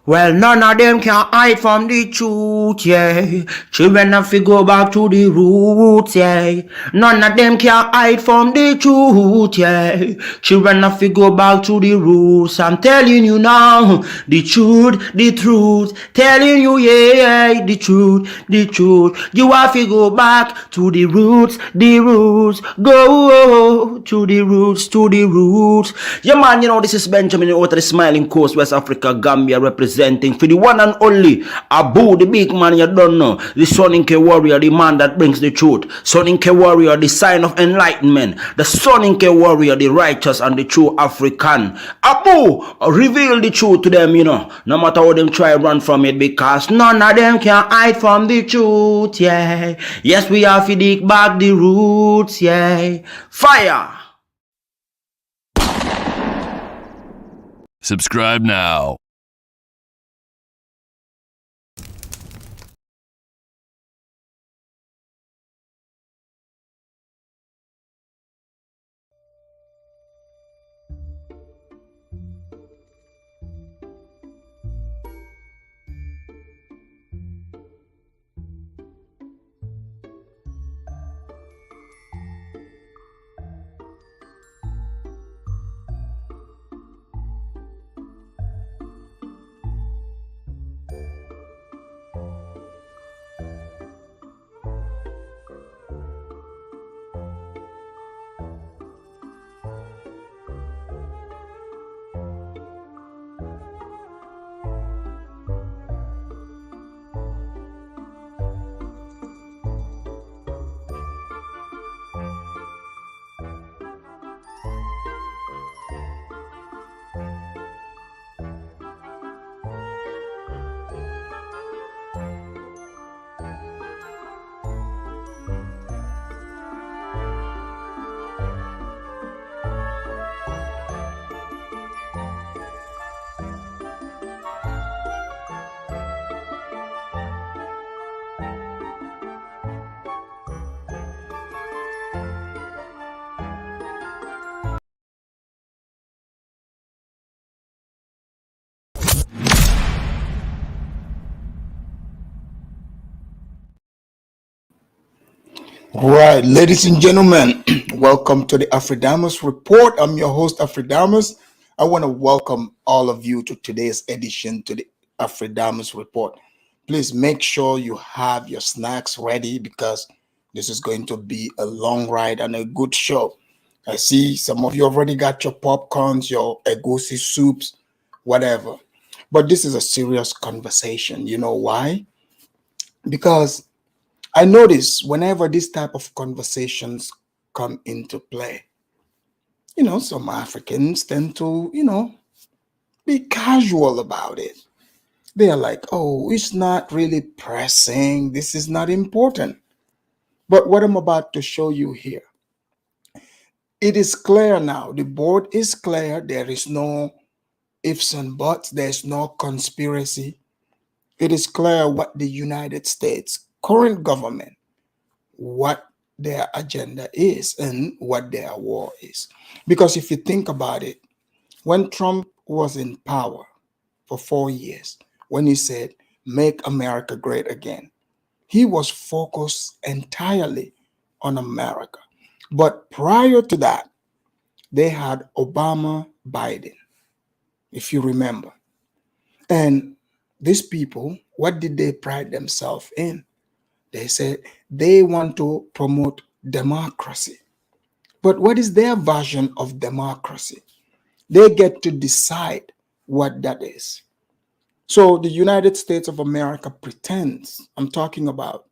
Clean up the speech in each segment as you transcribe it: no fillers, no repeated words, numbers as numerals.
Well, none of them can hide from the truth, yeah. Children have to go back to the roots, yeah. None of them can hide from the truth, yeah. Children have to go back to the roots. I'm telling you now, the truth, the truth. Telling you, yeah, the truth, the truth. You have to go back to the roots, the roots. Go to the roots, to the roots. Yeah, man, you know, this is Benjamin out of the Smiling Coast, West Africa, Gambia, representing for the one and only Abu, the big man you don't know, the Soninke warrior, the man that brings the truth, Soninke warrior, the sign of enlightenment, the Soninke warrior, the righteous and the true African. Abu, reveal the truth to them, you know, no matter how them try run from it, because none of them can hide from the truth, yeah. Yes, we have to dig back the roots, yeah. Fire! Subscribe now. Right, ladies and gentlemen, welcome to the Afridamus Report. I'm your host, Afridamus. I want to welcome all of you to today's edition to the Afridamus Report. Please make sure you have your snacks ready because this is going to be a long ride and a good show. I see some of you already got your popcorns, your egusi soups, whatever. But this is a serious conversation. You know why? Because I notice whenever this type of conversations come into play, you know, some Africans tend to, you know, be casual about it. They are like, oh, it's not really pressing. This is not important. But what I'm about to show you here, it is clear now. The board is clear. There is no ifs and buts. There's no conspiracy. It is clear what the United States current government, what their agenda is and what their war is. Because if you think about it, when Trump was in power for 4 years, when he said, make America great again, he was focused entirely on America. But prior to that, they had Obama, Biden, if you remember. And these people, what did they pride themselves in? They said they want to promote democracy. But what is their version of democracy? They get to decide what that is. So the United States of America pretends, I'm talking about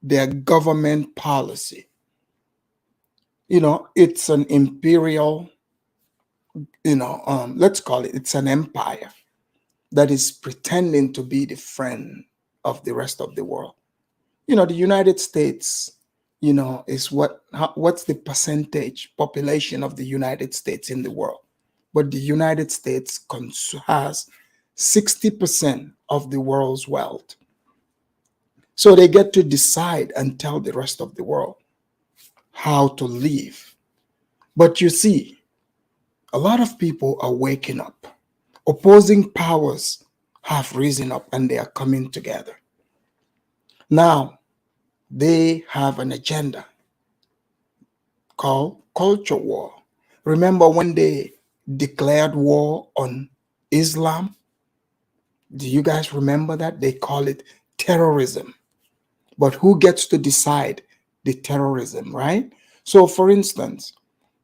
their government policy. You know, it's an imperial, let's call it, it's an empire that is pretending to be the friend of the rest of the world. You know, the United States, you know, is what's the percentage population of the United States in the world? But the United States has 60% of the world's wealth. So they get to decide and tell the rest of the world how to live. But you see, a lot of people are waking up. Opposing powers have risen up and they are coming together. Now, they have an agenda called culture war. Remember when they declared war on Islam? Do you guys remember that? They call it terrorism. But who gets to decide the terrorism, right? So, for instance,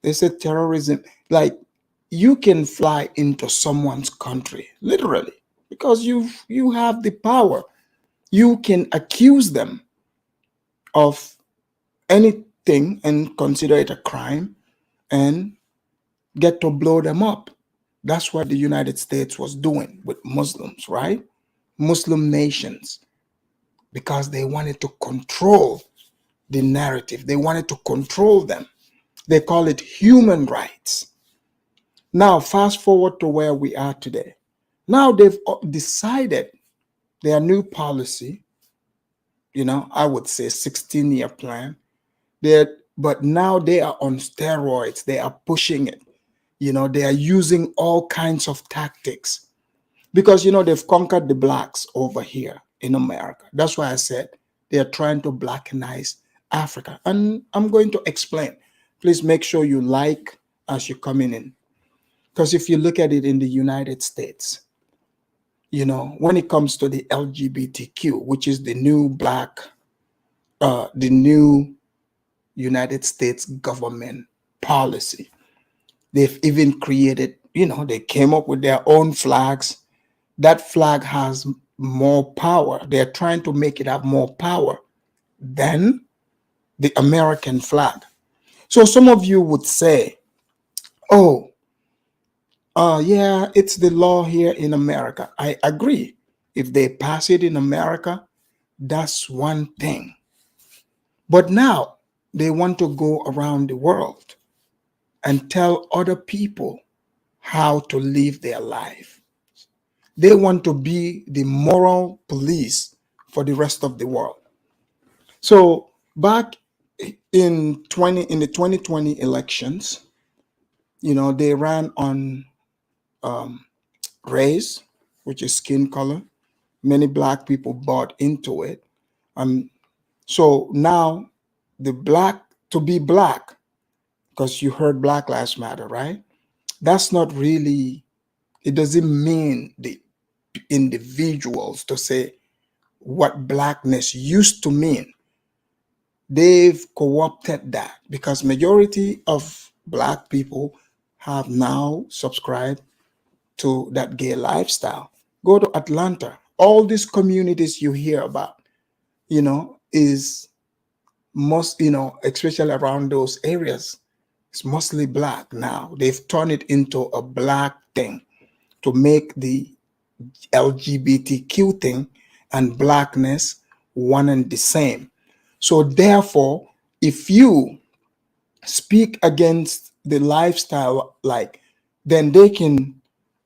they said terrorism, like you can fly into someone's country, literally, because you have the power. You can accuse them of anything and consider it a crime and get to blow them up. That's what the United States was doing with Muslims, right? Muslim nations, because they wanted to control the narrative. They wanted to control them. They call it human rights. Now, fast forward to where we are today. Now they've decided their new policy, I would say 16-year plan. But now they are on steroids. They are pushing it. They are using all kinds of tactics because, they've conquered the blacks over here in America. That's why I said they are trying to Blackinize Africa. And I'm going to explain. Please make sure you like as you're coming in. Because if you look at it in the United States, when it comes to the LGBTQ, which is the new the new United States government policy, they've even created, they came up with their own flags. That flag has more power. They're trying to make it have more power than the American flag. So some of you would say, oh, yeah, it's the law here in America. I agree. If they pass it in America, that's one thing. But now they want to go around the world and tell other people how to live their life. They want to be the moral police for the rest of the world. So back in the 2020 elections, they ran on race, which is skin color. Many black people bought into it. So now to be black, because you heard Black Lives Matter, right? That's not really, it doesn't mean the individuals to say what blackness used to mean. They've co-opted that because majority of black people have now subscribed to that gay lifestyle. Go to Atlanta. All these communities you hear about, is most, especially around those areas, it's mostly black now. They've turned it into a black thing to make the LGBTQ thing and blackness one and the same. So therefore, if you speak against the lifestyle, then they can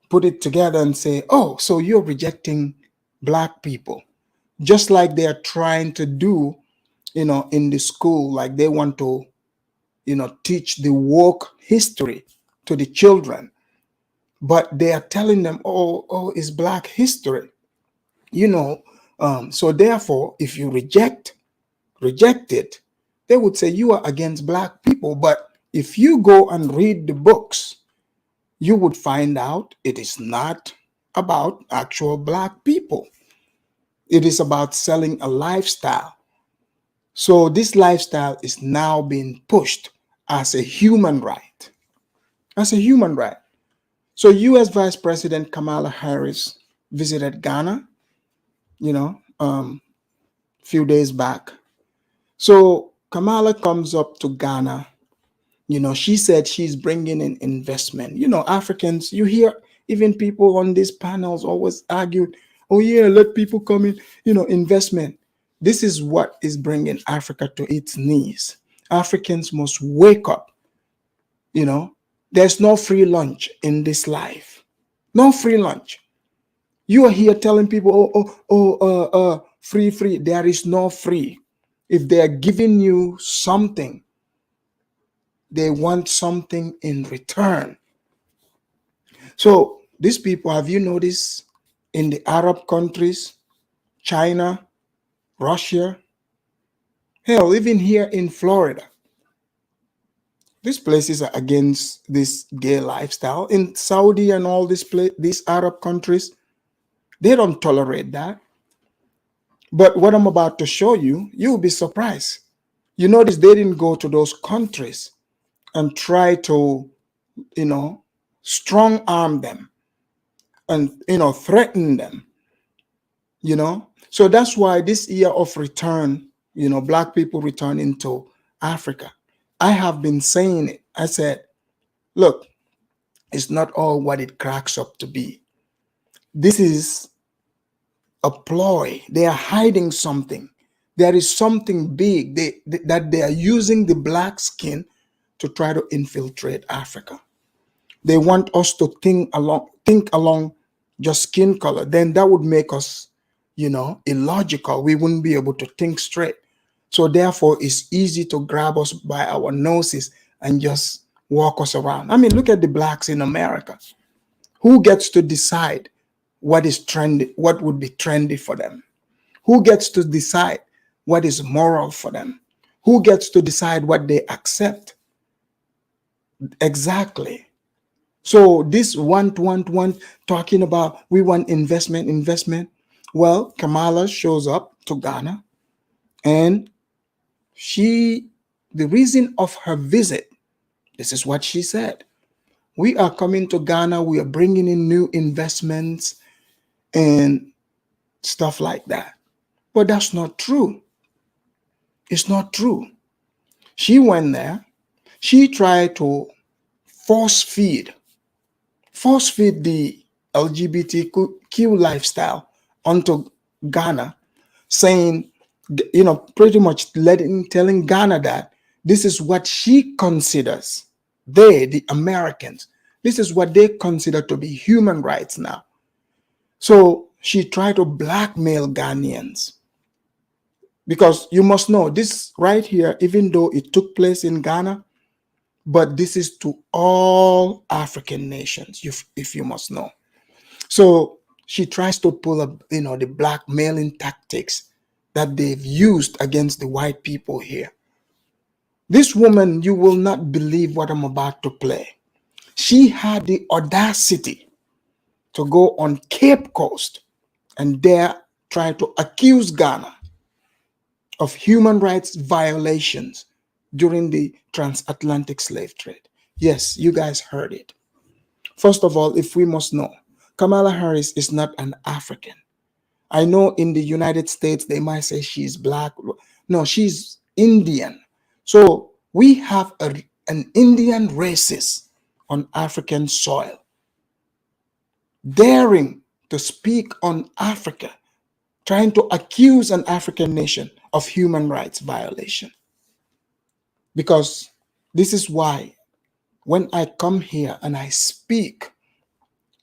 put it together and say, oh, so you're rejecting black people. Just like they're trying to do, in the school, like they want to, teach the woke history to the children. But they are telling them, oh, it's black history. So therefore, if you reject it, they would say you are against black people. But if you go and read the books, you would find out it is not about actual black people. It is about selling a lifestyle. So this lifestyle is now being pushed as a human right. As a human right. So U.S. Vice President Kamala Harris visited Ghana, few days back. So Kamala comes up to Ghana. She said she's bringing in investment. Africans, you hear even people on these panels always argue, oh yeah, let people come in, investment. This is what is bringing Africa to its knees. Africans must wake up. There's no free lunch in this life. No free lunch. You are here telling people, free. There is no free. If they are giving you something, they want something in return. So these people, have you noticed in the Arab countries, China, Russia, hell, even here in Florida. These places are against this gay lifestyle. In Saudi and all these Arab countries, they don't tolerate that. But what I'm about to show you, you'll be surprised. You notice they didn't go to those countries and try to, strong arm them and, threaten them, So that's why this year of return, Black people returning to Africa, I have been saying it. I said, look, it's not all what it cracks up to be. This is a ploy. They are hiding something. There is something big that they are using the black skin to try to infiltrate Africa. They want us to think along just skin color. Then that would make us, illogical. We wouldn't be able to think straight. So therefore, it's easy to grab us by our noses and just walk us around. I mean, look at the blacks in America. Who gets to decide what is trendy, what would be trendy for them? Who gets to decide what is moral for them? Who gets to decide what they accept? Exactly. So this one talking about we want investment. Well, Kamala shows up to Ghana, and the reason of her visit, this is what she said. We are coming to Ghana. We are bringing in new investments and stuff like that. But that's not true. It's not true. She went there. She tried to force feed the LGBTQ lifestyle onto Ghana, saying, pretty much telling Ghana that this is what she considers, the Americans, this is what they consider to be human rights now. So she tried to blackmail Ghanaians. Because you must know, this right here, even though it took place in Ghana, but this is to all African nations, if you must know. So she tries to pull up, the blackmailing tactics that they've used against the white people here. This woman, you will not believe what I'm about to play. She had the audacity to go on Cape Coast and dare try to accuse Ghana of human rights violations during the transatlantic slave trade. Yes, you guys heard it. First of all, if we must know, Kamala Harris is not an African. I know in the United States, they might say she's black. No, she's Indian. So we have an Indian racist on African soil, daring to speak on Africa, trying to accuse an African nation of human rights violation. Because this is why when I come here and I speak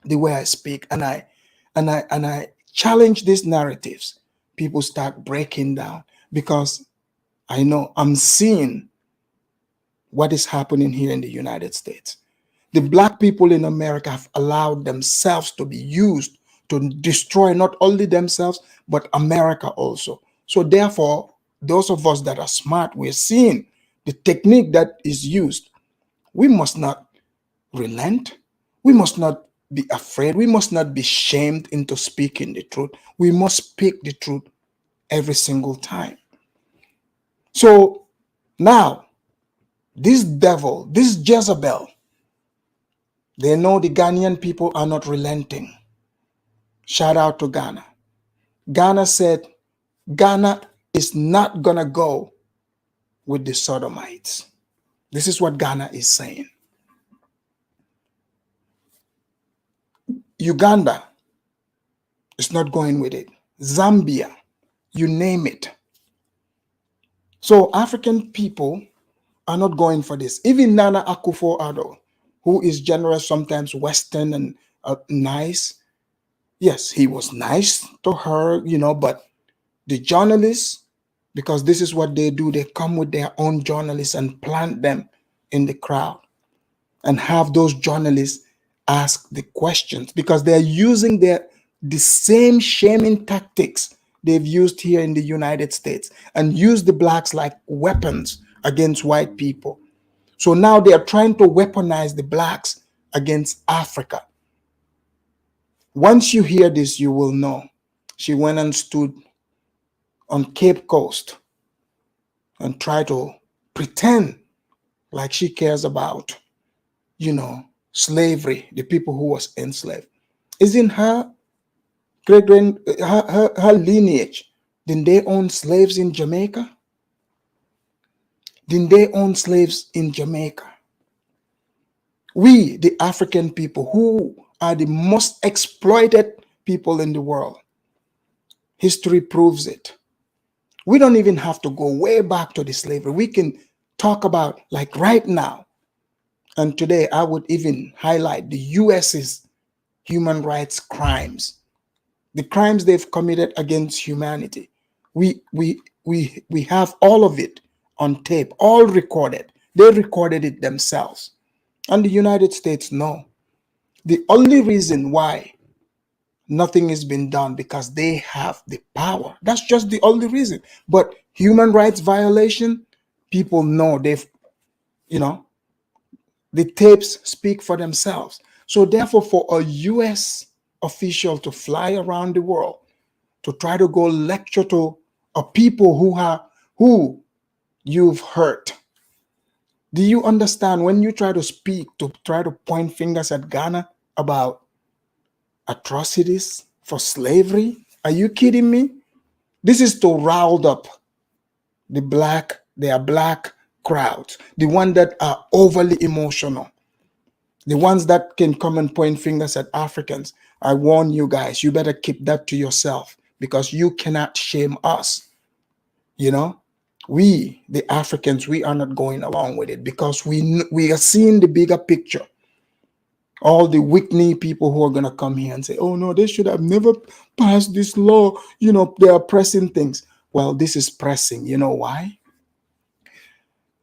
the way I speak and I challenge these narratives, people start breaking down, because I know I'm seeing what is happening here in the United States. The black people in America have allowed themselves to be used to destroy not only themselves, but America also. So therefore, those of us that are smart, we're seeing the technique that is used. We must not relent. We must not be afraid. We must not be shamed into speaking the truth. We must speak the truth every single time. So now, this devil, this Jezebel, they know the Ghanaian people are not relenting. Shout out to Ghana. Ghana said Ghana is not going to go with the sodomites. This is what Ghana is saying. Uganda is not going with it. Zambia, you name it. So African people are not going for this. Even Nana Akufo-Addo, who is generous, sometimes Western and nice. Yes, he was nice to her, but the journalists, because this is what they do, they come with their own journalists and plant them in the crowd and have those journalists ask the questions, because they're using the same shaming tactics they've used here in the United States and used the blacks like weapons against white people. So now they are trying to weaponize the blacks against Africa. Once you hear this, you will know. She went and stood on Cape Coast and tried to pretend like she cares about, slavery, the people who was enslaved. Isn't her great grand her lineage? Didn't they own slaves in Jamaica? Didn't they own slaves in Jamaica? We, the African people, who are the most exploited people in the world, history proves it. We don't even have to go way back to the slavery. We can talk about like right now. And today I would even highlight the US's human rights crimes, the crimes they've committed against humanity. We have all of it on tape, all recorded. They recorded it themselves. And the United States, no. The only reason why nothing has been done because they have the power. That's just the only reason. But human rights violation, people know the tapes speak for themselves. So therefore, for a US official to fly around the world to try to go lecture to a people who you've hurt. Do you understand when you try to speak, to try to point fingers at Ghana about atrocities for slavery? Are you kidding me? This is to rile up their black crowds, the ones that are overly emotional, the ones that can come and point fingers at Africans. I warn you guys, you better keep that to yourself because you cannot shame us. We, the Africans, we are not going along with it because we are seeing the bigger picture. All the Whitney people who are going to come here and say, oh no, they should have never passed this law. They are pressing things. Well, this is pressing. You know why?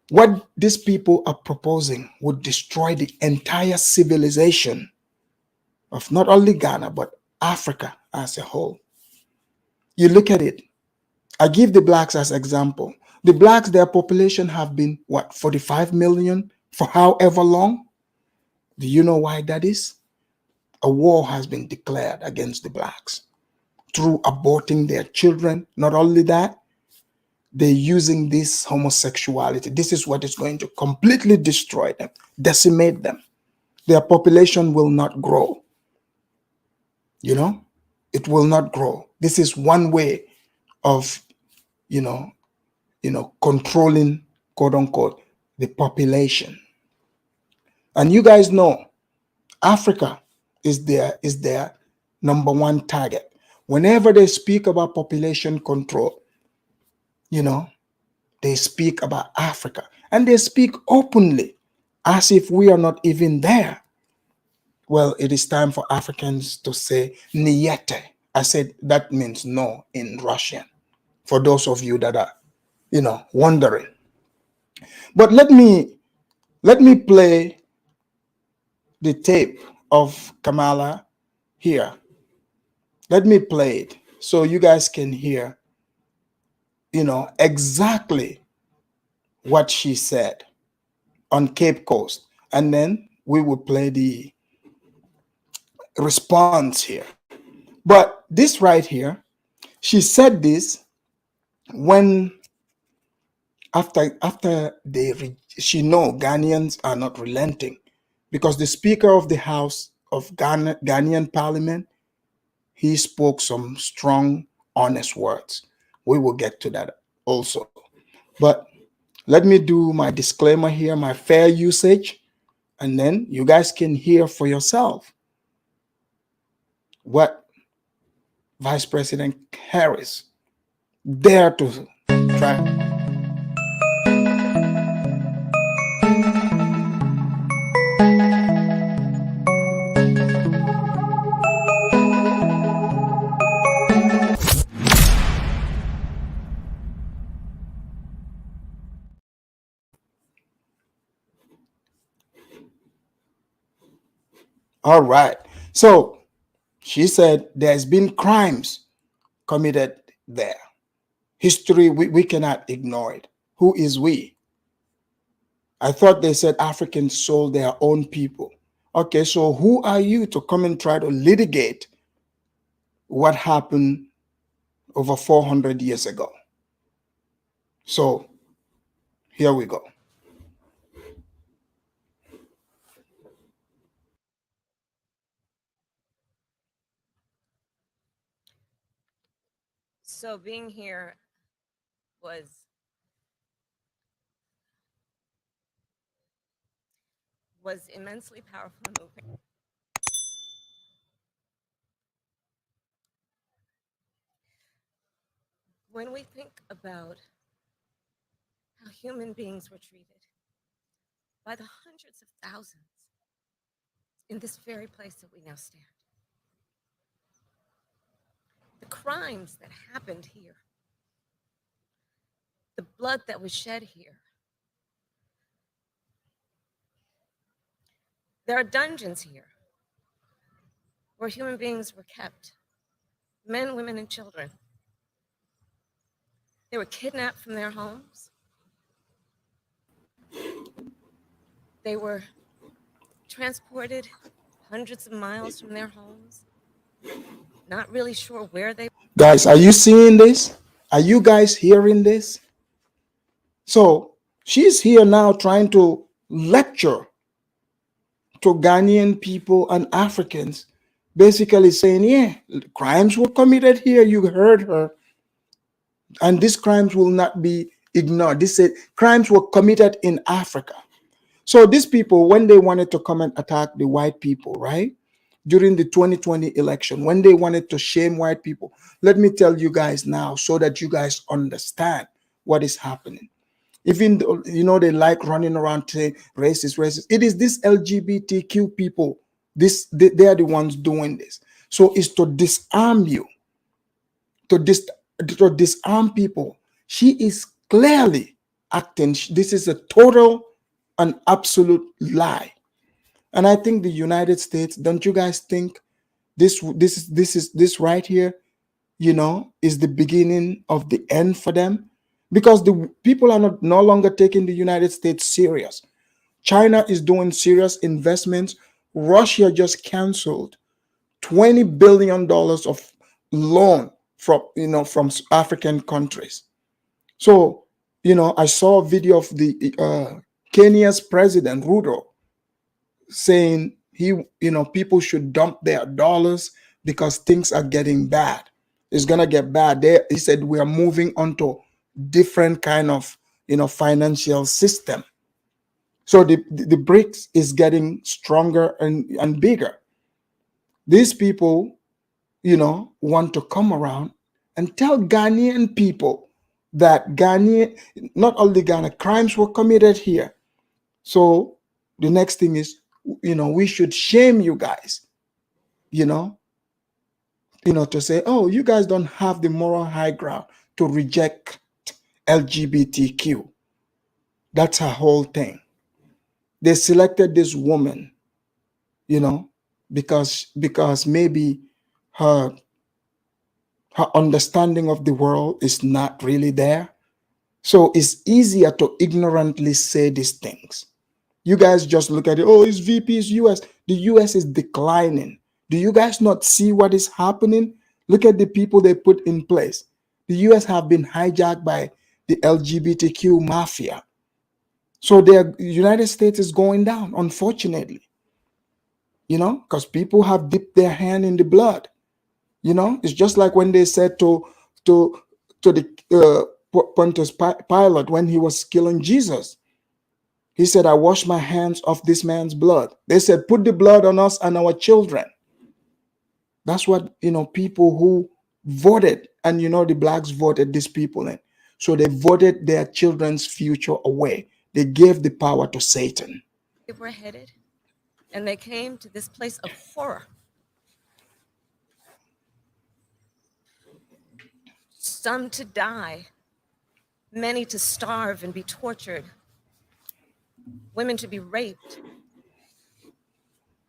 What these people are proposing would destroy the entire civilization of not only Ghana, but Africa as a whole. You look at it. I give the blacks as example. The blacks, their population have been, 45 million for however long? Do you know why that is? A war has been declared against the blacks through aborting their children. Not only that, they're using this homosexuality. This is what is going to completely destroy them, decimate them. Their population will not grow. It will not grow. This is one way of, controlling, quote unquote, the population. And you guys know Africa is their number one target. Whenever they speak about population control, they speak about Africa and they speak openly as if we are not even there. Well, it is time for Africans to say Niete. I said that means no in Russian, for those of you that are, wondering. But let me play the tape of Kamala here. Let me play it so you guys can hear, exactly what she said on Cape Coast. And then we will play the response here. But this right here, she said this when after she know Ghanaians are not relenting because the Speaker of the House of Ghanaian Parliament, he spoke some strong, honest words. We will get to that also. But let me do my disclaimer here, my fair usage, and then you guys can hear for yourself what Vice President Harris dared to try. All right. So She said there's been crimes committed there. History, we cannot ignore it. Who is we? I thought they said Africans sold their own people. Okay, so who are you to come and try to litigate what happened over 400 years ago? So here we go. So being here was immensely powerful and moving. When we think about how human beings were treated by the hundreds of thousands in this very place that we now stand, the crimes that happened here, the blood that was shed here. There are dungeons here where human beings were kept, men, women, and children. They were kidnapped from their homes. They were transported hundreds of miles from their homes, not really sure where they. Guys, are you seeing this? Are you guys hearing this? So she's here now trying to lecture to Ghanaian people and Africans, basically saying, yeah, crimes were committed here. You heard her. And these crimes will not be ignored. This said crimes were committed in Africa. So these people, when they wanted to come and attack the white people, right? During the 2020 election, when they wanted to shame white people, let me tell you guys now so that you guys understand what is happening. Even though, they like running around saying racist, racist. It is this LGBTQ people. They are the ones doing this. So it's to disarm you, to disarm people. She is clearly acting. This is a total and absolute lie. And I think the United States, don't you guys think this right here, is the beginning of the end for them? Because the people are no longer taking the United States serious. China is doing serious investments. Russia just canceled $20 billion of loan from African countries. So, I saw a video of the Kenya's president Ruto saying people should dump their dollars because things are getting bad. It's gonna get bad. He said we are moving on to different kind of financial system. So the BRICS is getting stronger and bigger. These people, want to come around and tell Ghanaian people that not only Ghana, crimes were committed here. So the next thing is, we should shame you guys, to say, oh, you guys don't have the moral high ground to reject LGBTQ. That's her whole thing. They selected this woman, because maybe her understanding of the world is not really there. So it's easier to ignorantly say these things. You guys just look at it. Oh, it's VP's US. The US is declining. Do you guys not see what is happening? Look at the people they put in place. The US have been hijacked by the LGBTQ mafia. So the United States is going down, unfortunately. Because people have dipped their hand in the blood. It's just like when they said to the Pontius Pilate when he was killing Jesus. He said, I wash my hands of this man's blood. They said, put the blood on us and our children. That's what, people who voted, and the blacks voted these people in. So they voted their children's future away. They gave the power to Satan. They were headed, and they came to this place of horror. Some to die, many to starve and be tortured, women to be raped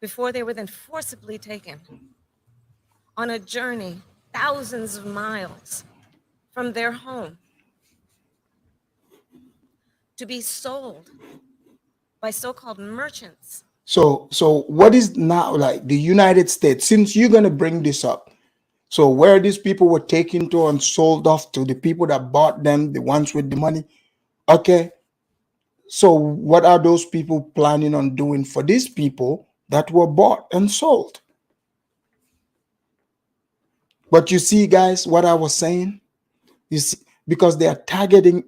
before they were then forcibly taken on a journey thousands of miles from their home to be sold by so-called merchants. So what is now like the United States, since you're going to bring this up, so where these people were taken to and sold off to the people that bought them, the ones with the money, okay, so what are those people planning on doing for these people that were bought and sold? But you see, guys, what I was saying, you see, because they are targeting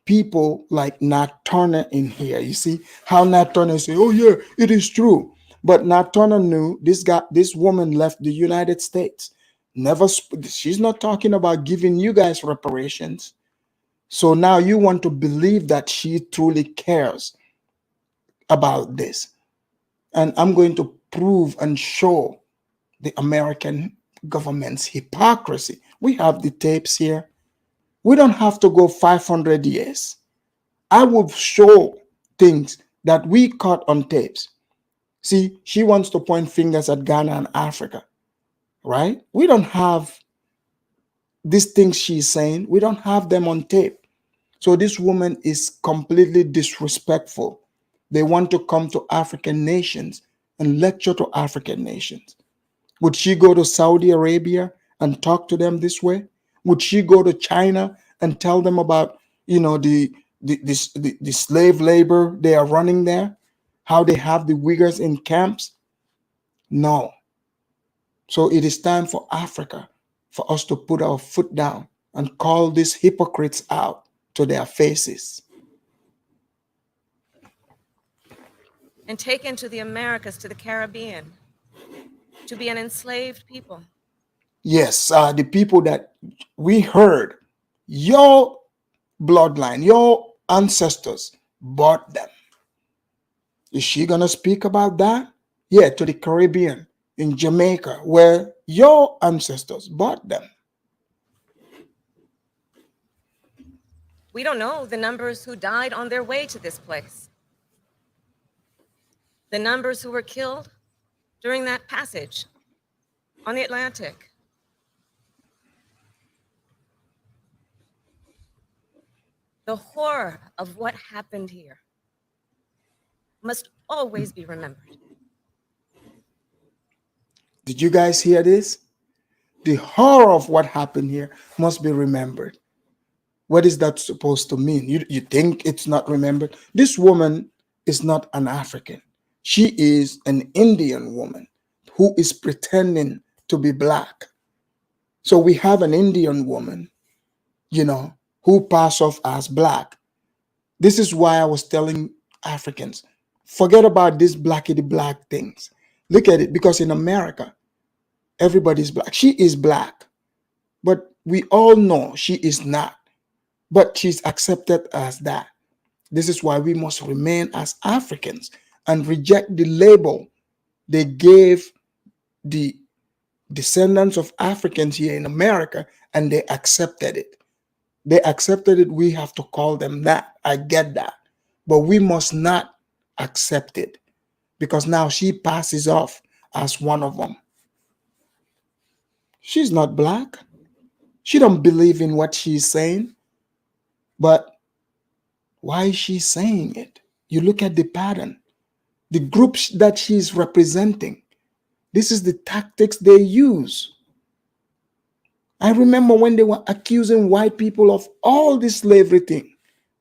people like Nat Turner in here. You see how Nat Turner say, "Oh yeah, it is true," but Nat Turner knew this woman left the United States. Never, she's not talking about giving you guys reparations. So now you want to believe that she truly cares about this, and I'm going to prove and show the American government's hypocrisy. We have the tapes here. We don't have to go 500 years. I will show things that we caught on tapes. See, she wants to point fingers at Ghana and Africa, right? We don't have these things she's saying. We don't have them on tape. So this woman is completely disrespectful. They want to come to African nations and lecture to African nations. Would she go to Saudi Arabia and talk to them this way? Would she go to China and tell them about, the slave labor they are running there? How they have the Uyghurs in camps? No. So it is time for Africa, for us to put our foot down and call these hypocrites out to their faces. And taken to the Americas, to the Caribbean, to be an enslaved people. Yes, the people that we heard, your bloodline, your ancestors bought them. Is she going to speak about that? Yeah, to the Caribbean, in Jamaica, where your ancestors bought them. We don't know the numbers who died on their way to this place, the numbers who were killed during that passage on the Atlantic. The horror of what happened here must always be remembered. Did you guys hear this? The horror of what happened here must be remembered. What is that supposed to mean? You think it's not remembered? This woman is not an African. She is an Indian woman who is pretending to be black. So we have an Indian woman, who pass off as black. This is why I was telling Africans, forget about these blackity black things. Look at it, because in America, everybody's black. She is black, but we all know she is not. But she's accepted as that. This is why we must remain as Africans and reject the label they gave the descendants of Africans here in America, and they accepted it. They accepted it. We have to call them that. I get that. But we must not accept it, because now she passes off as one of them. She's not black. She don't believe in what she's saying. But why is she saying it? You look at the pattern. The groups that she's representing, this is the tactics they use. I remember when they were accusing white people of all this slavery thing.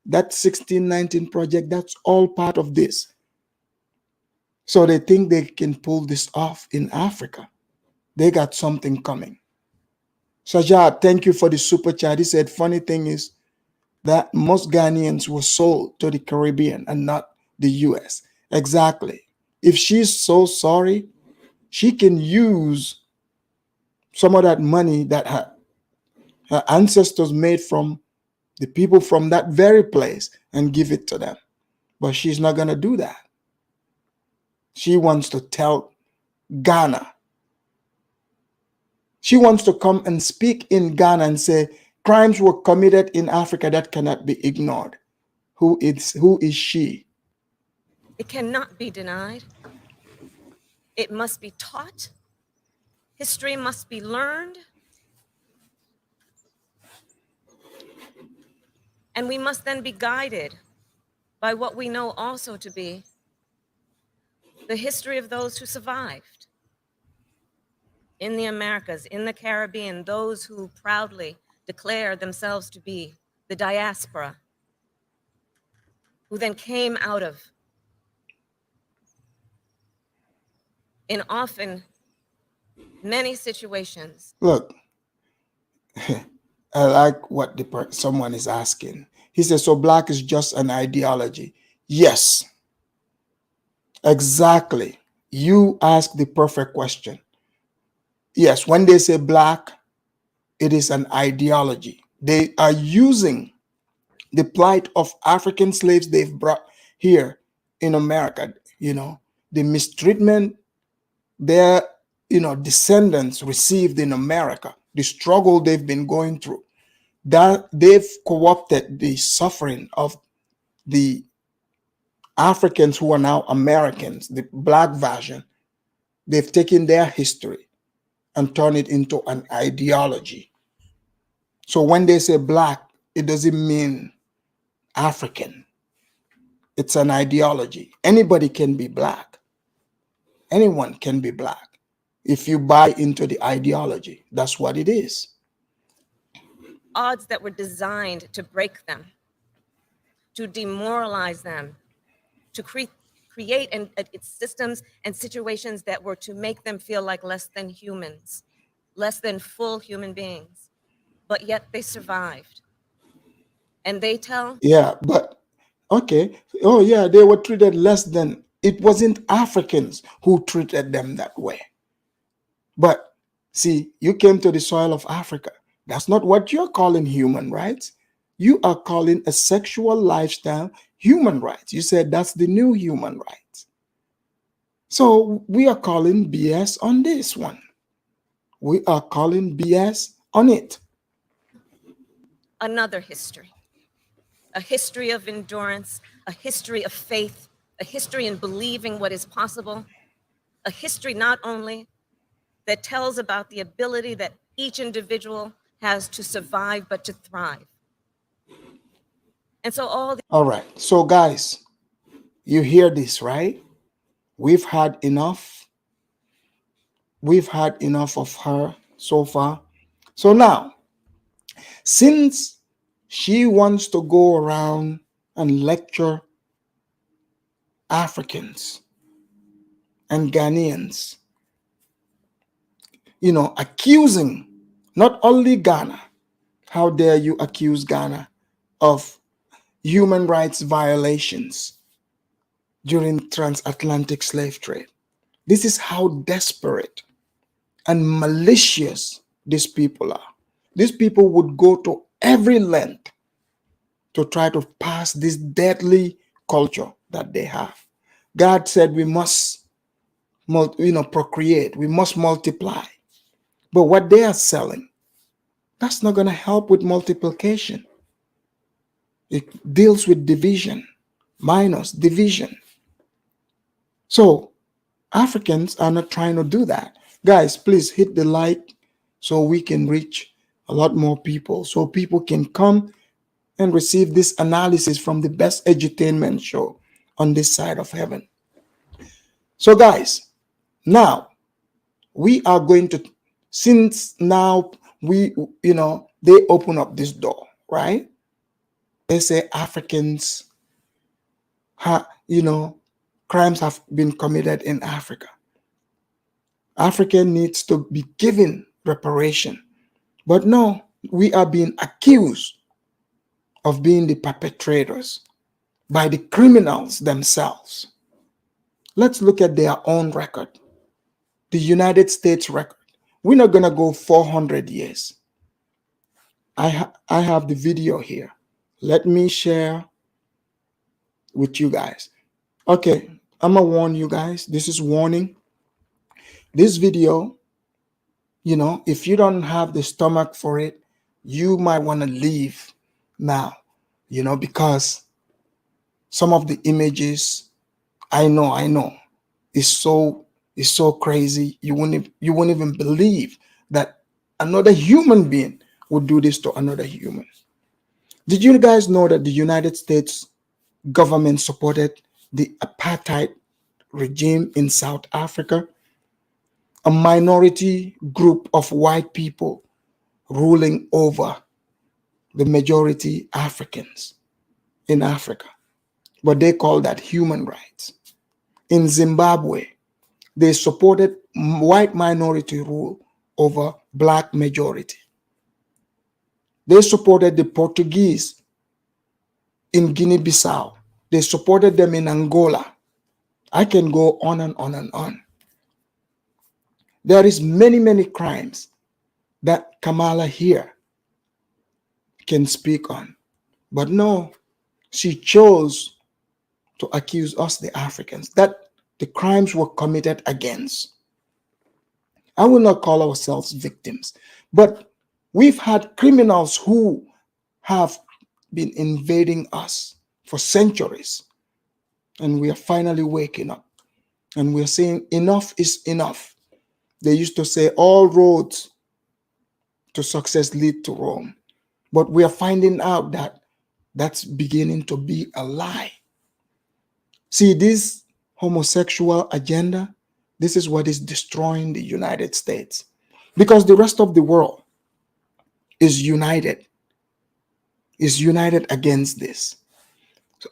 That 1619 project, that's all part of this. So they think they can pull this off in Africa. They got something coming. Sajad, thank you for the super chat. He said, funny thing is that most Ghanaians were sold to the Caribbean and not the US. Exactly. If she's so sorry, she can use some of that money that her ancestors made from the people from that very place and give it to them. But she's not going to do that. She wants to tell Ghana. She wants to come and speak in Ghana and say, crimes were committed in Africa that cannot be ignored. Who is she? It cannot be denied. It must be taught. History must be learned, and we must then be guided by what we know also to be the history of those who survived in the Americas, in the Caribbean, those who proudly declare themselves to be the diaspora, who then came out of, in often many situations. Look, I like what someone is asking. He says, so black is just an ideology. Yes, exactly. You ask the perfect question. Yes, when they say black, it is an ideology. They are using the plight of African slaves they've brought here in America, the mistreatment their, descendants received in America, the struggle they've been going through, that they've co-opted the suffering of the Africans who are now Americans, the black version. They've taken their history and turned it into an ideology. So when they say black, it doesn't mean African. It's an ideology. Anybody can be black. Anyone can be black. If you buy into the ideology, that's what it is. Odds that were designed to break them, to demoralize them, to create systems and situations that were to make them feel like less than humans, less than full human beings, but yet they survived. And they tell. Yeah, but okay. Oh, yeah, they were treated less than. It wasn't Africans who treated them that way. But see, you came to the soil of Africa. That's not what you're calling human rights. You are calling a sexual lifestyle human rights. You said that's the new human rights. So we are calling BS on this one. We are calling BS on it. Another history. A history of endurance, a history of faith, a history in believing what is possible, a history not only that tells about the ability that each individual has to survive, but to thrive. And so all right. So guys, you hear this, right? We've had enough. We've had enough of her so far. So now, since she wants to go around and lecture Africans and Ghanaians, accusing not only Ghana, how dare you accuse Ghana of human rights violations during transatlantic slave trade. This is how desperate and malicious these people are. These people would go to every length to try to pass this deadly culture that they have. God said we must, procreate. We must multiply. But what they are selling, that's not going to help with multiplication. It deals with division, minus division. So Africans are not trying to do that. Guys, please hit the like so we can reach a lot more people, so people can come and receive this analysis from the best edutainment show on this side of heaven. So guys, now we are going to, since now we, they open up this door, right? They say Africans, crimes have been committed in Africa. Africa needs to be given reparation. But no, we are being accused of being the perpetrators by the criminals themselves. Let's look at their own record. The United States record. We're not going to go 400 years. I have the video here. Let me share with you guys. Okay, I'm going to warn you guys. This is warning. This video, if you don't have the stomach for it, you might want to leave now, because some of the images, I know, is so, is so crazy. You wouldn't even believe that another human being would do this to another human. Did you guys know that the United States government supported the apartheid regime in South Africa? A minority group of white people ruling over the majority Africans in Africa. But they call that human rights. In Zimbabwe, they supported white minority rule over black majority. They supported the Portuguese in Guinea-Bissau. They supported them in Angola. I can go on and on and on. There is many crimes that Kamala here can speak on. But no, she chose to accuse us, the Africans, that the crimes were committed against. I will not call ourselves victims, but we've had criminals who have been invading us for centuries. And we are finally waking up. And we're saying enough is enough. They used to say all roads to success lead to Rome. But we are finding out that that's beginning to be a lie. See, this homosexual agenda, this is what is destroying the United States. Because the rest of the world is united against this.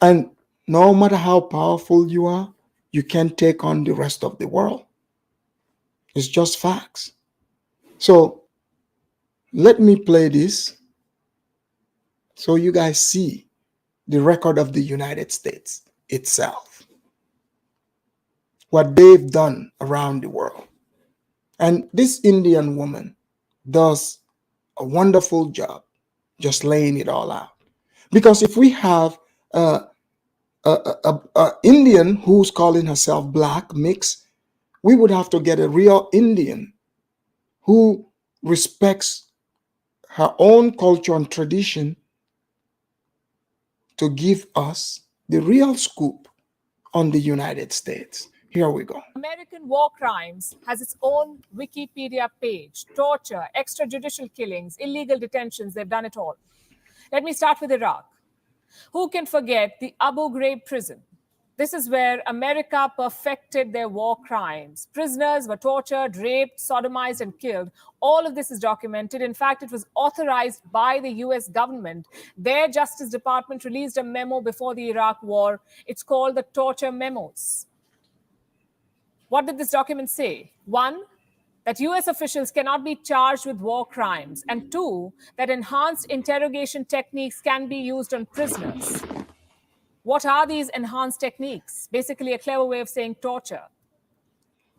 And no matter how powerful you are, you can't take on the rest of the world. It's just facts. So let me play this so you guys see the record of the United States itself, what they've done around the world. And this Indian woman does a wonderful job just laying it all out. Because if we have a Indian who's calling herself black mix, we would have to get a real Indian who respects her own culture and tradition to give us the real scoop on the United States. Here we go. American War Crimes has its own Wikipedia page. Torture, extrajudicial killings, illegal detentions, they've done it all. Let me start with Iraq. Who can forget the Abu Ghraib prison? This is where America perfected their war crimes. Prisoners were tortured, raped, sodomized, and killed. All of this is documented. In fact, it was authorized by the U.S. government. Their Justice Department released a memo before the Iraq war. It's called the Torture Memos. What did this document say? One, that U.S. officials cannot be charged with war crimes. And two, that enhanced interrogation techniques can be used on prisoners. What are these enhanced techniques? Basically, a clever way of saying torture.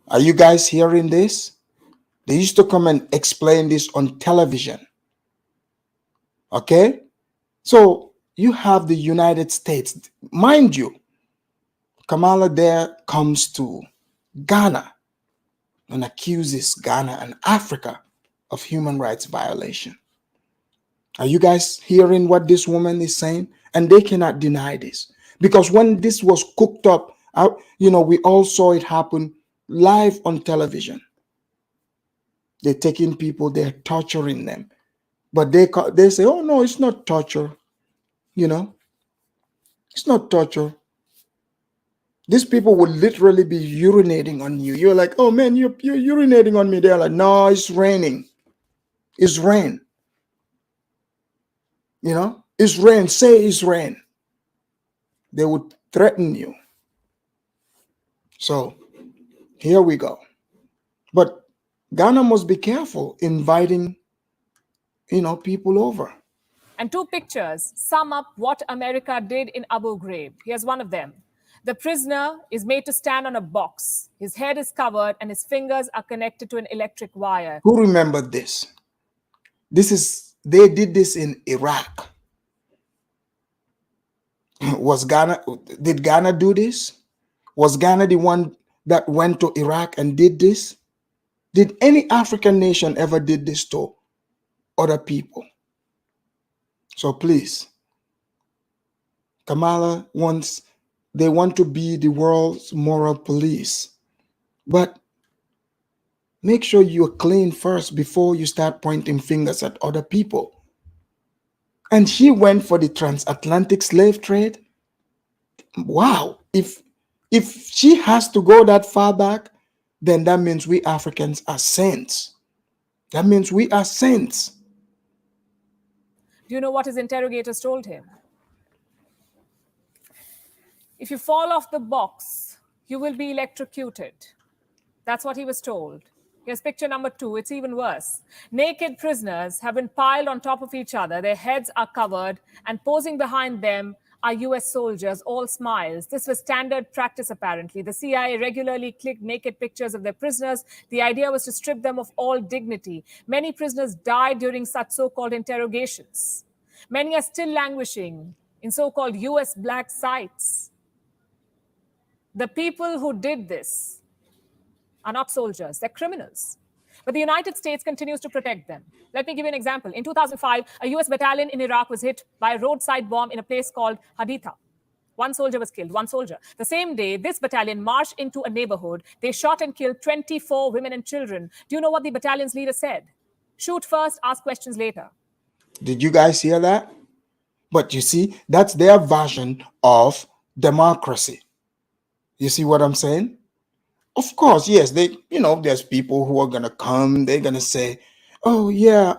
Are you guys hearing this? They used to come and explain this on television. Okay? So you have the United States. Mind you, Kamala there comes to Ghana and accuses Ghana and Africa of human rights violation. Are you guys hearing what this woman is saying? And they cannot deny this. Because when this was cooked up, we all saw it happen live on television. They're taking people, they're torturing them. But they say, oh, no, it's not torture. It's not torture. These people would literally be urinating on you. You're like, oh, man, you're urinating on me. They're like, no, it's raining. It's rain. It's rain. Say it's rain. They would threaten you. So here we go. But Ghana must be careful inviting, people over. And two pictures sum up what America did in Abu Ghraib. Here's one of them. The prisoner is made to stand on a box. His head is covered and his fingers are connected to an electric wire. Who remembered this? They did this in Iraq. Did Ghana do this? Was Ghana the one that went to Iraq and did this? Did any African nation ever did this to other people? So please, Kamala they want to be the world's moral police. But Make sure you're clean first before you start pointing fingers at other people. And she went for the transatlantic slave trade. Wow. If she has to go that far back, then that means we Africans are saints. That means we are saints. Do you know what his interrogators told him? If you fall off the box, you will be electrocuted. That's what he was told. Here's picture number 2. It's even worse. Naked prisoners have been piled on top of each other. Their heads are covered, and posing behind them are US soldiers, all smiles. This was standard practice, apparently. The CIA regularly clicked naked pictures of their prisoners. The idea was to strip them of all dignity. Many prisoners died during such so-called interrogations. Many are still languishing in so-called US black sites. The people who did this are not soldiers, they're criminals. But the United States continues to protect them. Let me give you an example. In 2005, a US battalion in Iraq was hit by a roadside bomb in a place called Haditha. One soldier was killed, one soldier. The same day, this battalion marched into a neighborhood. They shot and killed 24 women and children. Do you know what the battalion's leader said? Shoot first, ask questions later. Did you guys hear that? But you see, that's their version of democracy. You see what I'm saying? Of course, yes, there's people who are gonna come, they're gonna say, oh yeah,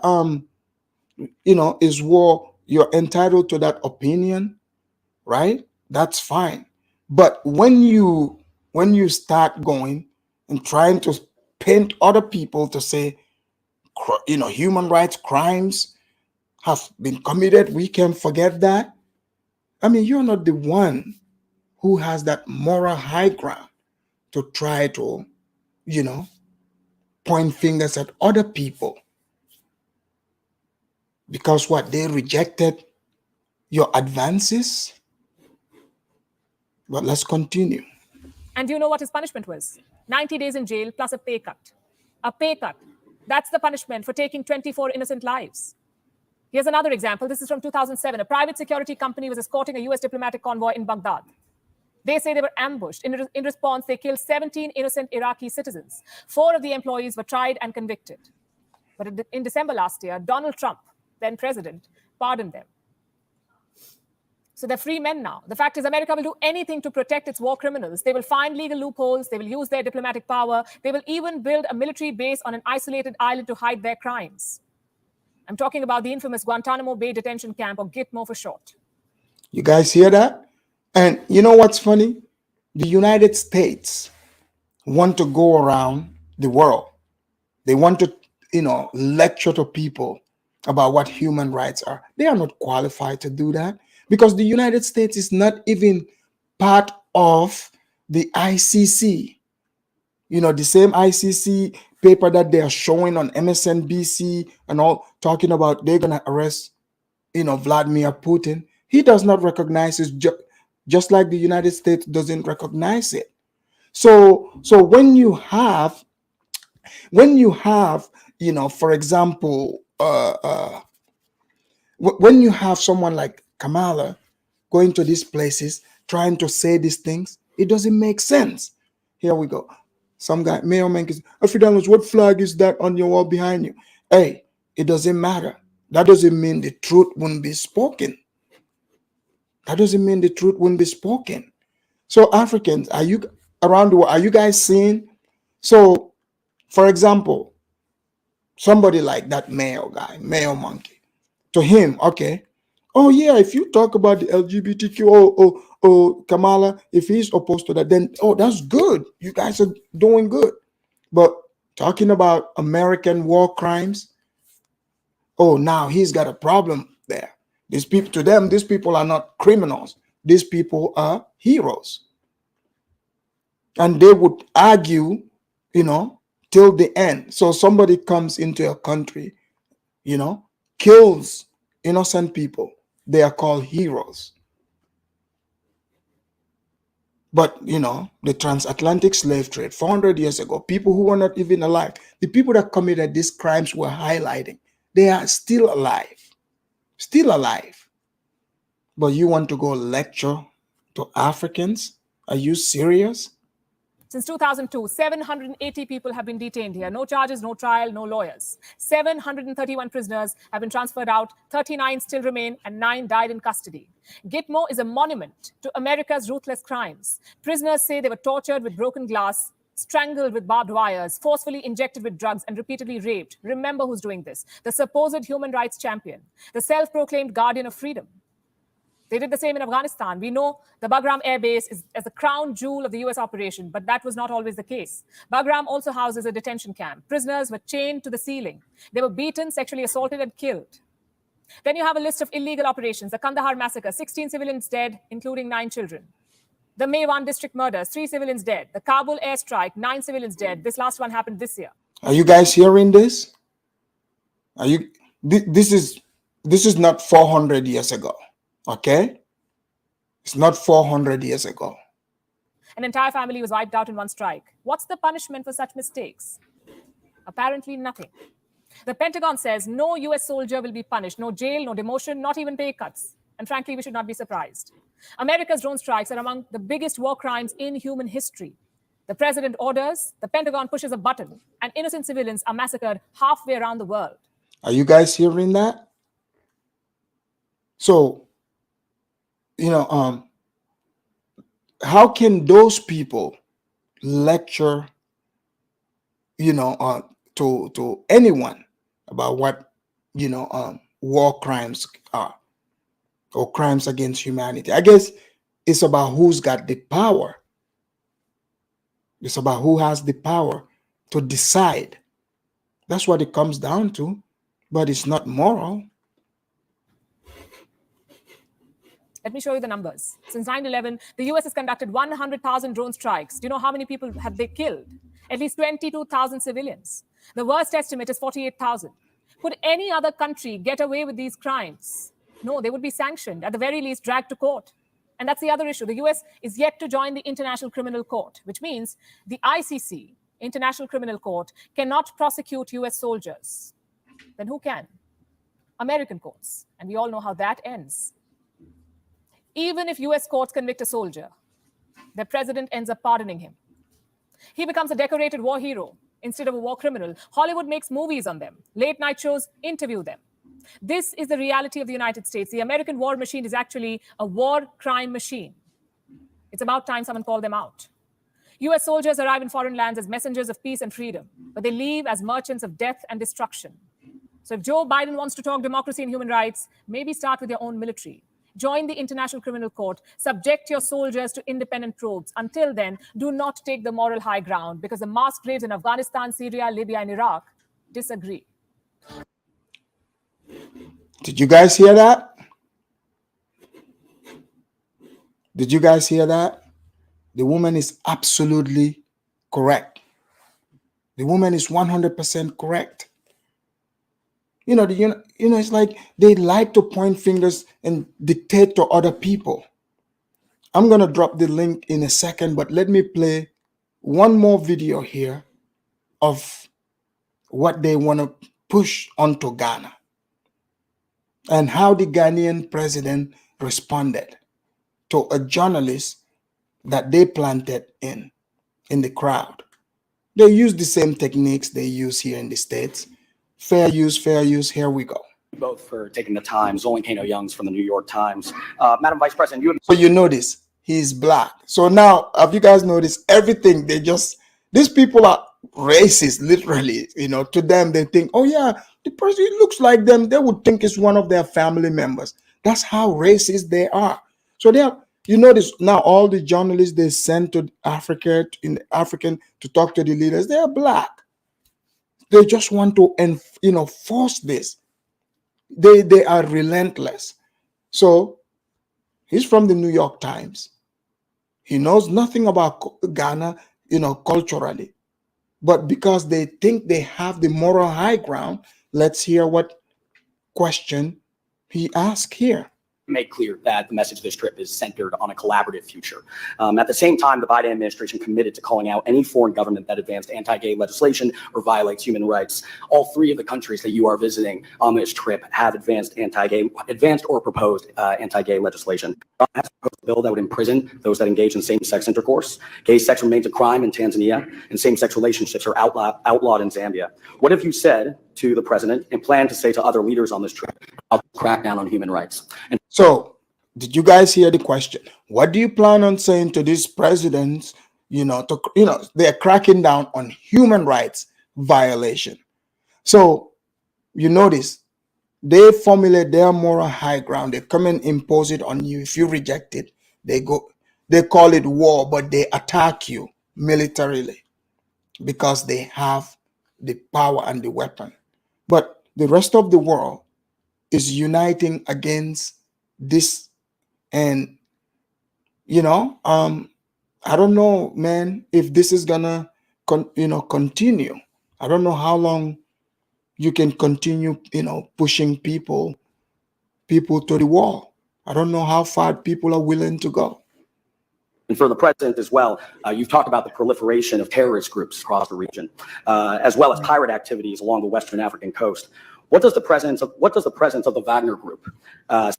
is war, you're entitled to that opinion, right? That's fine. But when you start going and trying to paint other people to say, human rights crimes have been committed, we can forget that. I mean, you're not the one who has that moral high ground to try to, point fingers at other people. Because what? They rejected your advances? But let's continue. And do you know what his punishment was? 90 days in jail plus a pay cut. A pay cut. That's the punishment for taking 24 innocent lives. Here's another example. This is from 2007. A private security company was escorting a US diplomatic convoy in Baghdad. They say they were ambushed. In response, they killed 17 innocent Iraqi citizens. 4 of the employees were tried and convicted. But in December last year, Donald Trump, then president, pardoned them. So they're free men now. The fact is, America will do anything to protect its war criminals. They will find legal loopholes. They will use their diplomatic power. They will even build a military base on an isolated island to hide their crimes. I'm talking about the infamous Guantanamo Bay detention camp, or Gitmo for short. You guys hear that? And you know what's funny? The United States want to go around the world. They want to, lecture to people about what human rights are. They are not qualified to do that because the United States is not even part of the ICC. The same ICC paper that they are showing on MSNBC and all, talking about they're going to arrest, Vladimir Putin. He does not recognize it, just like the United States doesn't recognize it. So when you have, for example, when you have someone like Kamala going to these places trying to say these things, it doesn't make sense. Here we go. Some guy, Mayor Menkes, Afridamus, what flag is that on your wall behind you? Hey, it doesn't matter. That doesn't mean the truth won't be spoken. That doesn't mean the truth won't be spoken. So Africans, are you around the world? Are you guys seeing? So, for example, somebody like that Mayo guy, Mayo Monkey, to him, okay, oh yeah, if you talk about the LGBTQ, Kamala, if he's opposed to that, then, that's good. You guys are doing good. But talking about American war crimes, now he's got a problem there. These people, to them, these people are not criminals. These people are heroes. And they would argue, till the end. So somebody comes into a country, kills innocent people. They are called heroes. But, the transatlantic slave trade, 400 years ago, people who were not even alive, the people that committed these crimes were highlighting. They are still alive. Still alive. But you want to go lecture to Africans? Are you serious? Since 2002, 780 people have been detained here. No charges, no trial, no lawyers. 731 prisoners have been transferred out, 39 still remain, and 9 died in custody. Gitmo is a monument to America's ruthless crimes. Prisoners say they were tortured with broken glass, strangled with barbed wires, forcefully injected with drugs, and repeatedly raped. Remember who's doing this: the supposed human rights champion, the self-proclaimed guardian of freedom. They did the same in Afghanistan. We know the Bagram Air Base is as the crown jewel of the US operation, but that was not always the case. Bagram also houses a detention camp. Prisoners were chained to the ceiling. They were beaten, sexually assaulted, and killed. Then you have a list of illegal operations: the Kandahar massacre, 16 civilians dead, including 9 children. The Maiwan district murders, 3 civilians dead. The Kabul airstrike, 9 civilians dead. This last one happened this year. Are you guys hearing this? Are you? This is not 400 years ago. Okay, it's not 400 years ago. An entire family was wiped out in one strike. What's the punishment for such mistakes? Apparently nothing. The Pentagon says no US soldier will be punished. No jail, no demotion, not even pay cuts. And frankly, we should not be surprised. America's drone strikes are among the biggest war crimes in human history. The president orders, the Pentagon pushes a button, and innocent civilians are massacred halfway around the world. Are you guys hearing that? So, how can those people lecture, to anyone about what, war crimes are or crimes against humanity? I guess it's about who's got the power. It's about who has the power to decide. That's what it comes down to, but it's not moral. Let me show you the numbers. Since 9/11, the US has conducted 100,000 drone strikes. Do you know how many people have they killed? At least 22,000 civilians. The worst estimate is 48,000. Could any other country get away with these crimes? No, they would be sanctioned, at the very least dragged to court. And that's the other issue. The US is yet to join the International Criminal Court, which means the ICC, International Criminal Court, cannot prosecute US soldiers. Then who can? American courts. And we all know how that ends. Even if US courts convict a soldier, their president ends up pardoning him. He becomes a decorated war hero instead of a war criminal. Hollywood makes movies on them. Late night shows interview them. This is the reality of the United States. The American war machine is actually a war crime machine. It's about time someone called them out. US soldiers arrive in foreign lands as messengers of peace and freedom, but they leave as merchants of death and destruction. So if Joe Biden wants to talk democracy and human rights, maybe start with your own military. Join the International Criminal Court. Subject your soldiers to independent probes. Until then, do not take the moral high ground, because the mass graves in Afghanistan, Syria, Libya, and Iraq disagree. Did you guys hear that? Did you guys hear that? The woman is absolutely correct. The woman is 100% correct. It's like they like to point fingers and dictate to other people. I'm going to drop the link in a second, but let me play one more video here of what they want to push onto Ghana and how the Ghanaian president responded to a journalist that they planted in the crowd. They use the same techniques they use here in the States. Fair use, here we go. Both for taking the time. Zolan Kano Youngs from the New York Times. Madam Vice President, So you notice he's black. So now, have you guys noticed everything? These people are racist, literally. To them, they think, oh yeah, the person looks like them. They would think it's one of their family members. That's how racist they are. So you notice now all the journalists they send to Africa, in African, to talk to the leaders, they are black. They just want to, force this. They are relentless. So he's from the New York Times. He knows nothing about Ghana, culturally. But because they think they have the moral high ground, let's hear what question he asked here. make clear that the message of this trip is centered on a collaborative future. At the same time, the Biden administration committed to calling out any foreign government that advanced anti-gay legislation or violates human rights. All three of the countries that you are visiting on this trip have advanced or proposed anti-gay legislation. Has proposed a bill that would imprison those that engage in same-sex intercourse. Gay sex remains a crime in Tanzania, and same-sex relationships are outlawed in Zambia. What have you said to the president and plan to say to other leaders on this trip about the crackdown on human rights? And so, did you guys hear the question? What do you plan on saying to these presidents? They're cracking down on human rights violation. So, you notice they formulate their moral high ground. They come and impose it on you. If you reject it, they call it war, but they attack you militarily because they have the power and the weapon. But the rest of the world is uniting against this. And, I don't know, man, if this is gonna, continue. I don't know how long you can continue, pushing people to the wall. I don't know how far people are willing to go. And for the president as well, you've talked about the proliferation of terrorist groups across the region, as well as pirate activities along the Western African coast. What does the presence of the Wagner Group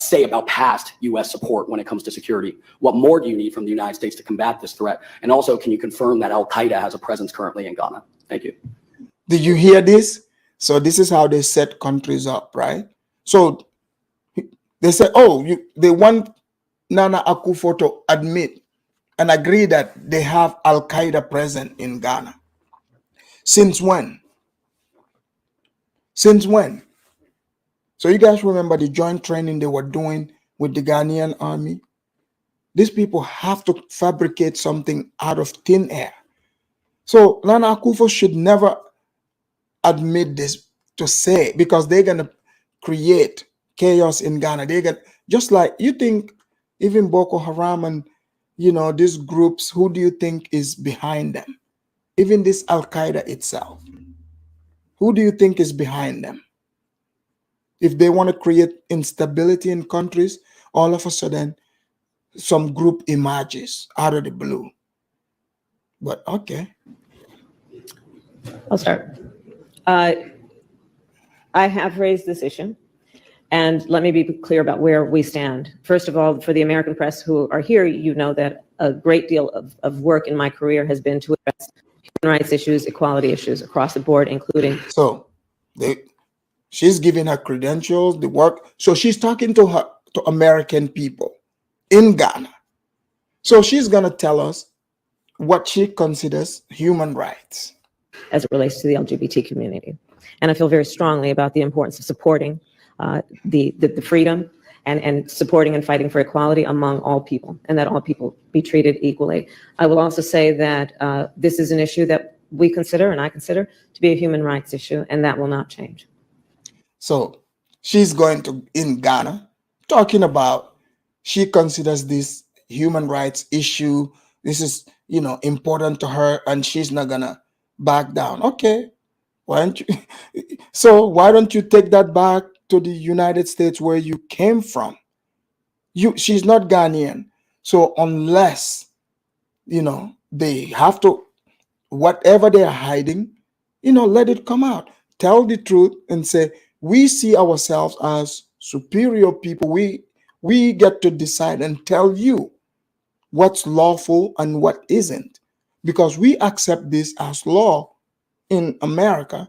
say about past U.S. support when it comes to security? What more do you need from the United States to combat this threat? And also, can you confirm that Al-Qaeda has a presence currently in Ghana? Thank you. Did you hear this? So this is how they set countries up, right? So they say, they want Nana Akufo to admit and agree that they have Al-Qaeda present in Ghana. Since when? Since when? So you guys remember the joint training they were doing with the Ghanaian army? These people have to fabricate something out of thin air. So Nana Akufo should never admit this to say, because they're going to create chaos in Ghana. Just like you think even Boko Haram and, these groups, who do you think is behind them? Even this Al-Qaeda itself. Who do you think is behind them? If they want to create instability in countries, all of a sudden, some group emerges out of the blue. But okay. I'll start. I have raised this issue, and let me be clear about where we stand. First of all, for the American press who are here, you know that a great deal of work in my career has been to address human rights issues, equality issues across the board, including. So she's giving her credentials, the work. So she's talking to American people in Ghana. So she's going to tell us what she considers human rights As it relates to the LGBT community. And I feel very strongly about the importance of supporting the freedom and supporting and fighting for equality among all people, and that all people be treated equally. I will also say that this is an issue that we consider, and I consider, to be a human rights issue, and that will not change. So she's going to, in Ghana, talking about, she considers this human rights issue. This is, important to her, and she's not gonna back down. Okay, why don't you? So why don't you take that back to the United States where you came from? She's not Ghanaian. So unless, they have to, whatever they're hiding, let it come out. Tell the truth and say, we see ourselves as superior people. We get to decide and tell you what's lawful and what isn't, because we accept this as law in America.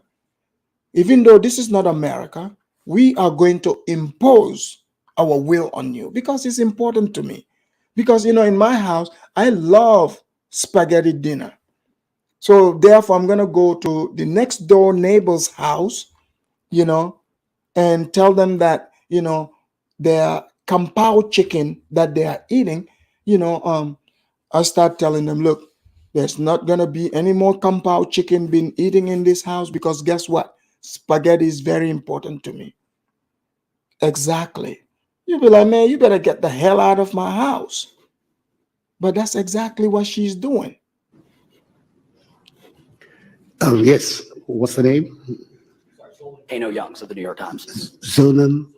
Even though this is not America, we are going to impose our will on you because it's important to me. Because, in my house, I love spaghetti dinner. So therefore, I'm going to go to the next door neighbor's house, and tell them that, their compound chicken that they are eating, I start telling them, look, there's not going to be any more compound chicken being eating in this house, because guess what? Spaghetti is very important to me. Exactly. You'll be like, man, you better get the hell out of my house. But that's exactly what she's doing. Yes. What's the name? Kano Youngs of the New York Times. Zolan.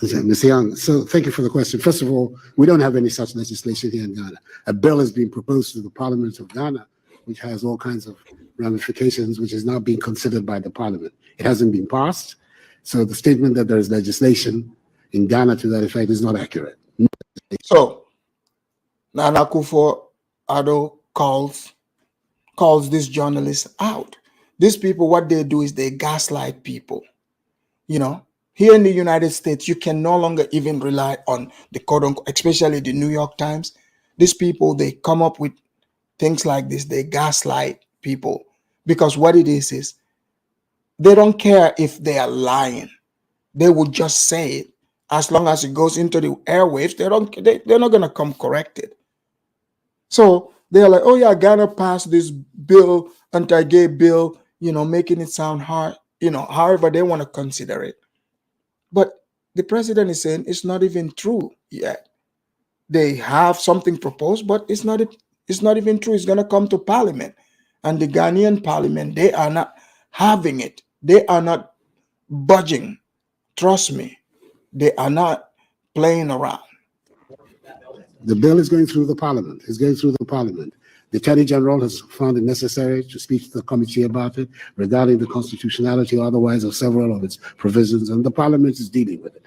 Ms. Young, so thank you for the question. First of all, we don't have any such legislation here in Ghana. A bill has been proposed to the Parliament of Ghana, which has all kinds of ramifications, which is now being considered by the Parliament. It hasn't been passed. So the statement that there is legislation in Ghana to that effect is not accurate. So Nana Akufo-Addo calls these journalists out. These people, what they do is they gaslight people. You know, here in the United States, you can no longer even rely on the quote unquote, especially the New York Times. These people, they come up with things like this. They gaslight people because what it is they don't care if they are lying. They would just say it. As long as it goes into the airwaves, they're not gonna come corrected. So they're like, oh yeah, Ghana passed this bill, anti-gay bill, you know, making it sound hard, you know, however they want to consider it. But the president is saying it's not even true yet. They have something proposed, but it's not even true. It's gonna come to parliament. And the Ghanaian parliament, they are not having it. They are not budging. Trust me, they are not playing around. The bill is going through the Parliament. It's going through the Parliament. The Attorney General has found it necessary to speak to the committee about it regarding the constitutionality or otherwise of several of its provisions, and the Parliament is dealing with it.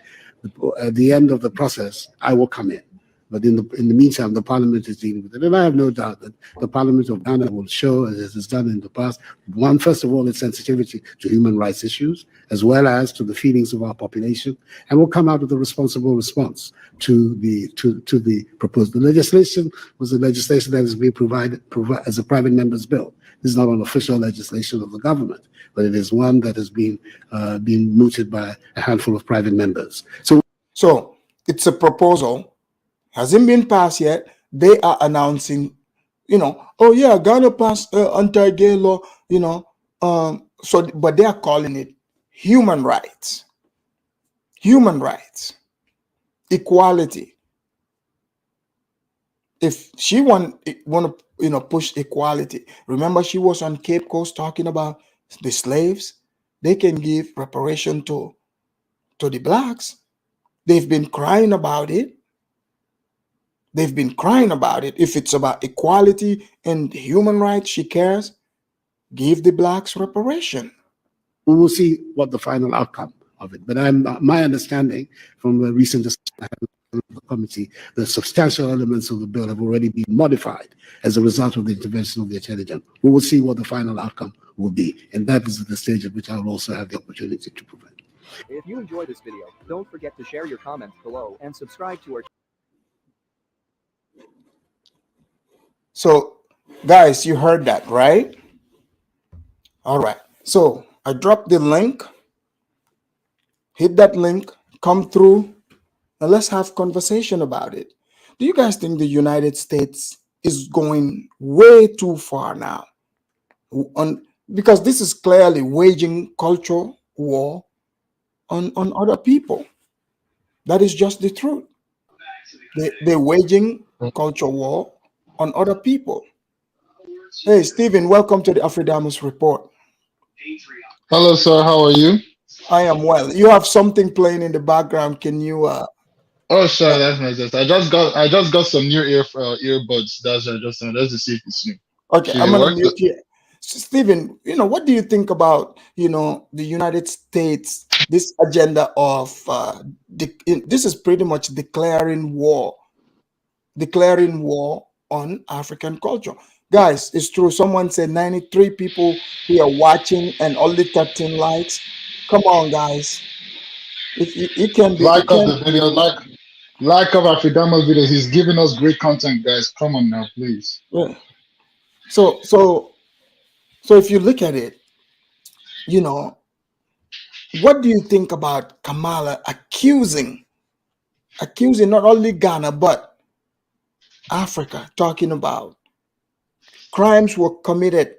At the end of the process, I will come in. But in the meantime, the Parliament is dealing with it. And I have no doubt that the Parliament of Ghana will show, as it has done in the past, one, first of all, its sensitivity to human rights issues, as well as to the feelings of our population, and will come out with a responsible response to the proposed. The legislation was the legislation that is being provided as a private member's bill. This is not an official legislation of the government, but it is one that is being mooted by a handful of private members. So it's a proposal. Hasn't been passed yet. They are announcing, you know, oh yeah, Ghana passed anti-gay law, you know. But they are calling it human rights, equality. If she want to, you know, push equality, remember she was on Cape Coast talking about the slaves. They can give reparation to the blacks. They've been crying about it. If it's about equality and human rights, she cares. Give the blacks reparation. We will see what the final outcome of it. But my understanding from the recent discussion of the committee, the substantial elements of the bill have already been modified as a result of the intervention of the Attorney General. We will see what the final outcome will be. And that is the stage at which I will also have the opportunity to provide. If you enjoyed this video, don't forget to share your comments below and subscribe to our channel. So, guys, you heard that, right? All right. So, I dropped the link. Hit that link, come through, and let's have conversation about it. Do you guys think the United States is going way too far now? Because this is clearly waging cultural war on other people. That is just the truth. They're waging cultural war on other people. Hey, Stephen, welcome to the Afridamus report. Hello, sir. How are you? I am well. You have something playing in the background. Can you? Oh, sure. That's my just. I just got some new earbuds. That's just to see if it's new. Okay, Should I'm it gonna work? mute you. Stephen, you know, what do you think about, you know, the United States, this agenda of this is pretty much declaring war on African culture? Guys, it's true. Someone said 93 people who are watching and only 13 likes. Come on, guys. It can be. Like up the video, like up Afridamus videos. He's giving us great content, guys. Come on now, please. Yeah. So if you look at it, you know, what do you think about Kamala accusing not only Ghana but Africa, talking about crimes were committed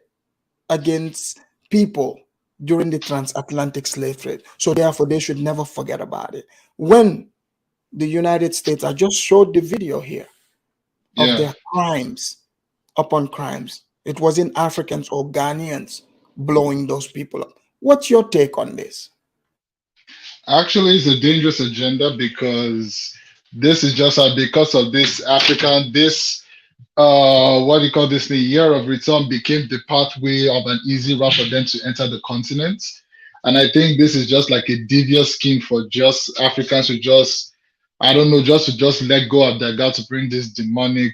against people during the transatlantic slave trade, so therefore they should never forget about it? When the United States, I just showed the video here of their crimes upon crimes. It wasn't Africans or Ghanaians blowing those people up. What's your take on this? Actually, it's a dangerous agenda because this is just because of this African, this what do you call this, the year of return became the pathway of an easy route for them to enter the continent. And I think this is just like a devious scheme for just Africans to just, I don't know, just to just let go of their God to bring this demonic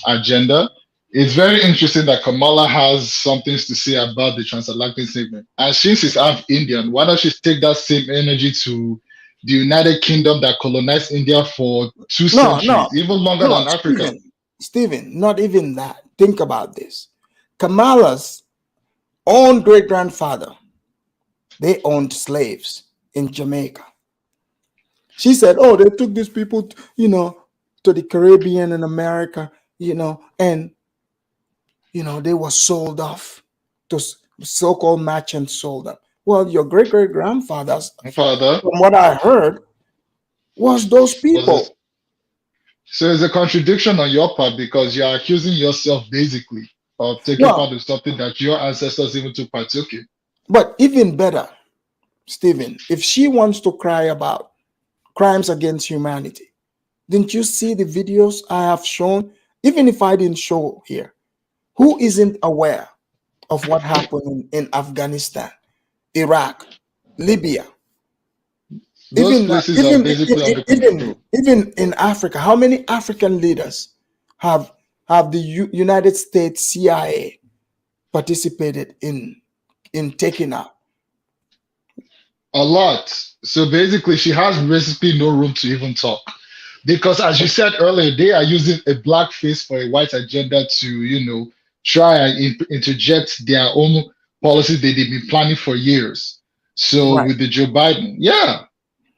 agenda. It's very interesting that Kamala has something to say about the transatlantic segment. And since she's half Indian, why don't she take that same energy to the United Kingdom that colonized India for two No, centuries, even longer no, than Africa? Stephen, not even that. Think about this. Kamala's own great grandfather, they owned slaves in Jamaica. She said, "Oh, they took these people, to the Caribbean and America, and they were sold off to so-called merchants sold them." Well, your great grandfathers, Father, from what I heard, was those people. so it's a contradiction on your part because you're accusing yourself basically of taking No, part of something that your ancestors even took partook in. but even better, Stephen, if she wants to cry about crimes against humanity, didn't you see the videos I have shown? Even if I didn't show here, who isn't aware of what happened in Afghanistan, Iraq, Libya? Those places are basically under control. Even in Africa, how many African leaders have the United States CIA participated in taking out? A lot. So basically, she has basically no room to even talk. Because as you said earlier, they are using a black face for a white agenda to, try and interject their own policies that they've been planning for years. So Right, with the Joe Biden, yeah,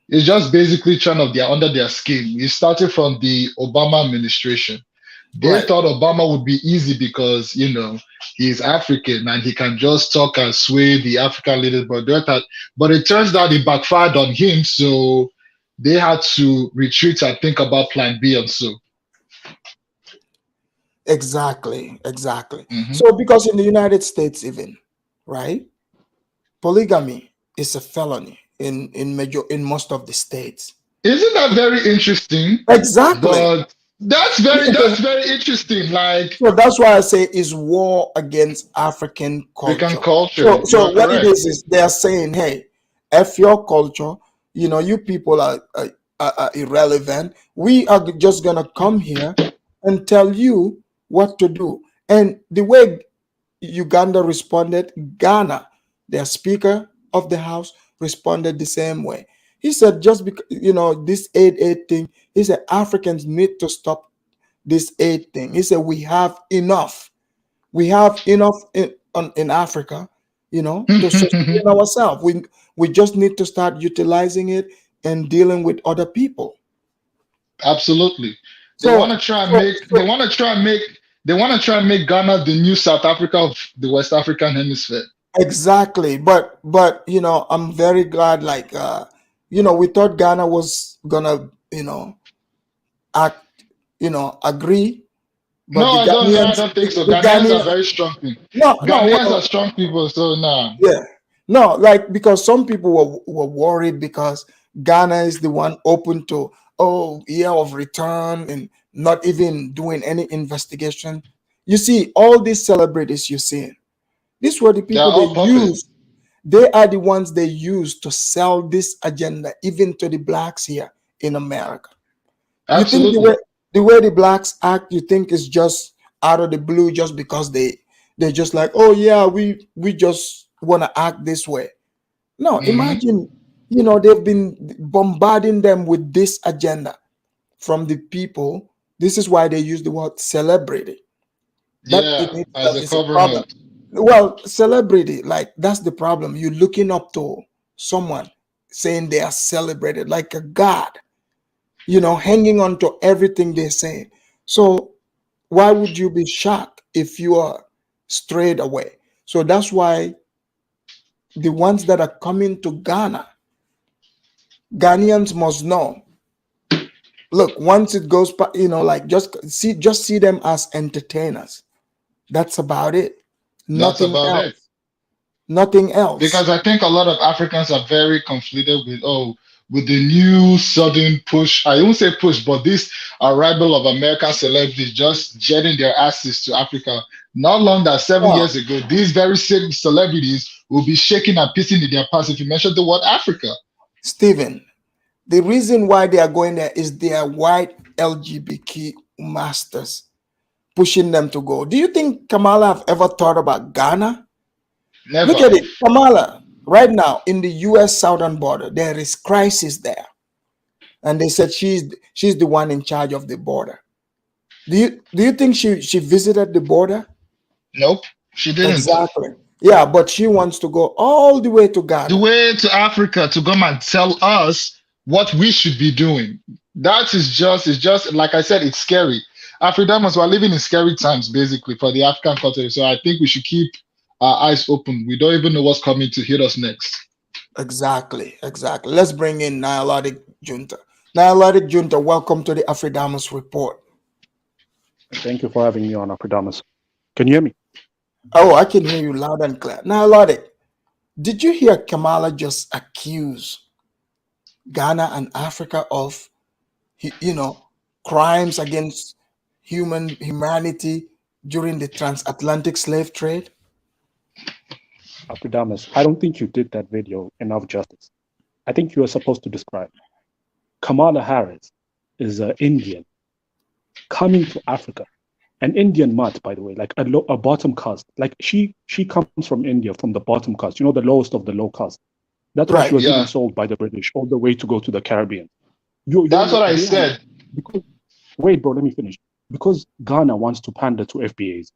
it's just basically trying of their under their skin. It started from the Obama administration. They right. thought Obama would be easy because, he's African and he can just talk and sway the African leaders. But it turns out it backfired on him. So they had to retreat and think about plan B and so. Exactly. Mhm. So because in the United States, even, right, polygamy is a felony in most of the states. Isn't that very interesting? Exactly. But that's very interesting. Like So that's why I say it's war against African African culture. culture. You So are what it correct. is they're saying, hey, F your culture, you people are irrelevant. We are just gonna come here and tell you what to do. And the way Uganda responded, Ghana, their Speaker of the House, responded the same way. He said, just because this aid thing, he said Africans need to stop this aid thing. He said we have enough. We have enough in Africa, to sustain ourselves. We just need to start utilizing it and dealing with other people. Absolutely. They want So, to try and so, make they so want to try and make they want to try and make Ghana the new South Africa of the West African hemisphere. exactly. But I'm very glad. Like we thought Ghana was gonna act, agree, but No, the I Ghanaians, don't think so. the Ghanaians are Ghanaian, very strong people. no, Ghanaians are well, strong people, so nah. yeah, no, like because some people were worried because Ghana is the one open to year of return and not even doing any investigation. You see, all these celebrities you see, these were the They're people they all puppets. use. They are the ones they use to sell this agenda, even to the blacks here in America. You think Absolutely. the way the blacks act, you think is just out of the blue, just because they're just like, oh yeah, we just want to act this way. No, Hmm. imagine, they've been bombarding them with this agenda from the people. This is why they use the word celebrity. That in Yeah, as itself a is a cover problem. note. Well, celebrity, like that's the problem. You're looking up to someone saying they are celebrated like a god, hanging on to everything they're saying. So why would you be shocked if you are strayed away? So that's why the ones that are coming to Ghana, Ghanaians must know. Look, once it goes, like just see them as entertainers. That's about it. That's Nothing about it. else. Nothing else. Because I think a lot of Africans are very conflicted with the new sudden push. I won't say push, but this arrival of American celebrities just jetting their asses to Africa. Not long that 7 years ago, these very same celebrities will be shaking and pissing in their pants if you mention the word Africa. Stephen, the reason why they are going there is they are white LGBTQ masters pushing them to go. Do you think Kamala have ever thought about Ghana? Never. Look at it, Kamala, right now in the U.S. southern border, there is crisis there. And they said she's the one in charge of the border. Do you think she visited the border? Nope, she didn't. Exactly. Yeah, but she wants to go all the way to Ghana. The way to Africa to come and tell us what we should be doing. That is just like I said, it's scary. Afridamus, we're living in scary times basically for the African continent. So I think we should keep our eyes open. We don't even know what's coming to hit us next. Exactly. Let's bring in Nihilotic Junta. Nihilotic Junta, welcome to the Afridamus report. Thank you for having me on, Afridamus. Can you hear me? Oh, I can hear you loud and clear. Nihilotic, did you hear Kamala just accuse Ghana and Africa of, crimes against humanity during the transatlantic slave trade? Afridamus, I don't think you did that video enough justice. I think you were supposed to describe. Kamala Harris is an Indian coming to Africa, an Indian mutt, by the way, like a bottom caste. Like she comes from India, from the bottom caste, the lowest of the low caste. That's why she was even sold by the British all the way to go to the Caribbean. That's what I said. Wait, bro, let me finish. Because Ghana wants to pander to FBAs.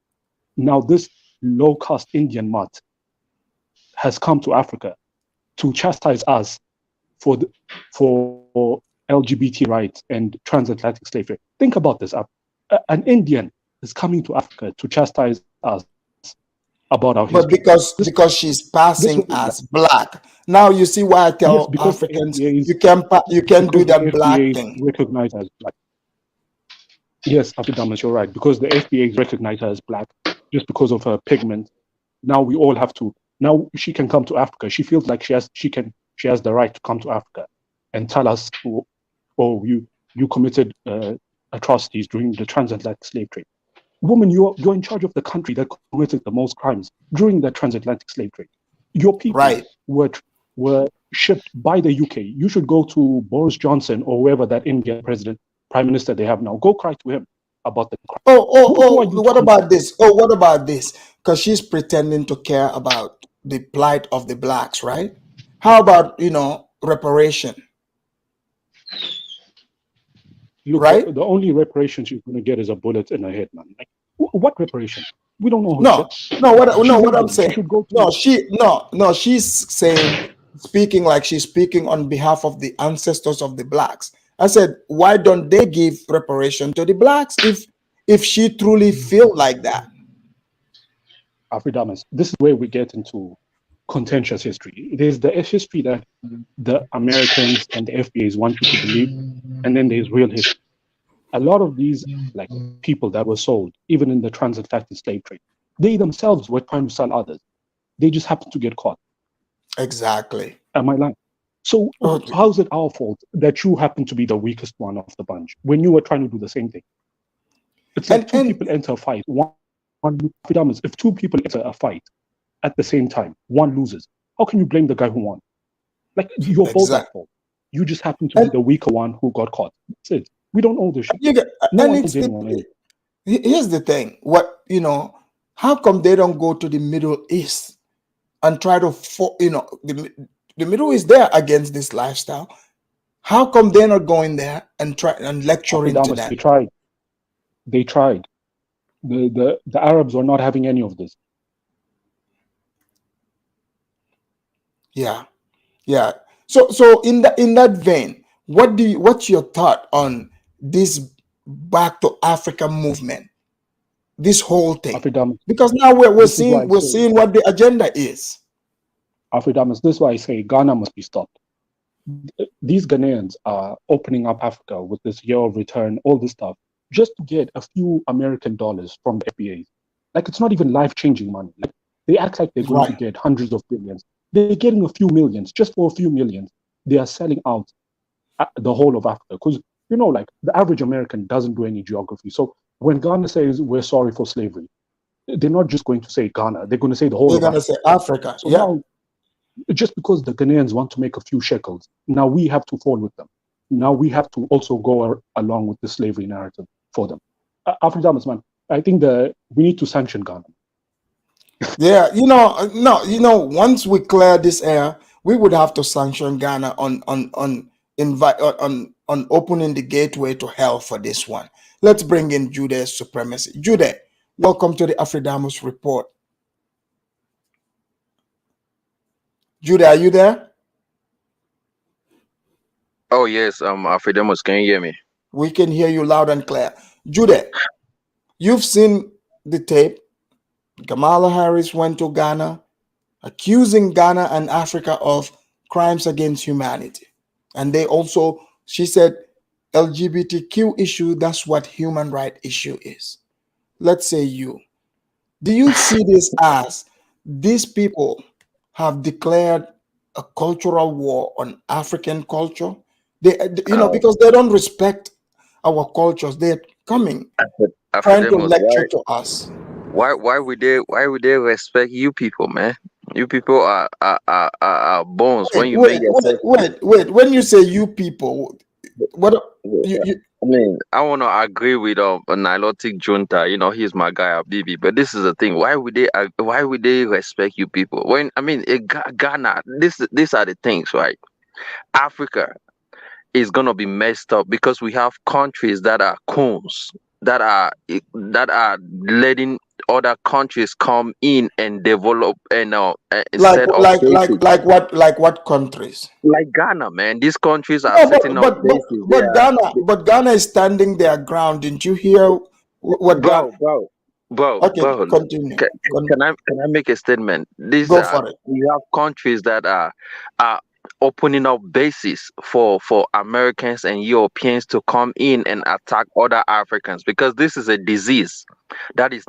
Now this low caste Indian mutt has come to Africa to chastise us for LGBT rights and transatlantic slavery. Think about this. An Indian is coming to Africa to chastise us about our history. But because she's passing as black. Now you see why I tell Africans you can do that black thing. Recognize her as black. Yes, Afridamus, you're right. Because the FBA recognize her as black just because of her pigment. Now we all have to. Now she can come to Africa. She feels like she has the right to come to Africa and tell us, you committed atrocities during the transatlantic slave trade. Woman, you're in charge of the country that committed the most crimes during the transatlantic slave trade. Your people were shipped by the UK. You should go to Boris Johnson or whoever that Indian prime minister they have now. Go cry to him about the crime. What about this? What about this? Because she's pretending to care about the plight of the blacks, right? How about, reparation? Look, right? The only reparation she's going to get is a bullet in her head, man. Like, what reparation? We don't know. What I'm saying. She's saying, speaking like she's speaking on behalf of the ancestors of the blacks. I said, why don't they give reparation to the blacks if she truly feel like that? Afridamus, this is where we get into contentious history. There's the history that the Americans and the FBAs want you to believe, and then there's real history. A lot of these people that were sold, even in the transatlantic slave trade, they themselves were trying to sell others. They just happened to get caught. Exactly. Am I lying? So how's it our fault that you happen to be the weakest one of the bunch when you were trying to do the same thing? It's like two people enter a fight. If two people enter a fight at the same time, one loses. How can you blame the guy who won? Like, you're both at fault. You just happen to be the weaker one who got caught. That's it. We don't own this shit. Here's the thing. How come they don't go to the Middle East and try to, the Middle East there against this lifestyle? How come they're not going there and try and lecturing to them? They tried. The Arabs are not having any of this. Yeah. So in that vein, what's your thought on this Back to Africa movement? This whole thing, because now we're seeing what the agenda is. Afridamus, this is why I say Ghana must be stopped. These Ghanaians are opening up Africa with this year of return, all this stuff, just to get a few American dollars from the FBA. Like, it's not even life-changing money. Like, They act like they're going to get hundreds of billions. They're getting a few millions. Just for a few millions, they are selling out the whole of Africa. Because, you know, like the average American doesn't do any geography. So when Ghana says we're sorry for slavery, they're not just going to say Ghana. They're going to say the whole of Africa. They're going to say Africa. So now, just because the Ghanaians want to make a few shekels, now we have to fall with them. Now we have to also go along with the slavery narrative for them. Afridamus, man, I think we need to sanction Ghana. Yeah, once we clear this air, we would have to sanction Ghana on opening the gateway to hell for this one. Let's bring in Judah's supremacy. Judah, welcome to the Afridamus report. Judah, are you there? Oh yes, Afridamus, can you hear me? We can hear you loud and clear. Judah, you've seen the tape. Kamala Harris went to Ghana, accusing Ghana and Africa of crimes against humanity. And she said, LGBTQ issue, that's what human right issue is. Let's say do you see this as these people have declared a cultural war on African culture? Because they don't respect our cultures. They're coming, trying to lecture to us. Why would they respect you people, man? You people are bones. When When you say you people, what I mean, I want to agree with a Nilotic junta. You know, he's my guy, Bibi. But this is the thing. Why would they respect you people? Ghana. These are the things, right? Africa is gonna be messed up because we have countries that are coons that are letting other countries come in and develop like what countries? Like Ghana, man. These countries are setting up bases. But Ghana is standing their ground. Didn't you hear what Bro, continue. Can I make a statement? Go for it. We have countries that are opening up bases for Americans and Europeans to come in and attack other Africans, because this is a disease that is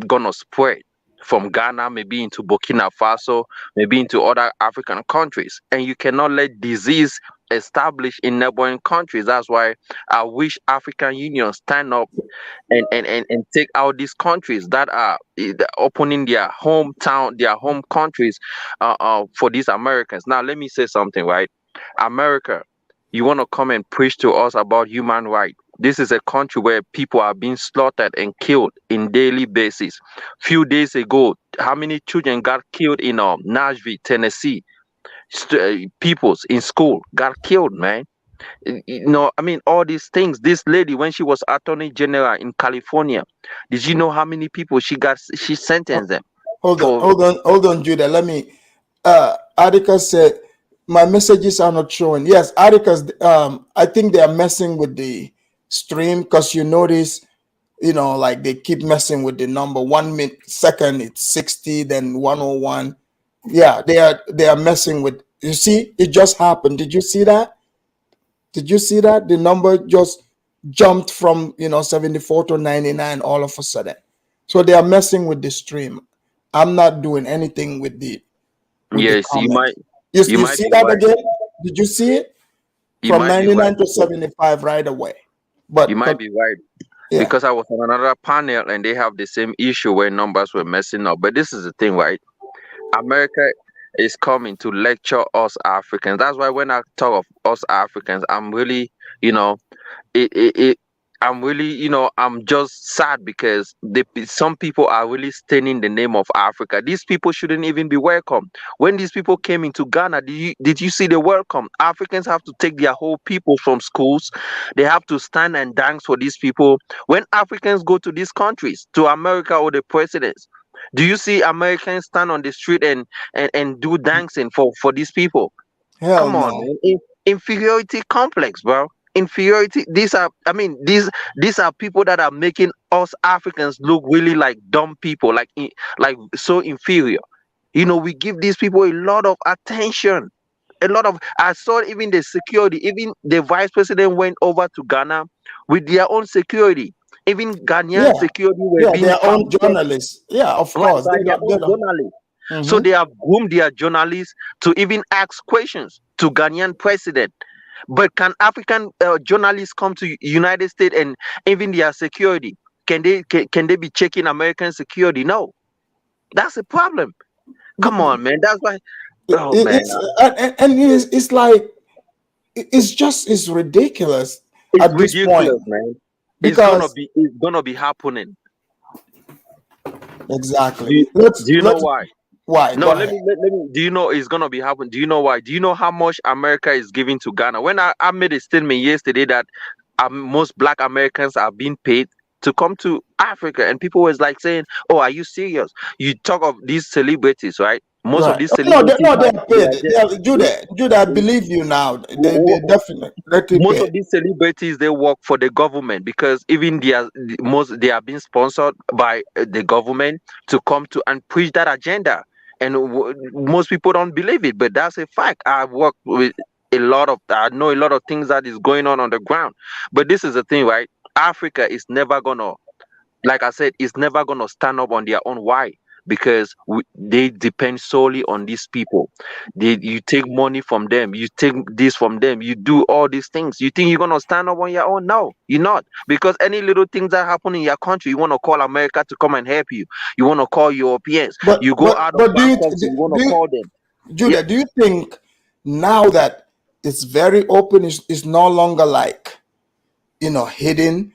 gonna spread from Ghana, maybe into Burkina Faso, maybe into other African countries, and you cannot let disease establish in neighboring countries. That's why I wish African Union stand up and take out these countries that are opening their hometown, their home countries for these Americans. Now let me say something, right? America, you want to come and preach to us about human rights? This is a country where people are being slaughtered and killed in daily basis. Few days ago, how many children got killed in Nashville, Tennessee? Peoples in school got killed, man. I mean, all these things. This lady, when she was attorney general in California, did you know how many people she sentenced them? Hold on, Judah. Let me. Atticus said, my messages are not showing. Yes, Atticus. I think they are messing with the stream, because you notice, like they keep messing with the number. 1 second it's 60, then 101. Yeah, they are messing with. You see, it just happened. Did you see that? The number just jumped from 74 to 99 all of a sudden. So they are messing with the stream. I'm not doing anything with the. Yes, you might. You see that right again? Did you see it? From 99 to 75 right away. But you might be right. Yeah. Because I was on another panel and they have the same issue where numbers were messing up. But this is the thing, right? America is coming to lecture us Africans. That's why when I talk of us Africans, I'm really, I'm just sad because some people are really staining the name of Africa. These people shouldn't even be welcome. When these people came into Ghana, did you see the welcome? Africans have to take their whole people from schools. They have to stand and dance for these people. When Africans go to these countries, to America or the presidents, do you see Americans stand on the street and do dancing for these people? Hell Come no. on, man. Inferiority complex, bro. Inferiority. These are people that are making us Africans look really like dumb people, like so inferior. We give these people a lot of attention. I saw even the security, even the vice president went over to Ghana with their own security. Even Yeah, Ghanaian security were yeah, being their own found dead, journalists. Yeah, of right, course. by their own journalists. So they have groomed their journalists to even ask questions to Ghanaian president. But can African journalists come to United States and even their security? Can they be checking American security? No, that's a problem. Come on, man. That's why. Oh man, It's and it's like it's ridiculous it's at this point ridiculous, man. because It's gonna be happening. exactly. Do you, do you know Let's why? why No, go let ahead. me, let me. Do you know it's gonna be happening? Do you know why? Do you know how much America is giving to Ghana? When I made a statement yesterday that most Black Americans are being paid to come to Africa, and people was like saying, "Oh, are you serious? You talk of these celebrities, right? Most of Right. these No, celebrities no, have they're they paid. are just, They are, Judah, I believe you now. They definitely most paid. of these celebrities they work for the government because even they are being sponsored by the government to come to and preach that agenda, and most people don't believe it, but that's a fact. I work with I know a lot of things that is going on the ground, but this is the thing, right? Africa is never gonna, like I said, it's never gonna stand up on their own. Why? Because they depend solely on these people. You take money from them, you take this from them, you do all these things. You think you're gonna stand up on your own? No, you're not. Because any little things that happen in your country, you want to call America to come and help you. You want to call Europeans. You go out of But bankruptcy, you want to call them. Yeah. Judah, do you think now that it's very open, it's no longer like hidden?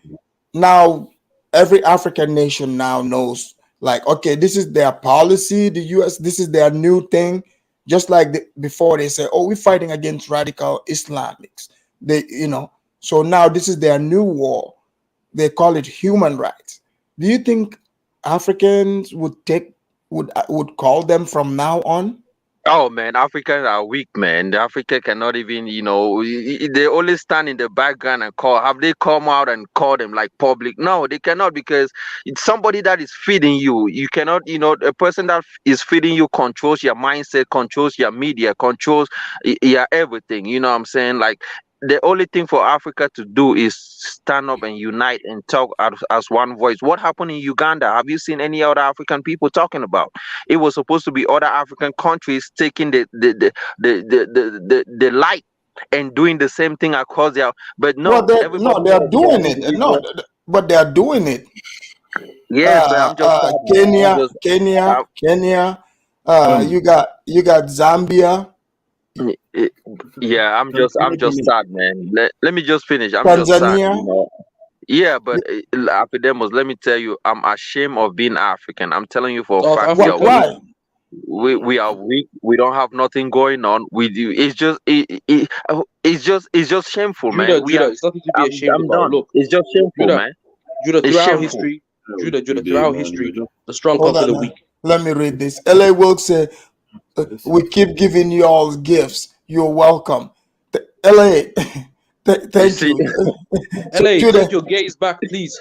Now every African nation now knows, like, okay, this is their policy. The U.S. This is their new thing. Just like before, they say, "Oh, we're fighting against radical Islamics." So now this is their new war. They call it human rights. Do you think Africans would call them from now on? Oh man, Africans are weak, man. The Africa cannot even, they always stand in the background and call. Have they come out and call them like public? No, they cannot because it's somebody that is feeding you. You cannot, a person that is feeding you controls your mindset, controls your media, controls your everything. You know what I'm saying? Like the only thing for Africa to do is stand up and unite and talk as one voice. What happened in Uganda? Have you seen any other African people talking about? It was supposed to be other African countries taking the light and doing the same thing across there. But Well, no, everybody they are was their doing it. No, individual. but they are doing it. Yes, but I'm just sad, man. Kenya. I'm, You got Zambia, yeah, I'm just sad, man. Let me just finish. I'm just sad, Tanzania. Yeah, but Afridamus, let me tell you, I'm ashamed of being African. I'm telling you for a South fact, we are Africa. weak. Why? We are weak. We don't have nothing going on. We do. It's just shameful, man. Judah, it's nothing to be ashamed I'm about. done. Look, It's just shameful, Judah, man. Judah, It's throughout shameful. history, Judah, throughout history, the strong Hold conquer the on. weak. Let me read this. L.A. Wilkes said, "We keep giving you all gifts. You're welcome." L.A. You Thank see, you. So LA, Judah, take your gaze back, please.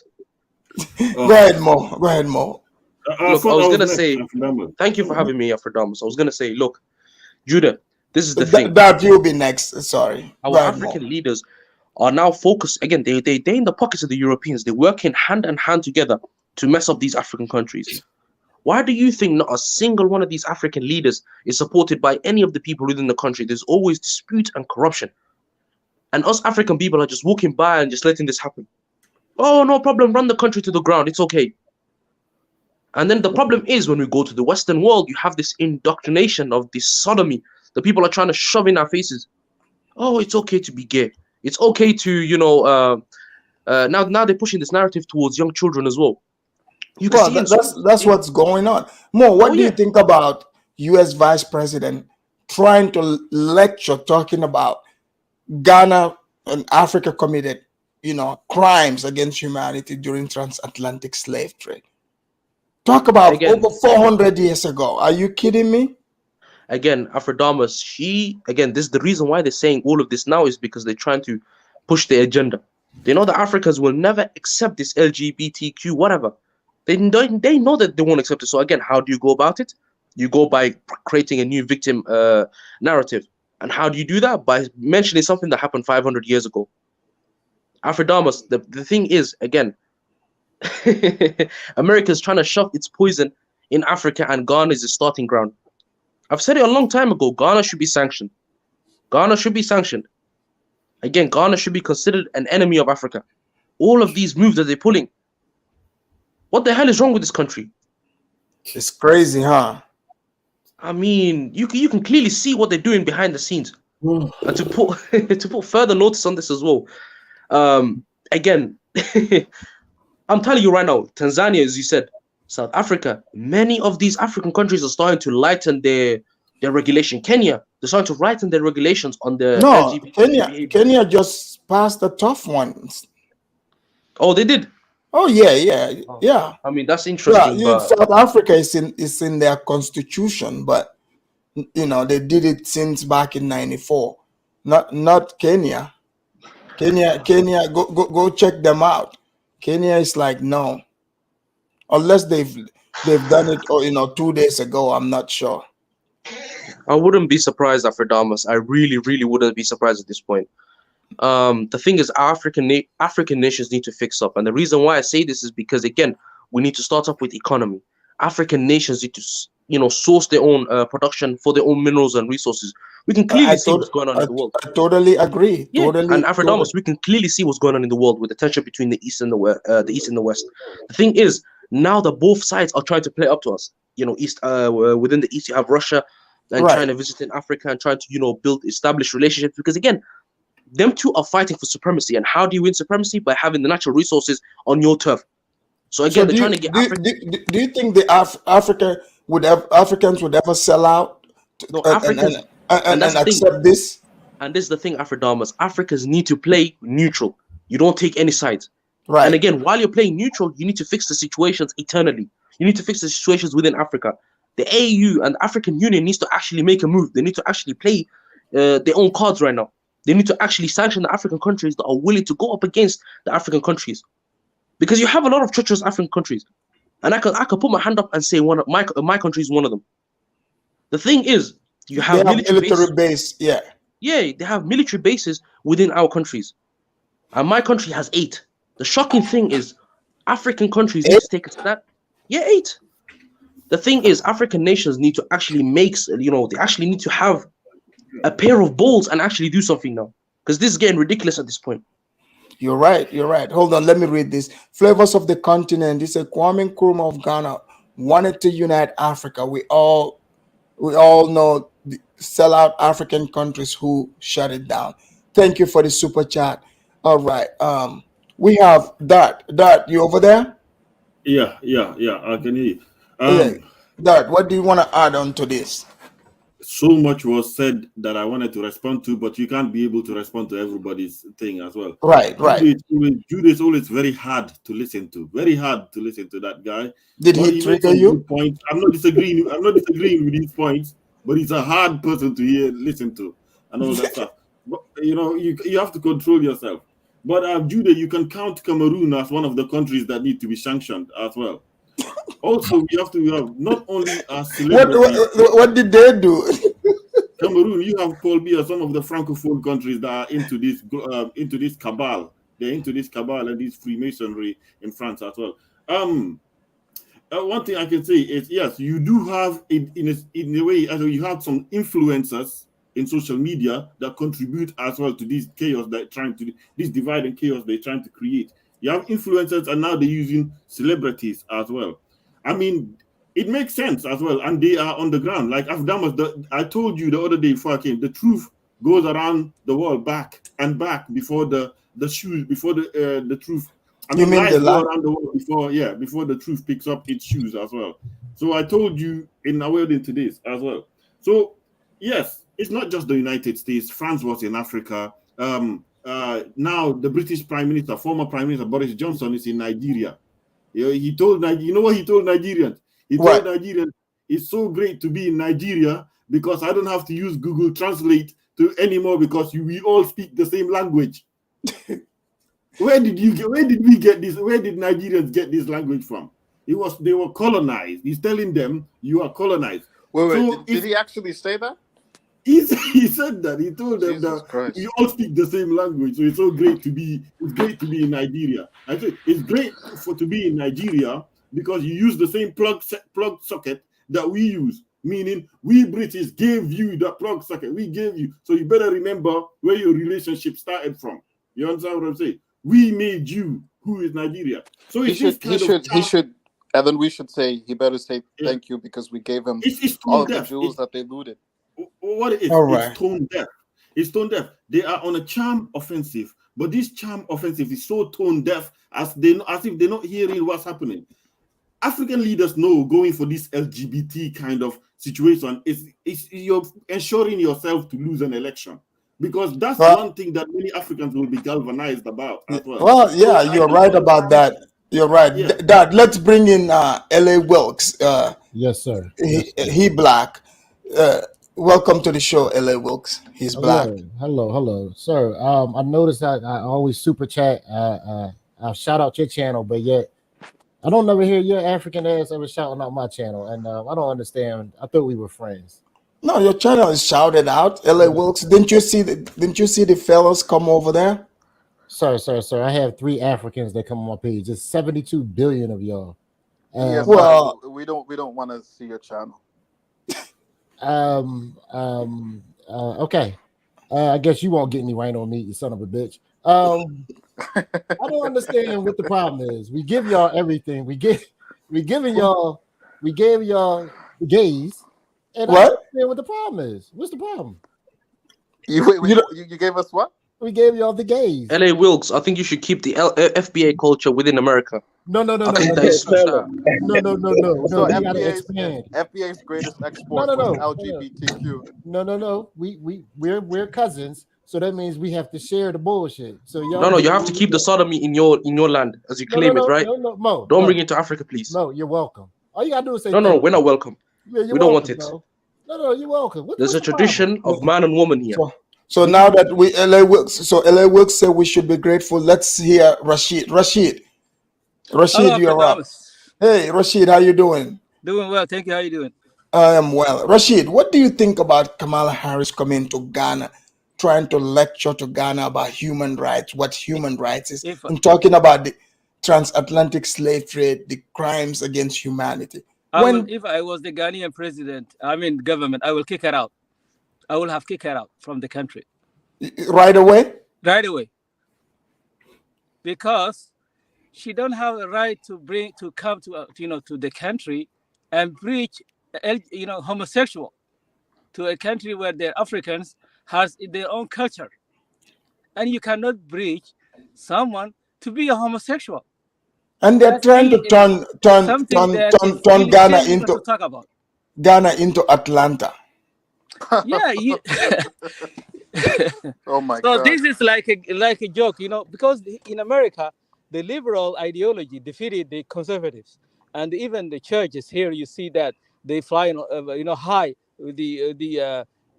go ahead, Mo. Go ahead, Mo. Look, I was gonna say, thank you for having me, Afridamus. I was gonna say, look, Judah, this is the thing. That you'll be next. Sorry. Go Our ahead, Mo. African leaders are now focused again. They in the pockets of the Europeans. They're working hand in hand together to mess up these African countries. Why do you think not a single one of these African leaders is supported by any of the people within the country? There's always dispute and corruption. And us African people are just walking by and just letting this happen. Oh, no problem, run the country to the ground, it's okay. And then the problem is when we go to the Western world, you have this indoctrination of this sodomy. The people are trying to shove in our faces. Oh, it's okay to be gay. It's okay to, now they're pushing this narrative towards young children as well. You can Well, see in that's what's going on. Mo, what do you think about U.S. Vice President trying to lecture, talking about Ghana and Africa committed, crimes against humanity during transatlantic slave trade? Talk about Again, over 400 years ago. Are you kidding me? Again, Afridamus, this is the reason why they're saying all of this now is because they're trying to push their agenda. They know that Africans will never accept this LGBTQ, whatever. They know that they won't accept it. So again, how do you go about it? You go by creating a new victim narrative. And how do you do that? By mentioning something that happened 500 years ago. Afridamus, the thing is, again, America's trying to shove its poison in Africa, and Ghana is the starting ground. I've said it a long time ago. Ghana should be sanctioned. Ghana should be sanctioned. Again, Ghana should be considered an enemy of Africa. All of these moves that they're pulling. What the hell is wrong with this country? It's crazy, huh? I mean, you can clearly see what they're doing behind the scenes. And to put further notice on this as well. Again, I'm telling you right now, Tanzania, as you said, South Africa, many of these African countries are starting to lighten their regulation. Kenya, they're starting to lighten their regulations on the LGBT Kenya just passed the tough ones. Oh, they did. Oh yeah. I mean, that's interesting. Yeah, but South Africa is in their constitution, but you know they did it since back in '94. Not Kenya. Kenya. Go check them out. Kenya is like no, unless they've done it, or 2 days ago. I'm not sure. I wouldn't be surprised, Afridamus. I really wouldn't be surprised at this point. The thing is, African nations need to fix up, and the reason why I say this is because, again, we need to start up with economy. African nations need to, source their own production for their own minerals and resources. We can clearly see what's going on in the world. I totally agree. Yeah. Totally, and Afridamus, we can clearly see what's going on in the world with the tension between the East and the West. The thing is, now that both sides are trying to play up to us. Within the East, you have Russia and China visiting Africa and trying to, establish relationships. Because again, them two are fighting for supremacy. And how do you win supremacy? By having the natural resources on your turf. So again, they're trying to get Africa. Do you think the Africans would ever sell out? No, Africans and accept this? And this is the thing, Afridamus. Africans need to play neutral. You don't take any sides. Right. And again, while you're playing neutral, you need to fix the situations eternally. You need to fix the situations within Africa. The AU and the African Union needs to actually make a move. They need to actually play their own cards right now. They need to actually sanction the African countries that are willing to go up against the African countries. Because you have a lot of treacherous African countries. And I can put my hand up and say one of my country is one of them. The thing is, you have military base. Yeah. Yeah, they have military bases within our countries. And my country has 8. The shocking thing is African countries need to take a stand. Yeah, 8. The thing is, African nations need to actually they actually need to have a pair of balls and actually do something now. Because this is getting ridiculous at this point. You're right. Hold on, let me read this. Flavors of the continent. This is Kwame Nkrumah of Ghana wanted to unite Africa. We all know the sellout African countries who shut it down. Thank you for the super chat. All right. We have Dart. Dart, you over there? Yeah. I can hear you. Dart, what do you want to add on to this? So much was said that I wanted to respond to, but you can't be able to respond to everybody's thing as well. Right. Jude is always very hard to listen to. Very hard to listen to that guy. Did he trigger you? I'm not disagreeing with these points, but he's a hard person to listen to and all that stuff. But you have to control yourself. But Jude, you can count Cameroon as one of the countries that need to be sanctioned as well. Also, we have not only celebrities. What did they do? Cameroon, you have Paul Biya, some of the francophone countries that are into this cabal. They're into this cabal and this Freemasonry in France as well. One thing I can say is, yes, you do have in a way, you have some influencers in social media that contribute as well to this chaos this divide and chaos they're trying to create. You have influencers, and now they're using celebrities as well. I mean, it makes sense as well, and they are on the ground. Like Afridamus, I told you the other day before I came, the truth goes around the world back and back before the shoes, before the truth. I mean, lies go around the world before the truth picks up its shoes as well. So I told you in our word into this as well. So yes, it's not just the United States. France was in Africa. Now the British former Prime Minister Boris Johnson is in Nigeria. He told you know what he told Nigerians? He told Nigerians, it's so great to be in Nigeria because I don't have to use Google Translate anymore because we all speak the same language. Where did we get this? Where did Nigerians get this language from? They were colonized. He's telling them you are colonized. Wait, did he actually say that? He said that. He told them that we all speak the same language, so it's so great to be. It's great to be in Nigeria. I said it's great to be in Nigeria because you use the same plug socket that we use. Meaning, we British gave you that plug socket. We gave you, so you better remember where your relationship started from. You understand what I'm saying? We made you. Who is Nigeria? So he should, and then we should say he better say thank you because we gave him all of the jewels that they looted. What it is, it's tone deaf. It's tone deaf. They are on a charm offensive, but this charm offensive is so tone deaf as if they're not hearing what's happening. African leaders know going for this LGBT kind of situation is you're ensuring yourself to lose an election, because that's one thing that many Africans will be galvanized about as well. Well, yeah, you're right about that. You're right. Yeah. Dad, let's bring in L.A. Wilkes. Yes, sir. He black. Welcome to the show, L.A. Wilkes. He's black. Hello, sir. I noticed that I always super chat. I shout out your channel, but yet I don't ever hear your African ass ever shouting out my channel, and I don't understand. I thought we were friends. No, your channel is shouted out, L.A. Wilkes. Didn't you see the fellas come over there? Sir. I have 3 Africans that come on my page. It's 72 billion of y'all. Yes, well, we don't want to see your channel. Okay. I guess you won't get any right on me, you son of a bitch. I don't understand what the problem is. We give y'all everything. We gave y'all the gays. And what? I don't understand what the problem is. What's the problem? You gave us what? We gave y'all the gays. L.A. Wilkes, I think you should keep the FBA culture within America. No. No. So FBA's greatest export was LGBTQ. No. We're cousins, so that means we have to share the bullshit. So y'all. No. You have to keep the sodomy in your land as you claim it, right? No, don't bring it to Africa, please. No, you're welcome. All you gotta do is say. No, we're not welcome. Yeah, we don't want it. Bro. No, you're welcome. There's a tradition of man and woman here. So now that L.A. Wilkes said we should be grateful, let's hear Rashid. Rashid, you're up. Hey, Rashid, how you doing? Doing well, thank you. How you doing? I am well. Rashid, what do you think about Kamala Harris coming to Ghana, trying to lecture to Ghana about human rights, what human rights is, and talking about the transatlantic slave trade, the crimes against humanity? If I was the Ghanaian government, I will kick her out. I will have kicked her out from the country. Right away? Right away. Because she don't have a right to come to the country and preach homosexual to a country where the Africans has their own culture, and you cannot preach someone to be a homosexual. And they're trying to turn Ghana into Atlanta. Yeah. Oh my God. So God. this is like a joke, because in America, the liberal ideology defeated the conservatives, and even the churches here. You see that they fly, high with the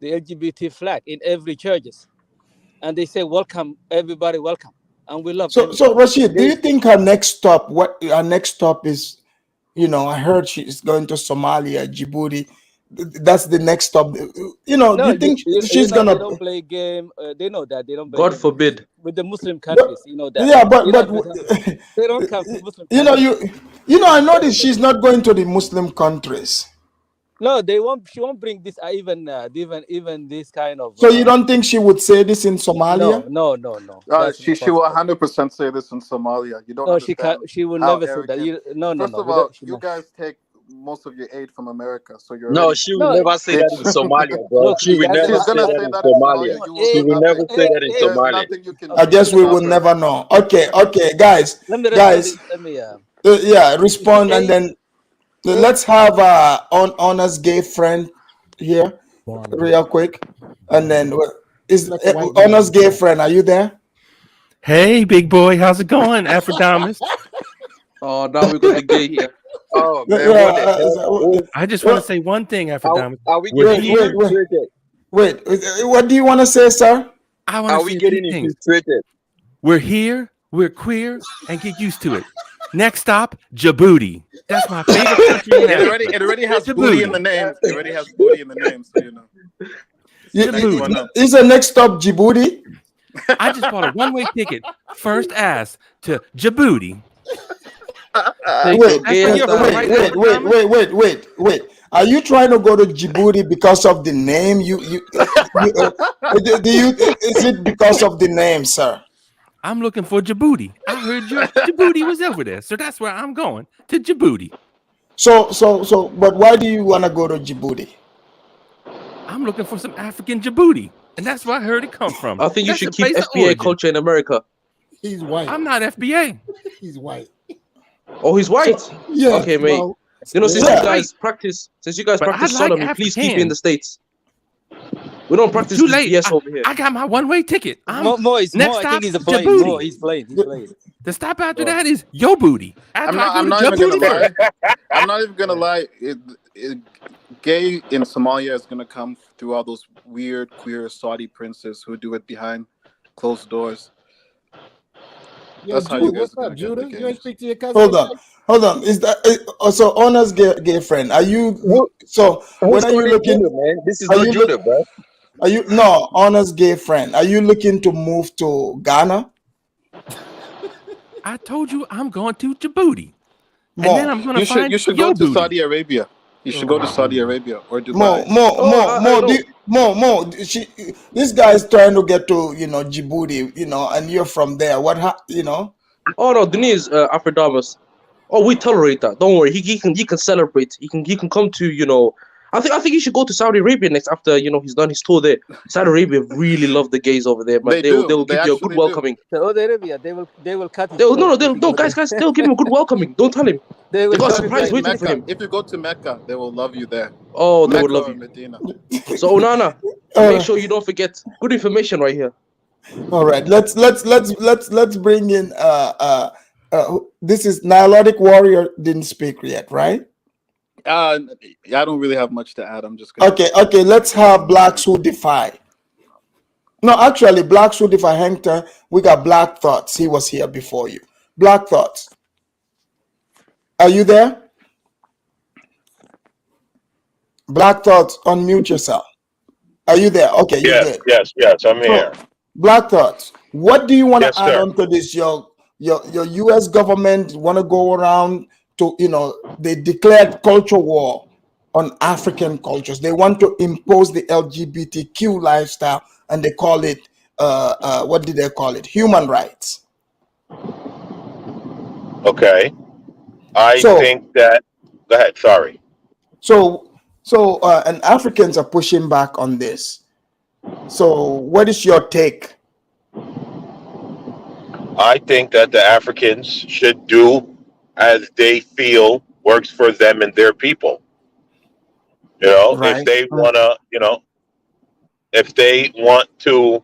LGBT flag in every churches, and they say, "Welcome, everybody, welcome," and we love. So Rashid, do you think her next stop? What her next stop is? I heard she is going to Somalia, Djibouti. That's the next stop. Do you think she's gonna? They don't play game. They know that they don't play. God forbid. With the Muslim countries, that. Yeah, but they don't come to Muslim. I noticed she's not going to the Muslim countries. No, they won't. She won't bring this. Even this kind of. So you don't think she would say this in Somalia? No. She will 100% say this in Somalia. You don't. No, she will never say that. No. First of all, you guys take most of your aid from America, so you're. No, she will never say that in Somalia, bro. She will never say that in Somalia. She will never say that in Somalia. I guess we will never know. Okay, guys. Respond, and then let's have Honor's gay friend here, real quick, and then is Honor's gay friend? Are you there? Hey, big boy, how's it going, Afridamus? Oh, now we got the gay here. Oh man, I just want to say one thing, Afridamus. Are we getting Wait, what do you want to say, sir? Are we getting infiltrated? We're here, we're queer, and get used to it. Next stop, Djibouti. That's my favorite country. It already has booty in the name. It already has booty in the name, so Djibouti. Is the next stop Djibouti? I just bought a one-way ticket, first ass to Djibouti. Wait. Are you trying to go to Djibouti because of the name? Is it because of the name, sir? I'm looking for Djibouti. I heard your Djibouti was over there, so that's where I'm going, to Djibouti. But why do you want to go to Djibouti? I'm looking for some African Djibouti, and that's where I heard it come from. I think you That's should the keep place of FBA origin. culture in America. He's white. I'm not FBA. He's white. Oh, he's white. Yeah. Okay, mate. Well, You know, since Yeah. you guys practice But I like sodomy, please keep it in African. the States. We don't practice Too this late. BS over here. I got my one-way ticket. I'm More, next I stop think he's a plane. Djibouti. More, he's playing. He's playing. The stop after that is Yo Booty. I'm After I not go to even gonna Djibouti lie. first. I'm not even gonna lie. Gay in Somalia is gonna come through all those weird queer Saudi princes who do it behind closed doors. Yo, That's how you Judah, guys what's are up, gonna get Judah? the You ain't gays. speak to your cousin? Hold on. Is that also Honor's gay friend? Are you so? When are you looking? man? This is Are not you Judah, bro. Are you no Honor's gay friend? Are you looking to move to Ghana? I told you I'm going to Djibouti. And More. then I'm going to You find should Yo go to Booty. Saudi Arabia. You should go to Saudi Arabia or More. Dubai. This guy is trying to get to Djibouti, and you're from there. Oh no, Denise, Afridamus. Oh, we tolerate that. Don't worry. He can celebrate. He can come to I think he should go to Saudi Arabia next after he's done his tour there. Saudi Arabia really love the gays over there, man. They will give you a good welcoming. Saudi Arabia, they will cut his Guys, they'll give him a good welcoming. Don't tell him. They They got a will surprise waiting for him. If you go to Mecca, they will love you there. Oh, they would Mecca love or you. Medina. So Onana, make sure you don't forget. Good information right here. All right, let's bring in this is Nilotic Warrior didn't speak yet, right? I don't really have much to add. I'm just gonna. Okay. Let's have Blacks Who Defy. No, actually, Blacks Who Defy. Hector, we got Black Thoughts. He was here before you. Black Thoughts. Are you there? Black Thoughts, unmute yourself. Are you there? Okay, you're good. Yes, I'm here. Black Thoughts, what do you want to add sir. on to this? Your U.S. government want to go around to, they declared culture war on African cultures. They want to impose the LGBTQ lifestyle, and they call it, what did they call it? Human rights. Okay. I think that. Go ahead. Sorry. And Africans are pushing back on this. So what is your take? I think that the Africans should do as they feel works for them and their people. If they want to, if they want to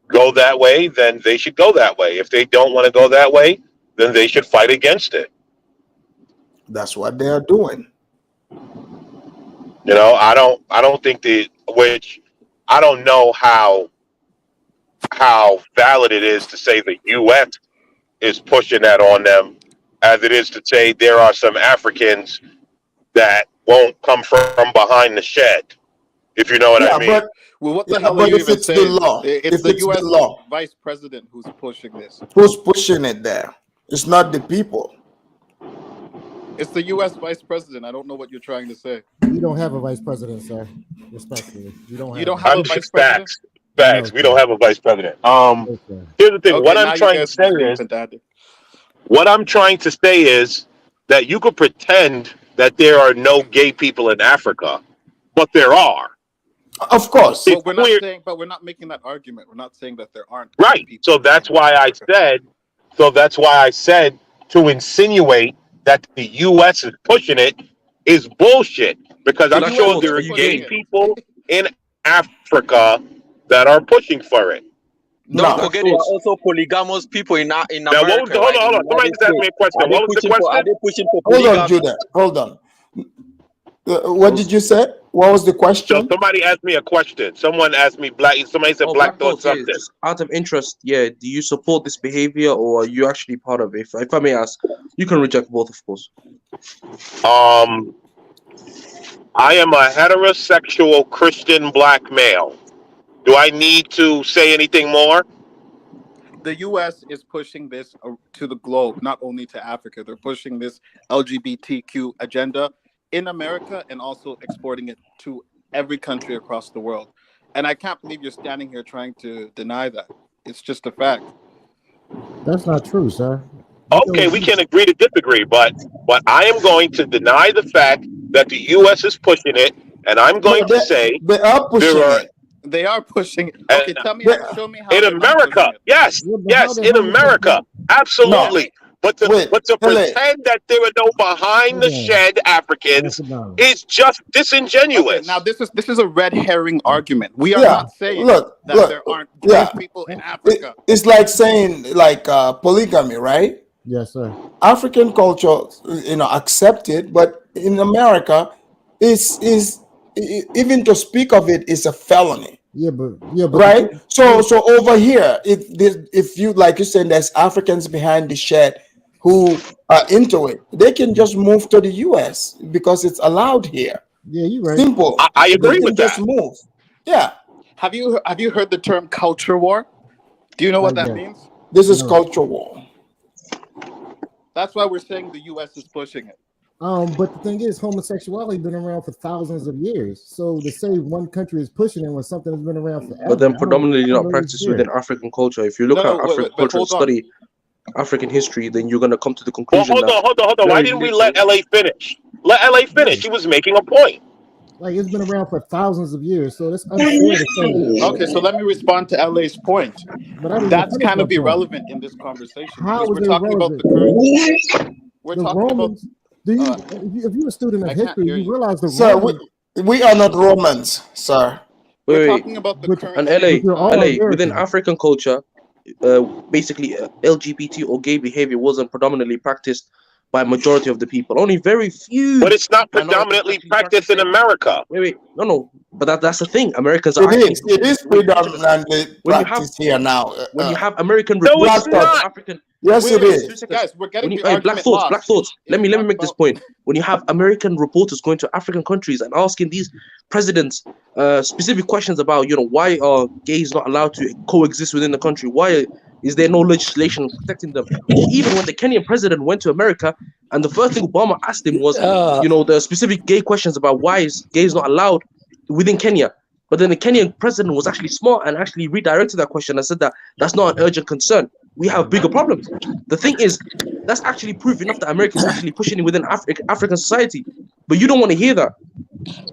go that way, then they should go that way. If they don't want to go that way, then they should fight against it. That's what they are doing. I don't think which I don't know how valid it is to say the U.S. is pushing that on them, as it is to say there are some Africans that won't come from behind the shed, if you know what I mean. Well, what the hell are you even saying? It's the U.S. vice president who's pushing this. Who's pushing it there? It's not the people. It's the U.S. vice president. I don't know what you're trying to say. You don't have a vice president, sir. Respectfully, you don't have a vice president. Facts. We don't have a vice president. Here's the thing. Okay, what I'm trying to say is that you could pretend that there are no gay people in Africa, but there are. Of course. But we're not making that argument. We're not saying that there aren't. Right. So that's why I said to insinuate that the U.S. is pushing it is bullshit, because I'm sure there are gay people in Africa that are pushing for it. Don't forget there are also polygamous people in America. Hold on. Somebody just asked me a question. What was the question? Are they pushing for polygamy? Hold on, Judah. Hold on. What did you say? What was the question? So somebody asked me a question. Somebody said Black Thought something. Just out of interest, do you support this behavior, or are you actually part of it? If I may ask, you can reject both, of course. I am a heterosexual Christian black male. Do I need to say anything more? The U.S. is pushing this to the globe, not only to Africa. They're pushing this LGBTQ agenda in America and also exporting it to every country across the world. And I can't believe you're standing here trying to deny that. It's just a fact. That's not true, sir. Okay, we can agree to disagree, but I am going to deny the fact that the U.S. is pushing it, and I'm going to say they are pushing there are. it. They are pushing. Okay, tell me, show me how in America. Yes, yes, in America, absolutely. But to pretend that there are no behind the shed Africans is just disingenuous. Okay, now this is a red herring argument. We are not saying that there aren't black people in Africa. It's like saying polygamy, right? Yes, sir. African culture, accept it, but in America, is even to speak of it is a felony. Yeah, but right. So over here, if you like you said, there's Africans behind the shed who are into it. They can just move to the U.S. because it's allowed here. Yeah, you're right. Simple. I agree with that. Just move. Yeah. Have you heard the term culture war? Do you know what that means? This is culture war. That's why we're saying the U.S. is pushing it. But the thing is, homosexuality has been around for thousands of years. So to say one country is pushing it when something has been around forever. But then predominantly not practiced within African culture. If you look at African culture and study African history, then you're going to come to the conclusion. Well, hold on. Why didn't we let LA finish? Let LA finish. He was making a point. Like, it's been around for thousands of years, so that's unfair to say. Okay, so let me respond to LA's point. But that's kind of irrelevant in this conversation. How is we're talking about the current. We're talking Romans, about. If you're a student of history, you realize the Romans. We are not Romans, sir. We're talking about the current. And LA within African culture, basically LGBT or gay behavior wasn't predominantly practiced by majority of the people. Only very few. But it's not predominantly practiced in America. Wait, no. But that's the thing. Americans are. It is predominantly practiced here now. When you have American no, it's not. African. Yes, it is. Guys, we're getting Black thoughts. Let me make this point. When you have American reporters going to African countries and asking these presidents specific questions about, why are gays not allowed to coexist within the country? Why is there no legislation protecting them? Or even when the Kenyan president went to America, and the first thing Obama asked him was, the specific gay questions about why is gays not allowed within Kenya. But then the Kenyan president was actually smart and actually redirected that question and said that that's not an urgent concern. We have bigger problems. The thing is, that's actually proof enough that America is actually pushing it within African society. But you don't want to hear that.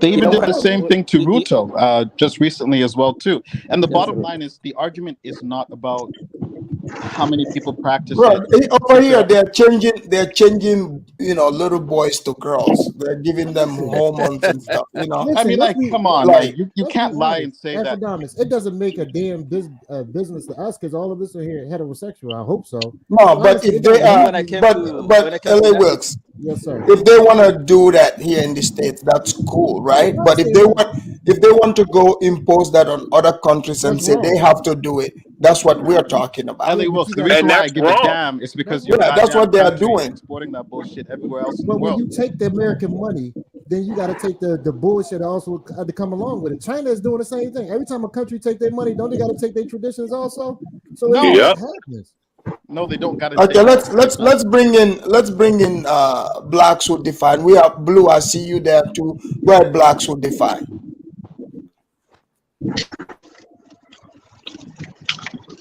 They even did the same thing to Ruto just recently as well too. And the bottom line is the argument is not about how many people practice it. Over here, they're changing, little boys to girls. They're giving them hormones and stuff. Listen, I mean, come on, you can't lie and say that. Affidavits. It doesn't make a damn business to us because all of us are here heterosexual. I hope so. No, but if they are, but LA Wilkes. Yes, sir. If they want to do that here in the States, that's cool, right? But if they want to go impose that on other countries and say they have to do it, that's what we're talking about. LA Wilkes, the reason why I give a damn is because that's what they are doing. Exporting that bullshit everywhere else in the world. But when you take the American money, then you got to take the bullshit also to come along with it. China is doing the same thing. Every time a country take their money, don't they got to take their traditions also? So no, they don't got to. Okay, let's bring in blacks who define. We are Blue. I see you there too. We're blacks who define.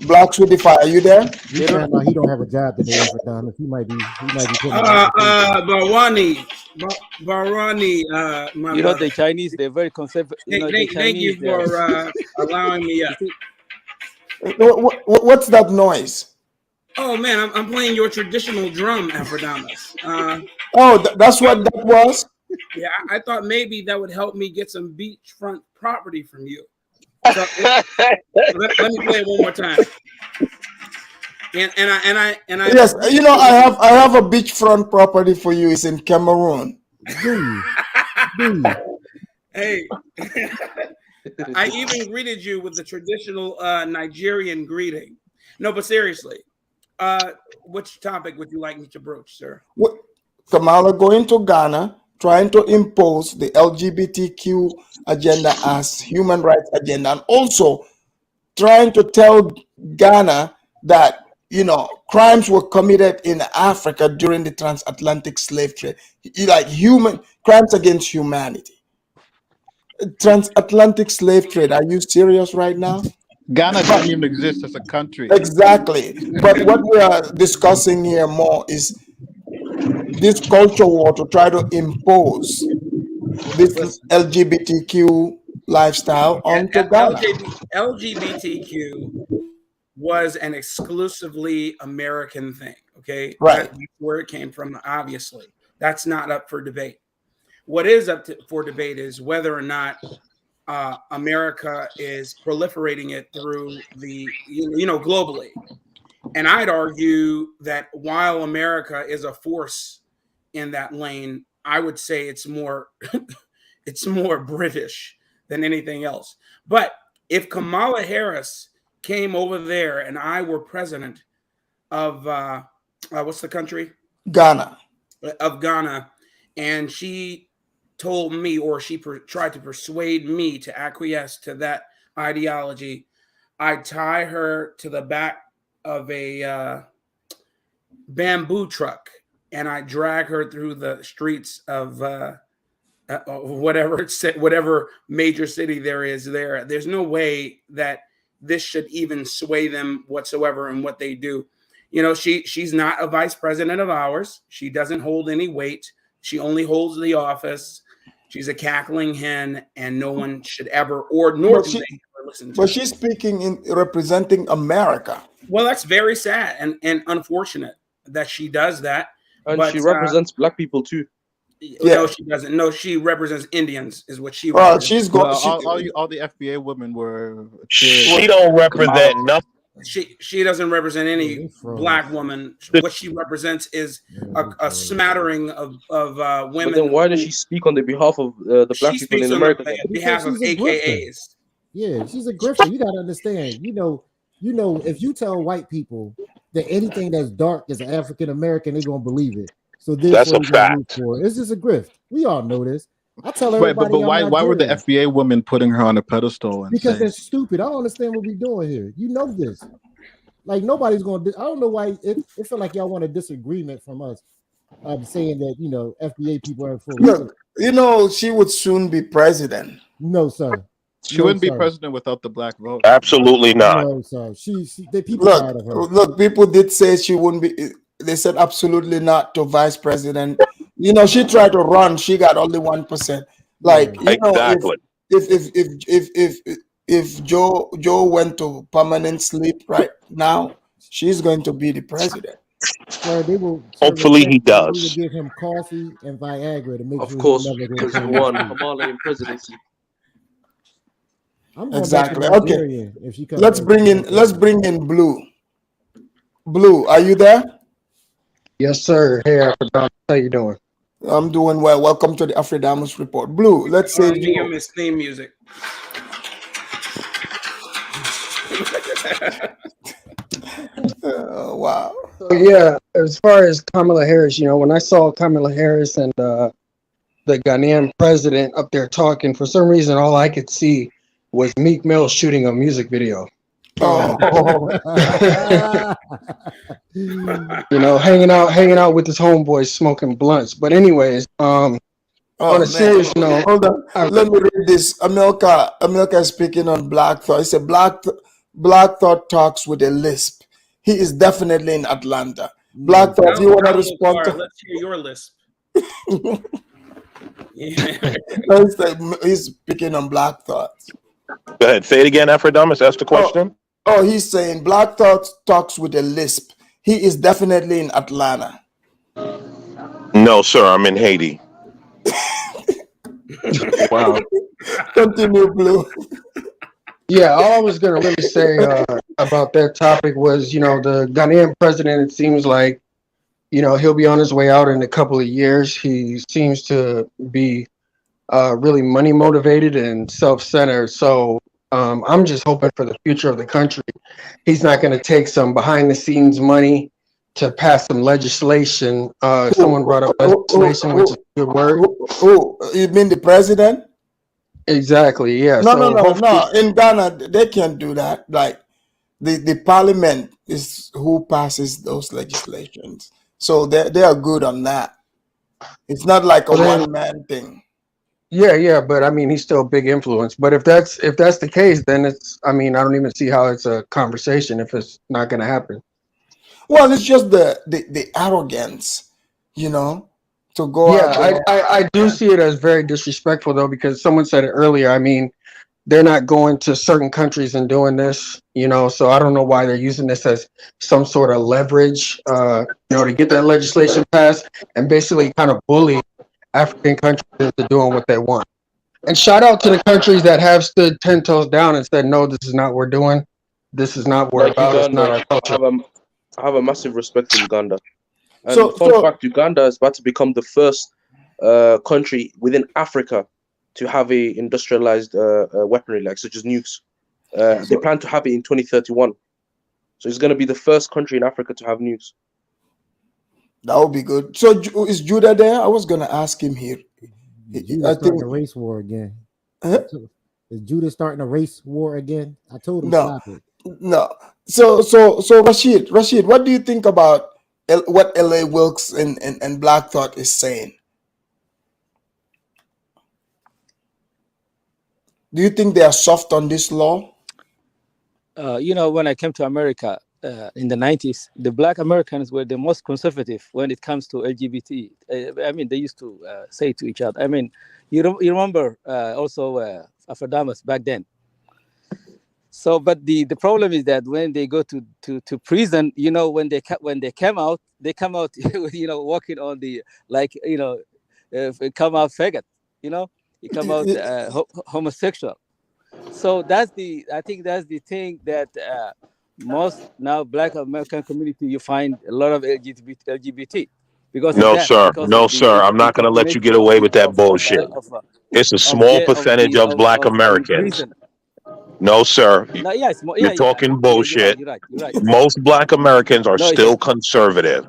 Blacks who define. Are you there? He don't have a job today, Afridamus. He might be Barani, the Chinese, they're very conservative. Thank you for allowing me up. What's that noise? Oh man, I'm playing your traditional drum, Afridamus. That's what that was? Yeah, I thought maybe that would help me get some beachfront property from you. So, let me play it one more time. And I yes, I have a beachfront property for you. It's in Cameroon. Hey, I even greeted you with the traditional Nigerian greeting. No, but seriously, which topic would you like me to broach, sir? Kamala going to Ghana trying to impose the LGBTQ agenda as human rights agenda, and also trying to tell Ghana that, crimes were committed in Africa during the transatlantic slave trade, like human crimes against humanity. Transatlantic slave trade. Are you serious right now? Ghana didn't even exist as a country. Exactly. But what we are discussing here more is this culture war to try to impose this LGBTQ lifestyle onto Ghana. LGBTQ was an exclusively American thing. Okay, right? That's where it came from. Obviously, that's not up for debate. What is up for debate is whether or not America is proliferating it through the globally. And I'd argue that while America is a force in that lane, I would say it's more it's more British than anything else. But if Kamala Harris came over there and I were president of what's the country? Ghana. Of Ghana, and she told me, or she tried to persuade me to acquiesce to that ideology, I'd tie her to the back of a bamboo truck and I drag her through the streets of whatever major city there is there. There's no way that this should even sway them whatsoever in what they do. She's not a vice president of ours. She doesn't hold any weight. She only holds the office. She's a cackling hen, and no one should ever, nor do they ever listen to her. But she's speaking in representing America. Well, that's very sad and unfortunate that she does that. And she represents black people too. No, she doesn't. No, she represents Indians, is what she. Well, she's going. All the FBA women were. She don't represent nothing. She doesn't represent any black woman. What she represents is a smattering of women. But then why does she speak on the behalf of the black people in America? On behalf of AKAs. Yeah, she's a grifter. You gotta understand. If you tell white people that anything that's dark is African American, they're gonna believe it. So that's a fact. It's just a grift. We all know this. I tell everybody. But why were the FBA women putting her on a pedestal? Because they're stupid. I don't understand what we're doing here. You know this. Like nobody's going to. I don't know why it felt like y'all want a disagreement from us. Saying that FBA people are full. Look, she would soon be president. No, sir. She wouldn't be president without the black vote. Absolutely not. No, sir. The people tired of her. Look, people did say she wouldn't be. They said absolutely not to vice president. She tried to run. She got only 1%. Like exactly. If Joe went to permanent sleep right now, she's going to be the president. Well, they will. Hopefully, he does. They will give him coffee and Viagra to make sure. Of course, because he won Kamala in presidency. Exactly. Okay. Let's bring in Blue. Blue, are you there? Yes, sir. Hey, Afridamus, how you doing? I'm doing well. Welcome to the Afridamus Report. Blue, let's say you miss theme music. Wow. So yeah, as far as Kamala Harris, when I saw Kamala Harris and the Ghanaian president up there talking, for some reason all I could see was Meek Mill shooting a music video. Oh. hanging out with his homeboys smoking blunts. But anyways, on a serious note, hold on. Let me read this. Amilcar is speaking on Black Thought. He said Black Thought talks with a lisp. He is definitely in Atlanta. Black Thought, you want to respond to? Let's hear your lisp. He's speaking on Black Thoughts. Go ahead. Say it again, Afridamus. Ask the question. Oh, he's saying Black Thought talks with a lisp. He is definitely in Atlanta. No, sir. I'm in Haiti. Wow. Continue, Blue. Yeah, all I was going to really say about that topic was, the Ghanaian president, it seems like, he'll be on his way out in a couple of years. He seems to be really money motivated and self-centered. So I'm just hoping for the future of the country. He's not going to take some behind the scenes money to pass some legislation. Someone brought up legislation, which is a good word. You mean the president? Exactly. Yeah. No. In Ghana, they can't do that. Like the parliament is who passes those legislations, so they are good on that. It's not like a one-man thing. Yeah, but I mean, he's still a big influence. But if that's the case, then it's. I mean, I don't even see how it's a conversation if it's not going to happen. Well, it's just the arrogance, you know, to go out there. I do see it as very disrespectful though, because someone said it earlier. I mean, they're not going to certain countries and doing this, you know. So I don't know why they're using this as some sort of leverage, you know, to get that legislation passed and basically kind of bully African countries into doing what they want. And shout out to the countries that have stood 10 toes down and said, no, this is not what we're doing. This is not what we're about. It's not our culture. I have a massive respect for Uganda. And fun fact, Uganda is about to become the first country within Africa to have a industrialized weaponry, like such as nukes. They plan to have it in 2031. So it's going to be the first country in Africa to have nukes. That would be good. So is Judah there? I was going to ask him here. Judah starting a race war again. Is Judah starting a race war again? I told him stop it. No. So Rashid, what do you think about what L.A. Wilkes and Black Thought is saying? Do you think they are soft on this law? You know, when I came to America in the 90s, the Black Americans were the most conservative when it comes to LGBT. I mean, they used to say to each other. I mean, you remember also Afridamus back then. So, but the problem is that when they go to prison, you know, when they come out, you know, walking on the, like, you know, come out faggot, you know, you come out homosexual. So I think that's the thing that most now Black American community, you find a lot of LGBT. Because no, sir. I'm not going to let you get away with that bullshit. It's a small percentage of Black Americans. No, sir. You're talking bullshit. You're right. Most Black Americans are still conservative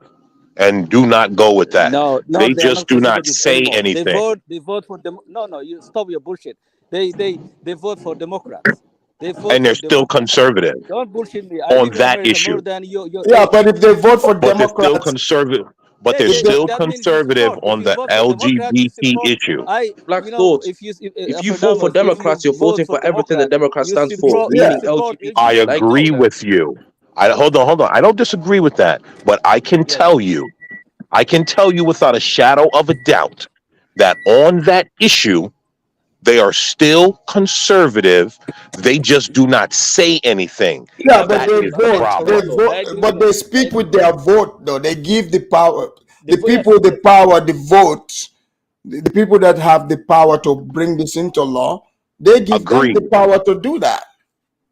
and do not go with that. No, they just do not say anything. They vote for them. No, you stop your bullshit. They vote for Democrats. And they're still conservative. Don't bullshit me. On that issue. More than your but if they vote for Democrats, they're still conservative. But they're still conservative on the LGBT issue. Black Thought. If you vote for Democrats, you're voting for everything the Democrat stands for, meaning LGBT. I agree with you. Hold on. I don't disagree with that. But I can tell you without a shadow of a doubt that on that issue, they are still conservative. They just do not say anything. Yeah, but they vote. But they speak with their vote, though. They give the power. The people the power, the vote. The people that have the power to bring this into law, they give them the power to do that.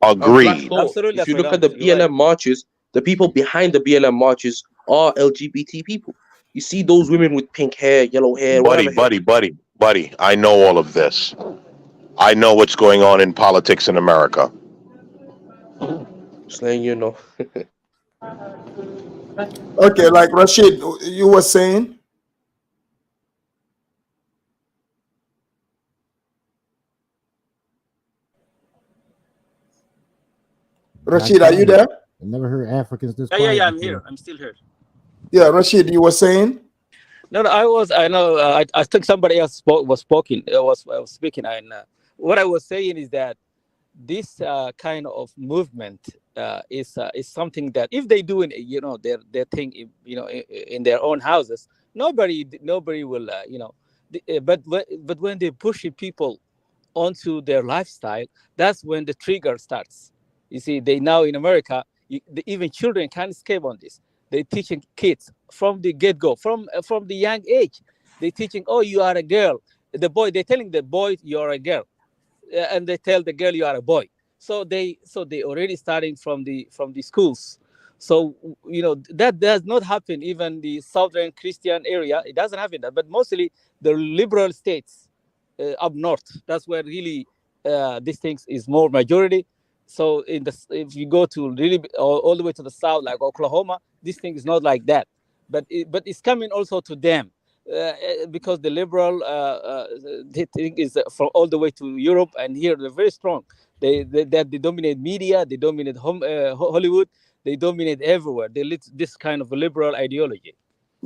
Agreed. Absolutely. If you look at the BLM marches, the people behind the BLM marches are LGBT people. You see those women with pink hair, yellow hair, buddy, I know all of this. I know what's going on in politics in America. Just letting you know. Okay, like Rashid, you were saying? Rashid, are you there? I never heard Africans this quiet. Yeah, I'm here. I'm still here. Yeah, Rashid, you were saying? No, I think somebody else was speaking. And what I was saying is that this kind of movement is something that if they do, you know, their thing, you know, in their own houses, nobody will, you know. But when they push people onto their lifestyle, that's when the trigger starts. You see, they now in America, even children can't escape on this. They're teaching kids from the get-go, from the young age. They're teaching, oh, you are a girl. They're telling the boy you are a girl, and they tell the girl you are a boy. So they already starting from the schools. So you know that does not happen even the southern Christian area. It doesn't happen that, but mostly the liberal states up north. That's where really these things is more majority. So if you go to really all the way to the south, like Oklahoma, this thing is not like that. But it's coming also to them because the liberal the thing is from all the way to Europe, and here they're very strong. They dominate media, they dominate Hollywood, they dominate everywhere. They lead this kind of a liberal ideology.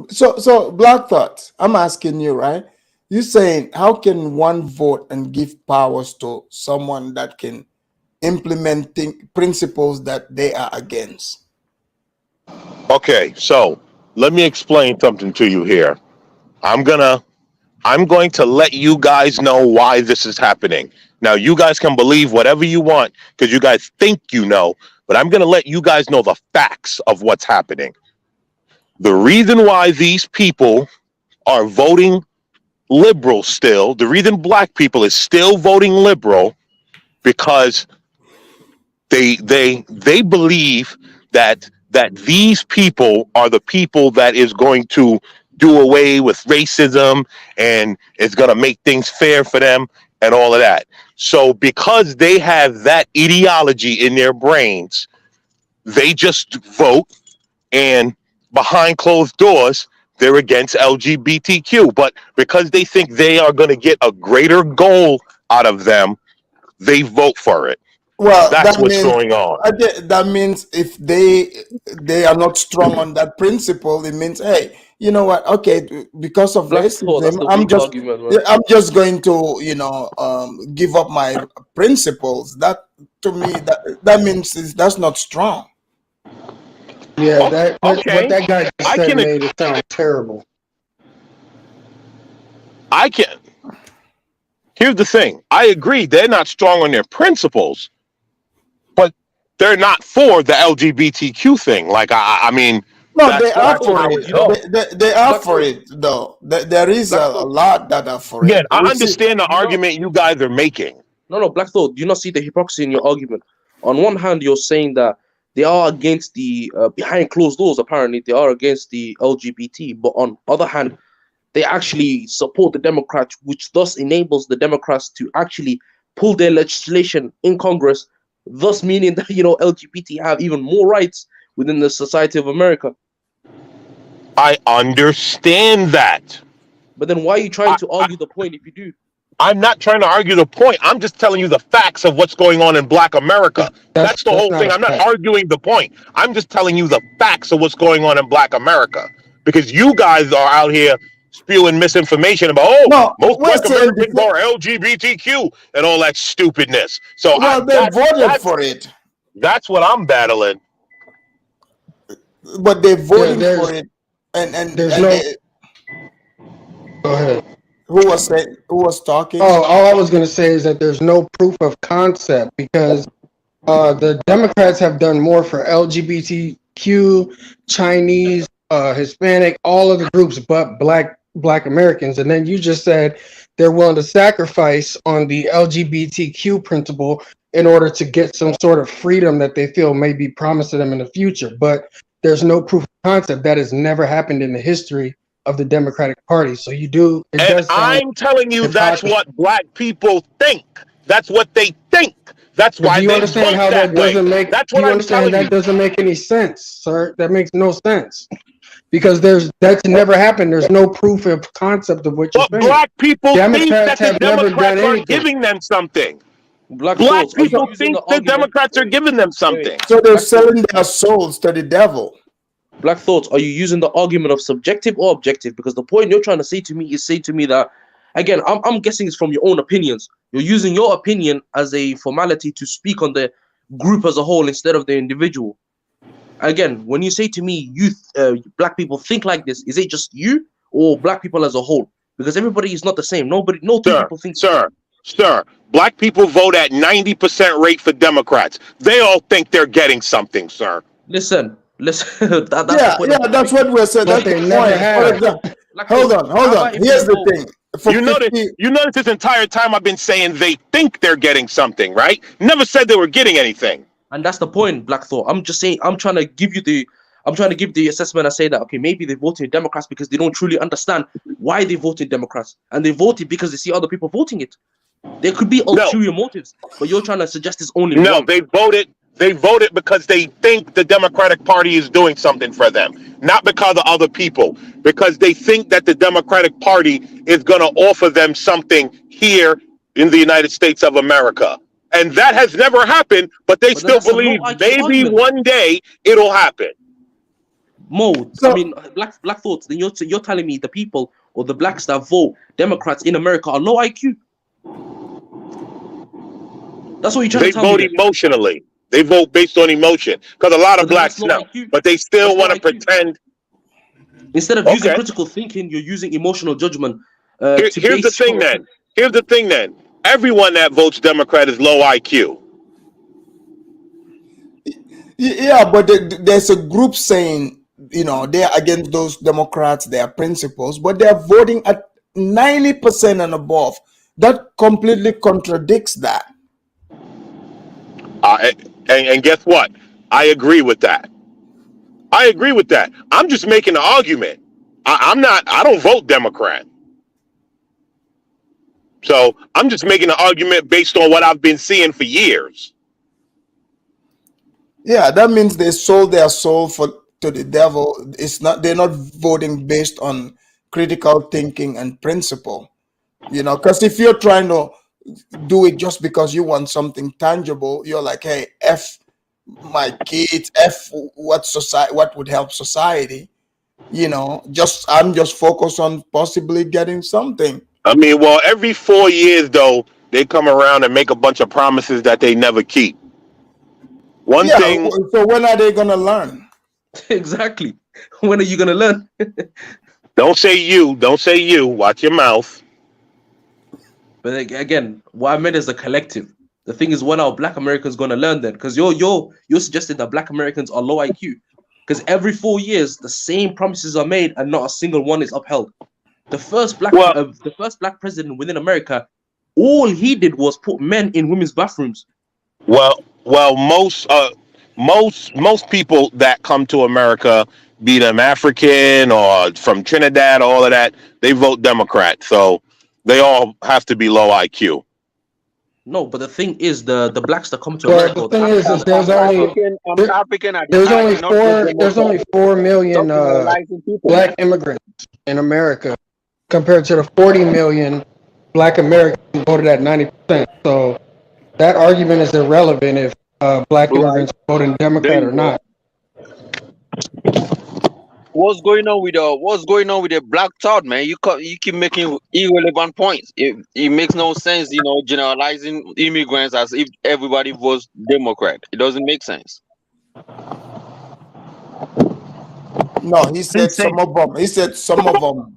So Black Thought, I'm asking you, right? You saying how can one vote and give powers to someone that can implementing principles that they are against? Okay, so let me explain something to you here. I'm going to let you guys know why this is happening. Now, you guys can believe whatever you want because you guys think you know, but I'm going to let you guys know the facts of what's happening. The reason why these people are voting liberal still, the reason black people is still voting liberal, because they believe that these people are the people that is going to do away with racism and it's going to make things fair for them and all of that. So because they have that ideology in their brains, they just vote, and behind closed doors, they're against LGBTQ. But because they think they are going to get a greater goal out of them, they vote for it. Well, that's that what's means, going on. That means if they are not strong on that principle, it means, hey, you know what? Okay, because of racism, I'm just going to give up my principles. That to me, that means that's not strong. Yeah, what that guy just said made it sound terrible. Here's the thing. I agree they're not strong on their principles, but they're not for the LGBTQ thing. Like, I mean, no, they are for it. They are for it, though. There is a lot that are for it. Yeah, I understand the argument you guys are making. No, Black Thought, do you not see the hypocrisy in your argument? On one hand, you're saying that they are against the, behind closed doors, apparently, they are against the LGBT. But on the other hand, they actually support the Democrats, which thus enables the Democrats to actually pull their legislation in Congress, thus meaning that, LGBT have even more rights within the society of America. I understand that. But then why are you trying to argue the point if you do? I'm not trying to argue the point. I'm just telling you the facts of what's going on in Black America. That's the whole thing. I'm not arguing the point. I'm just telling you the facts of what's going on in Black America. Because you guys are out here spewing misinformation about, most Black Americans are LGBTQ and all that stupidness. So they voted for it. That's what I'm battling. But they voted for it, and Go ahead. Who was talking? Oh, all I was going to say is that there's no proof of concept because the Democrats have done more for LGBTQ, Chinese, Hispanic, all of the groups but Black Americans. And then you just said they're willing to sacrifice on the LGBTQ principle in order to get some sort of freedom that they feel may be promised to them in the future. But there's no proof of concept. That has never happened in the history of the Democratic Party. So you do. And I'm telling you, that's what Black people think. That's what they think. That's why they vote that way. That's what I'm telling you. That doesn't make any sense, sir. That makes no sense. Because that's never happened. There's no proof of concept of what you're saying. But Black people think that the Democrats are giving them something. Black people think the Democrats are giving them something. So they're selling their souls to the devil. Black Thoughts, are you using the argument of subjective or objective? Because the point you're trying to say to me is that, again, I'm guessing it's from your own opinions. You're using your opinion as a formality to speak on the group as a whole instead of the individual. Again, when you say to me, Black people think like this, is it just you or Black people as a whole? Because everybody is not the same. No two people think. Sir, Black people vote at 90% rate for Democrats. They all think they're getting something, sir. Listen. That's that's what we're saying. That's the point. Hold on. Here's the thing. You notice this entire time I've been saying they think they're getting something, right? Never said they were getting anything. And that's the point, Black Thought. I'm just saying, I'm trying to give the assessment and say that, okay, maybe they voted Democrats because they don't truly understand why they voted Democrats. And they voted because they see other people voting it. There could be ulterior motives, but you're trying to suggest it's only No, one. they voted. They voted because they think the Democratic Party is doing something for them, not because of other people. Because they think that the Democratic Party is going to offer them something here in the United States of America, and that has never happened. But they But then still that's a low believe IQ maybe argument. one day it'll happen. Mo, I mean, black thoughts. Then you're telling me the people or the blacks that vote Democrats in America are low IQ. That's what you're trying They to tell me. vote Then. emotionally. They vote based on emotion because a lot of But then that's blacks low know, IQ. but they still That's low want to IQ. pretend. Instead of using critical thinking, you're using emotional judgment. Here's the thing then. Here's the thing then. Everyone that votes Democrat is low IQ. Yeah, but there's a group saying, you know, they're against those Democrats, their principles, but they're voting at 90% and above. That completely contradicts that. And guess what? I agree with that. I agree with that. I'm just making an argument. I don't vote Democrat. So I'm just making an argument based on what I've been seeing for years. Yeah, that means they sold their soul to the devil. It's not, they're not voting based on critical thinking and principle. You know, because if you're trying to do it just because you want something tangible, you're like, hey, F my kids, F what would help society. You know, I'm just focused on possibly getting something. I mean, well, every 4 years though, they come around and make a bunch of promises that they never keep. One thing. So when are they gonna learn? Exactly. When are you gonna learn? Don't say you. Don't say you. Watch your mouth. But again, what I meant is the collective. The thing is, when are Black Americans gonna learn then? Because you're suggesting that Black Americans are low IQ. Because every 4 years, the same promises are made and not a single one is upheld. The first black president within America, all he did was put men in women's bathrooms. Well, most people that come to America, be them African or from Trinidad, all of that, they vote Democrat. So they all have to be low IQ. No, but the thing is, the blacks that come to Well, America. the thing is there's only 4 million Black immigrants in America compared to the 40 million Black Americans who voted at 90%. So that argument is irrelevant if Black immigrants voting Democrat or not. What's going on with the black thought, man? You keep making irrelevant points. It makes no sense, you know, generalizing immigrants as if everybody votes Democrat. It doesn't make sense. No, he said some of them. He said some of them.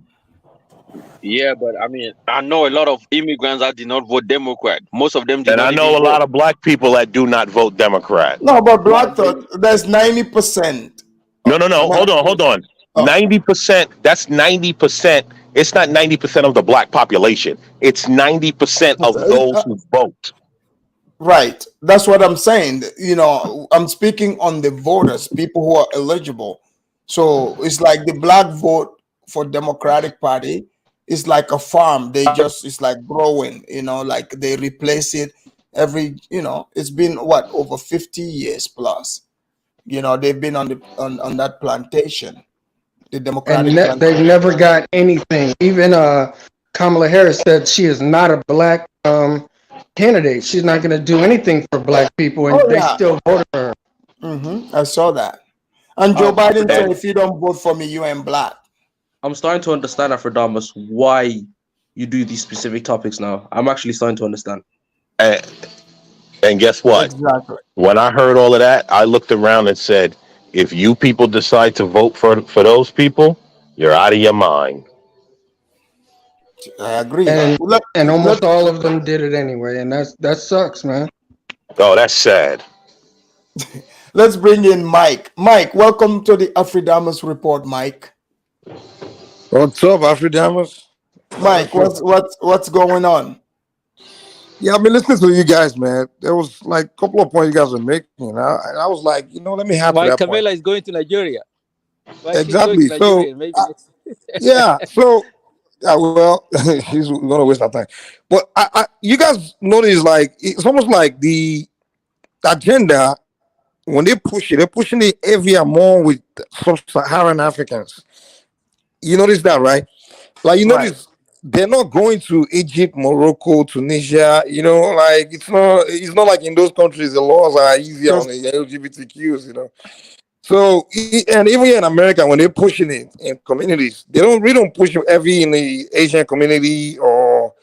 Yeah, but I mean, I know a lot of immigrants that did not vote Democrat. Most of them did And not I know a even lot vote. of black people that do not vote Democrat. No, but Black thought there's 90%. No. Hold on. 90%. That's 90%. It's not 90% of the black population. It's 90% of those who vote. Right. That's what I'm saying. You know, I'm speaking on the voters, people who are eligible. So it's like the black vote for Democratic Party is like a farm. It's like growing, you know, like they replace it every, you know, it's been what, over 50 years plus. You know, they've been on that plantation. The Democratic And they've never got anything. Even Kamala Harris said she is not a black candidate. She's not going to do anything for black people, and they still voted for her. I saw that. And Joe Biden said, if you don't vote for me, you ain't black. I'm starting to understand, Afridamus, why you do these specific topics now. I'm actually starting to understand. And guess what? Exactly. When I heard all of that, I looked around and said, if you people decide to vote for those people, you're out of your mind. I agree. And almost all of them did it anyway, and that sucks, man. Oh, that's sad. Let's bring in Mike. Mike, welcome to the Afridamus report, Mike. What's up, Afridamus? Mike, what's going on? Yeah, I've been listening to you guys, man. There was like a couple of points you guys were making, and I was like, you know, let me have that Kamala point. is going to Nigeria. Exactly. So, maybe yeah. So well, she's gonna waste our time. But you guys notice, like, it's almost like the agenda when they push it, they're pushing it heavier more with sub-Saharan Africans. You notice that, right? Like, you Right. notice they're not going to Egypt, Morocco, Tunisia. You know, like it's not like in those countries the laws are easier on the LGBTQs. You know, so and even here in America when they're pushing it in communities, we don't push it heavy in the Asian community or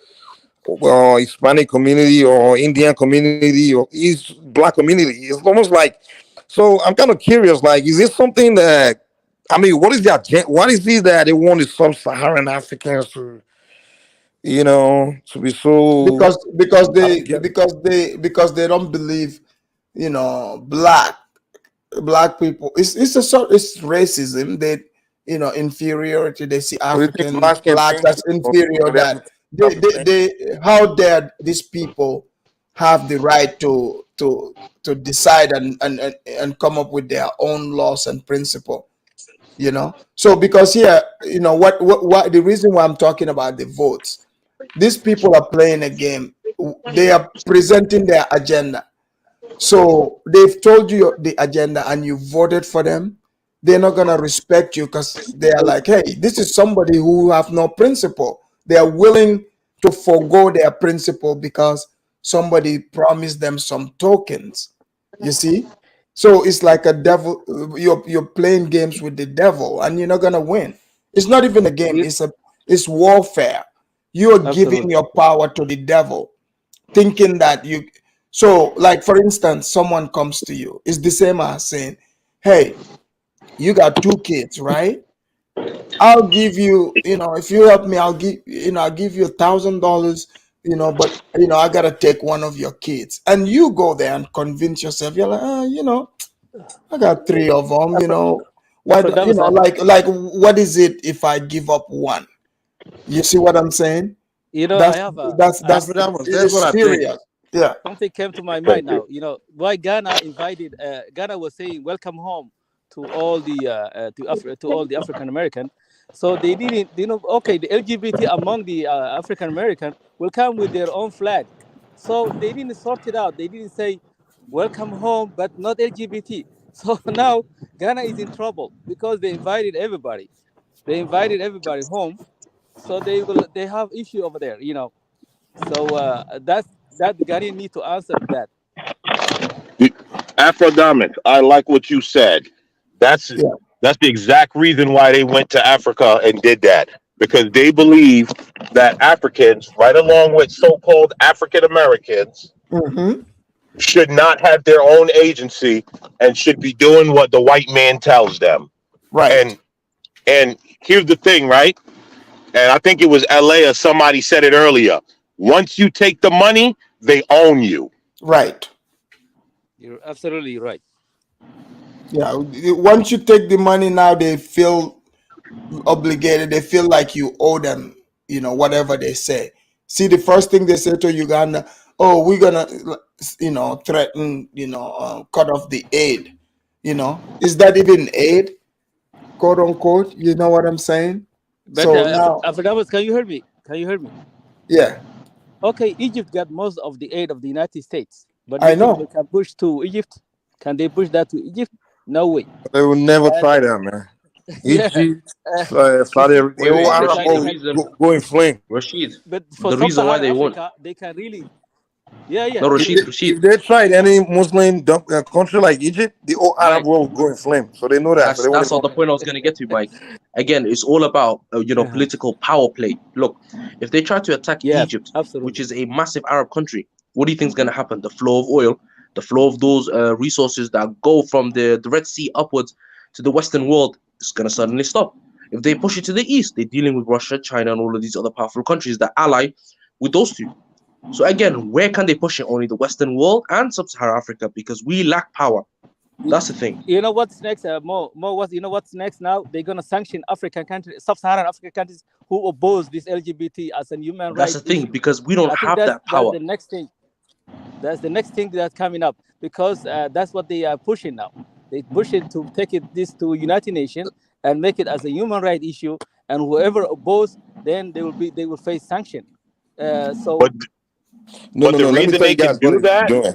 Hispanic community or Indian community or East Black community. It's almost like, so I'm kind of curious, like, is this something that, I mean, what is what is it that they want the sub-Saharan Africans to, to be so Because they don't believe, black people. It's racism. That inferiority. They see so they think African blacks can blacks think as or inferior. they have to That how dare these people have the right to decide and come up with their own laws and principle. So because here, what the reason why I'm talking about the votes, these people are playing a game. They are presenting their agenda. So they've told you the agenda and you voted for them. They're not gonna respect you because they are like, hey, this is somebody who have no principle. They are willing to forego their principle because somebody promised them some tokens. You see? So it's like a devil. You're playing games with the devil, and you're not gonna win. It's not even a game. It's warfare. You are giving Absolutely. your power to the devil, thinking that you. So, like for instance, someone comes to you. It's the same as saying, "Hey, you got 2 kids, right? I'll give you. If you help me, I'll give you $1,000. But I gotta take one of your kids." And you go there and convince yourself. You're like, I got 3 of them. Why? Afridamus, Like what is it if I give up one? You see what I'm saying? I That's have a that's That's what it's I think. serious. Yeah. something came to my mind now. Why Ghana invited? Ghana was saying welcome home to all the to all the African American. So they didn't. Okay, the LGBT among the African American will come with their own flag. So they didn't sort it out. They didn't say welcome home, but not LGBT. So now Ghana is in trouble because they invited everybody. They invited everybody home. So they have issue over there. So that the Ghanaian need to answer to that. Afrodomic, I like what you said. That's Yeah. that's the exact reason why they went to Africa and did that. Because they believe that Africans, right along with so-called African Americans, Mm-hmm. should not have their own agency and should be doing what the white man tells them. Right. And here's the thing, right? And I think it was LA or somebody said it earlier. Once you take the money, they own you. Right. You're absolutely right. Yeah. Once you take the money, now they feel obligated. They feel like you owe them. Whatever they say. See, the first thing they say to Uganda, oh, we're gonna, threaten, cut off the aid. Is that even aid, quote unquote? You know what I'm saying? But So now, Afridamus, can you hear me? Can you hear me? yeah, Okay, Egypt got most of the aid of the United States, but you I think they know. can push to Egypt? Can they push that to Egypt? No way. They will never And try that, man. yeah, Egypt, you Saudi, see, the whole they Arab can, they world can, go in flame. Rashid, but for the reason why sub-Saharan they won't. Africa, they can really, yeah, No, If Rashid, if they tried any Muslim country like Egypt, the whole Arab Mike. world will go in flame. So they know that. So they want That's to all the come. point I was going to get to, Mike. Again, it's all about political power play. Look, if they try to attack yes, Egypt, which absolutely. is a massive Arab country, what do you think is going to happen? The flow of oil, the flow of those resources that go from the Red Sea upwards to the Western world is going to suddenly stop. If they push it to the east, they're dealing with Russia, China, and all of these other powerful countries that ally with those two. So again, where can they push it? Only the Western world and Sub-Saharan Africa, because we lack power. That's the thing. You know what's next? You know what's next now? They're gonna sanction African countries, sub-Saharan African countries who oppose this LGBT as a human That's rights the thing, issue. because we don't I think have that's that power. the next thing. That's the next thing that's coming up because that's what they are pushing now. They push it to take this to United Nations and make it as a human rights issue. And whoever opposes then they will face sanction. So But No, the let me reason tell they you guys can what do it's that, doing.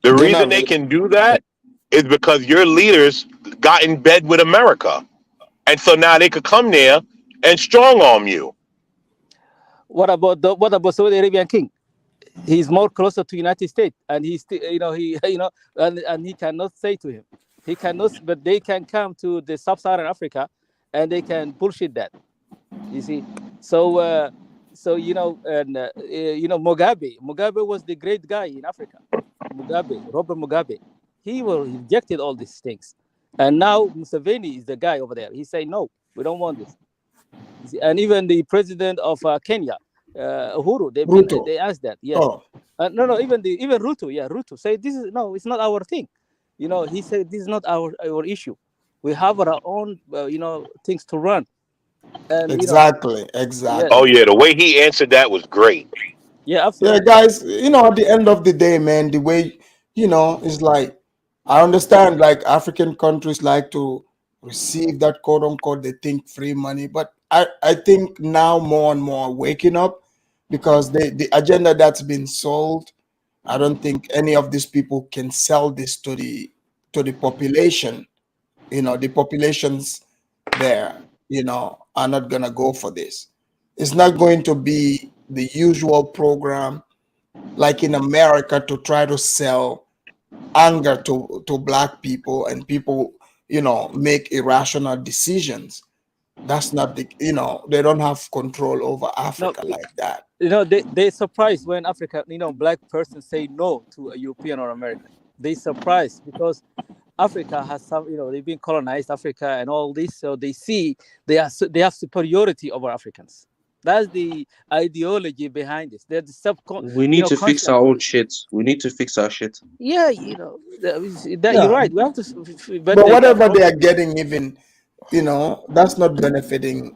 the They're reason not they really. can do that is because your leaders got in bed with America, and so now they could come there and strong arm you. what about Saudi Arabian king? He's more closer to United States, and he's still, he and he cannot say to him, he cannot, but they can come to the sub-Saharan Africa, and they can bullshit that. You see, so and Mugabe was the great guy in Africa. Robert Mugabe, he rejected all these things, and now Museveni is the guy over there. He say no, we don't want this. You see, and even the president of Kenya, Uhuru, Ruto. they asked that. Yes. Oh. No, even Ruto, Ruto say this is no, it's not our thing. He said this is not our issue. We have our own things to run. And Exactly. yes, Oh yeah, the way he answered that was great. yeah, Yeah, absolutely. guys, at the end of the day, man, the way, is like, I understand, like, African countries like to receive that quote unquote, they think free money. But I think now more and more waking up, because the agenda that's been sold, I don't think any of these people can sell this to the population. The populations there, are not gonna go for this. It's not going to be the usual program like in America to try to sell anger to black people, and people, make irrational decisions. That's not they don't have control over No, Africa like that. they surprised when Africa, black person say no to a European or American. They surprised because Africa has some, they've been colonized Africa and all this, so they see they have superiority over Africans. That's the ideology behind this. They're the We need to fix our own shit. We need to fix our shit. Yeah, that you're Yeah. right. We have to, But there's a whatever they problem. are getting, even, that's not benefiting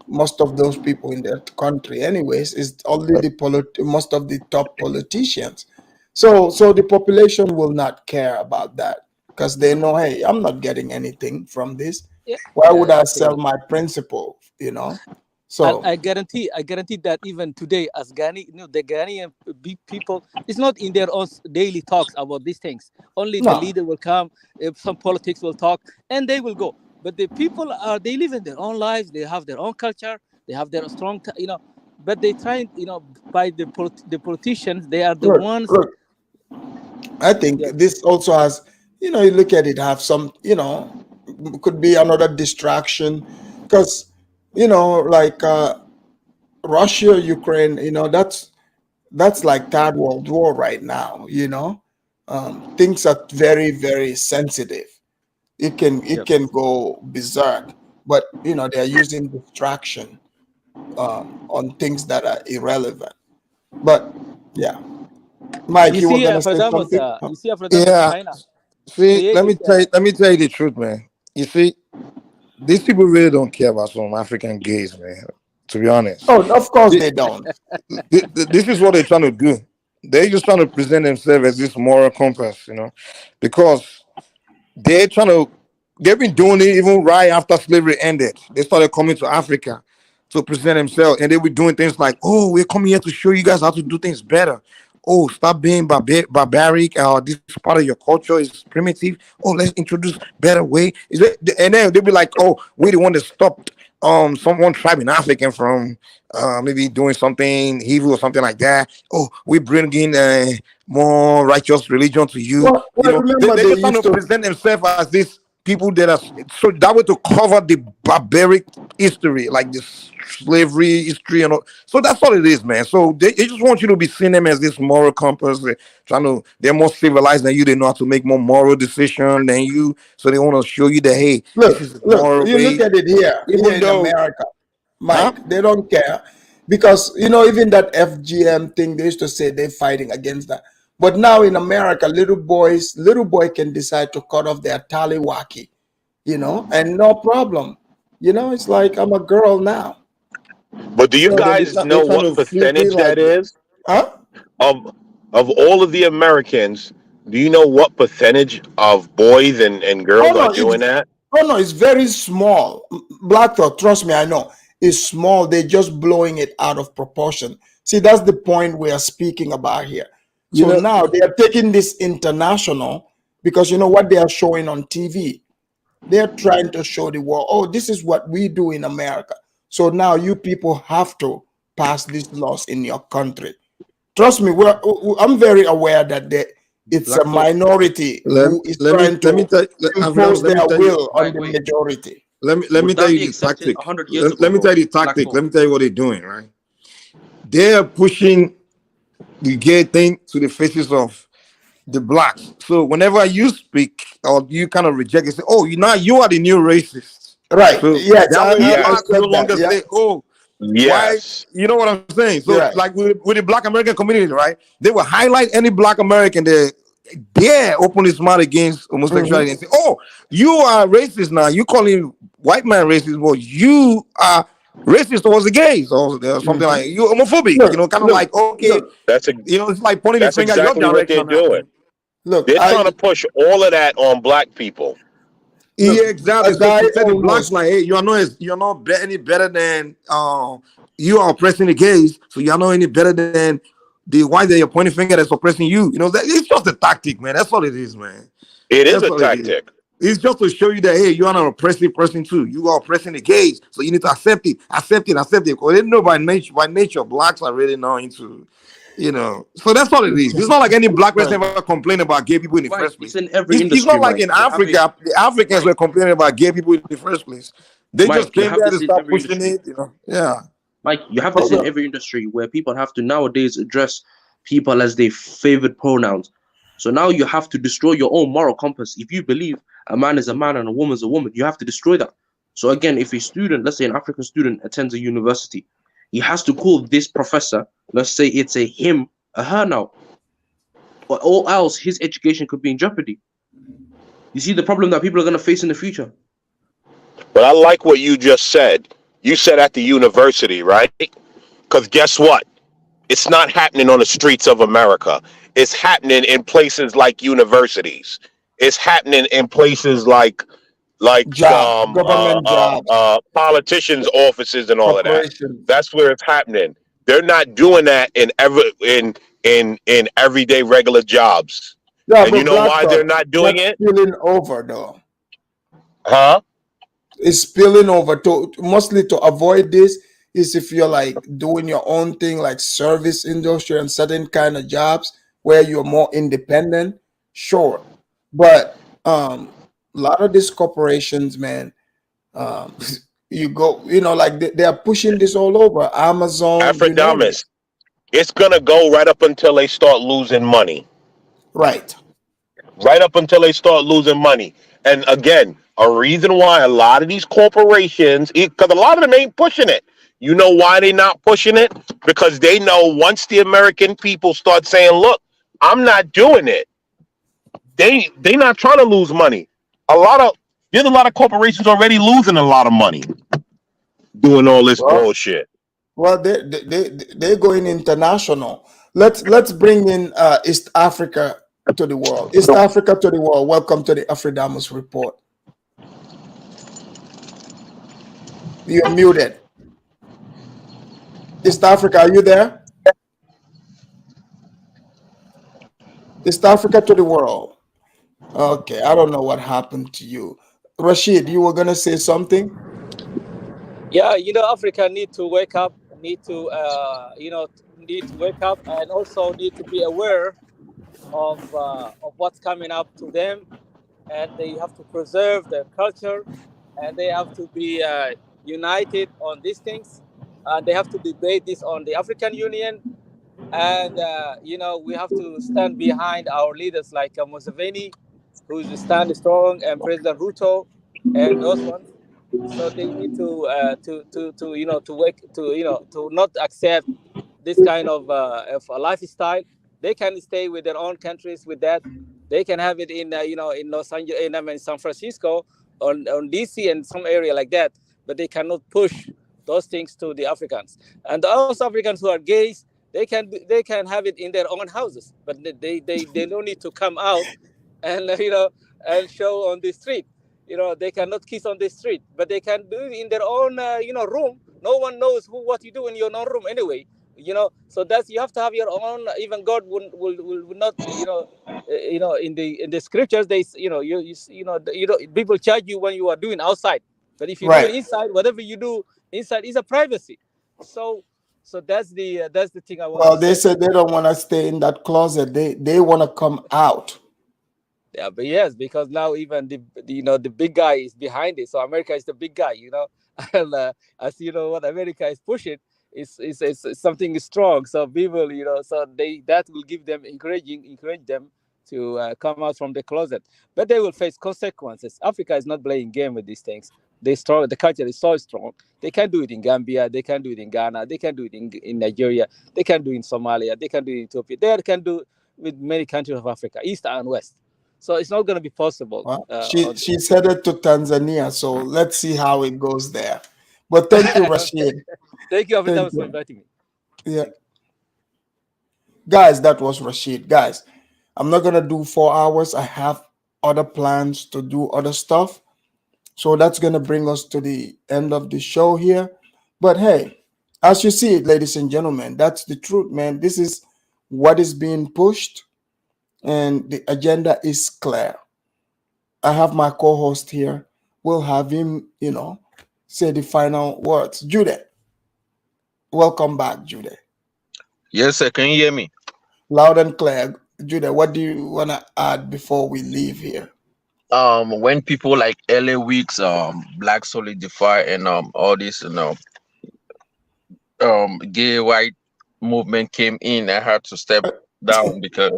most of those people in that country anyways. Is only most of the top politicians. So the population will not care about that, because they know, hey, I'm not getting anything from this. Yeah, Why would I absolutely. sell my principle? And So I guarantee that even today, as the Ghanaian people, it's not in their own daily talks about these things. Only the no. leader will come, some politics will talk, and they will go. But the people they live in their own lives. They have their own culture. They have their strong, But they try, by the politicians, they are the ones. Look, I think Yeah. this also has, you look at it, have some, could be another distraction, because, like Russia, Ukraine, that's like third world war right now. Things are very, very sensitive. It can go berserk, but they're using distraction on things that are irrelevant. But yeah, Mike, You you were see, gonna say Afrodamus, something? Yeah. China See, created. let me tell you the truth, man. You see, these people really don't care about some African gays, man. To be honest, Oh, of course they don't. this is what they're trying to do. They're just trying to present themselves as this moral compass, because they've been doing it even right after slavery ended. They started coming to Africa to present themselves, and they were doing things like, oh, we're coming here to show you guys how to do things better. Oh, stop being barbaric. This part of your culture is primitive. Oh, let's introduce better way. And then they'll be like, oh, we're the one that stopped someone tribe in African from maybe doing something evil or something like that. Oh, we bring in a more righteous religion to you. Well, remember They're they just trying used to to. present themselves as this people that are so that way to cover the barbaric history, like this slavery history and all. So that's all it is, man. So they just want you to be seeing them as this moral compass. They're more civilized than you. They know how to make more moral decisions than you. So they want to show you that, hey, this is the moral You look way. at it here Even in though, America, Mike, they don't care, because even that FGM thing, they used to say they're fighting against that. But now in America, little boy can decide to cut off their tallywacky, and no problem. It's like, I'm a girl now. But do you so then guys they're know trying what to flip it percentage like, that is Huh? of all of the Americans? Do you know what percentage of boys and Oh girls are no, doing that? it's very small. Black Thought, trust me, I know. is small. They're just blowing it out of proportion. See, that's the point we are speaking about here. You So know, now they are taking this international because you know what they are showing on TV. They're trying to show the world, oh, this is what we do in America. So now you people have to pass these laws in your country. Trust me, I'm very aware that it's Black a folk. minority who is let trying me to tell impose let me their tell you. will on the Wait. majority. Let me Would tell that you be the accepted tactic. 100 years ago, Let me bro? tell you the Black tactic. folk. Let me tell you what they're doing, right? They're pushing the gay thing to the faces of the blacks. So whenever you speak or you kind of reject it, say, oh, you are the new racist. Right. So Yes, that way I blacks no said that. longer Yeah. say, oh, why, Yes. you know what I'm saying? So Right. like with the black American community, right? They will highlight any black American that dare open his mouth against homosexuality and say, oh, you are racist now. You calling white man racist, well, you are racist towards the gays or something like you homophobic, Look, kind of look, like, okay, look, it's like pointing the That's finger your exactly what they're direction now. doing. look. They're trying to push all of that on black people. Yeah, exactly. A So guy to say the blacks almost like, hey, you're not any better than you are oppressing the gays, so you're not any better than the white that you're pointing finger that's oppressing you. You know, it's just a tactic, man. That's all it is, man. It is That's a all it is. tactic. It's just to show you that hey, you are an oppressive person too. You are oppressing the gays, so you need to accept it. Because they know by nature, blacks are really not into, So that's all it is. It's not like any black person ever complained about gay people in the Mike, first it's place. in every It's industry, not like Mike. in You have it, Africa, the Africans Mike. were complaining about gay people in the first place. They just Mike, you came have there to this in start every pushing industry. it. Yeah. Mike, you have this in every industry where people have to nowadays address people as their favored pronouns. So now you have to destroy your own moral compass. If you believe a man is a man and a woman is a woman, you have to destroy that. So again, if a student, let's say an African student, attends a university, he has to call this professor, let's say it's a him, a her now, or all else his education could be in jeopardy. You see the problem that people are going to face in the future. But I like what you just said. You said at the university, right? Because guess what? It's not happening on the streets of America. It's happening in places like universities. It's happening in places like government jobs, politicians' offices and all of that. corporations. That's where it's happening. They're not doing that in everyday regular jobs. Yeah, And you but know Black why they're Thought, not doing that's it? spilling over though. Huh? It's spilling over to mostly to avoid this is if you're like doing your own thing like service industry and certain kind of jobs where you're more independent, sure. But a lot of these corporations, man, you go, like they are pushing this all over. Amazon, you name it. Afridamus. It's gonna go right up until they start losing money. Right. Right up until they start losing money. And again, a reason why a lot of these corporations, because a lot of them ain't pushing it. You know why they not pushing it? Because they know once the American people start saying, "Look, I'm not doing it," they not trying to lose money. There's a lot of corporations already losing a lot of money doing all this Well, bullshit. well, they're going international. Let's bring in East Africa to the world. East Africa to the world. Welcome to the Afridamus report. You're muted. East Africa, are you there? East Africa to the world. Okay, I don't know what happened to you. Rashid, you were gonna say something? Yeah, Africa need to wake up, need to, need to wake up, and also need to be aware of what's coming up to them, and they have to preserve their culture, and they have to be united on these things. They have to debate this on the African Union, and we have to stand behind our leaders like Museveni, who's stand strong, and President Ruto, and those ones. So they need to wake to not accept this kind of a lifestyle. They can stay with their own countries with that. They can have it in in Los Angeles, in San Francisco, on DC, and some area like that. But they cannot push those things to the Africans. And those Africans who are gays, they can have it in their own houses. But they don't need to come out and and show on the street. They cannot kiss on the street, but they can do it in their own room No one knows what you do in your own room anyway. So that's, you have to have your own. Even God will not, in the scriptures, they, people charge you when you are doing outside, but if you do it Right. inside, whatever you do inside is a privacy. So that's the thing I want Well, to they say. said they don't want to stay in that closet. They want to come out. Yeah, but yes, because now even the big guy is behind it. So America is the big guy, and as you know, what America is pushing is something strong. So people, so that will give them encourage them to come out from the closet, but they will face consequences. Africa is not playing game with these things. The culture is so strong. They can do it in Gambia, they can do it in Ghana, they can do it in Nigeria, they can do it in Somalia, they can do it in Ethiopia, they can do with many countries of Africa, East and West. So it's not going to be possible. Well, she's headed to Tanzania, so let's see how it goes there. But thank you, Rashid. Thank you, Thank Afridamus, for you. inviting me. Yeah, guys, that was Rashid. Guys, I'm not gonna do 4 hours. I have other plans to do other stuff, so that's gonna bring us to the end of the show here. But hey, as you see it, ladies and gentlemen, that's the truth, man. This is what is being pushed, and the agenda is clear. I have my co-host here. We'll have him, say the final words. Jude, welcome back, Jude. Yes, sir. Can you hear me? Loud and clear. Jude, what do you want to add before we leave here? When people like LA Weeks, Black Solidify, and all this, gay white movement came in, I had to step down because,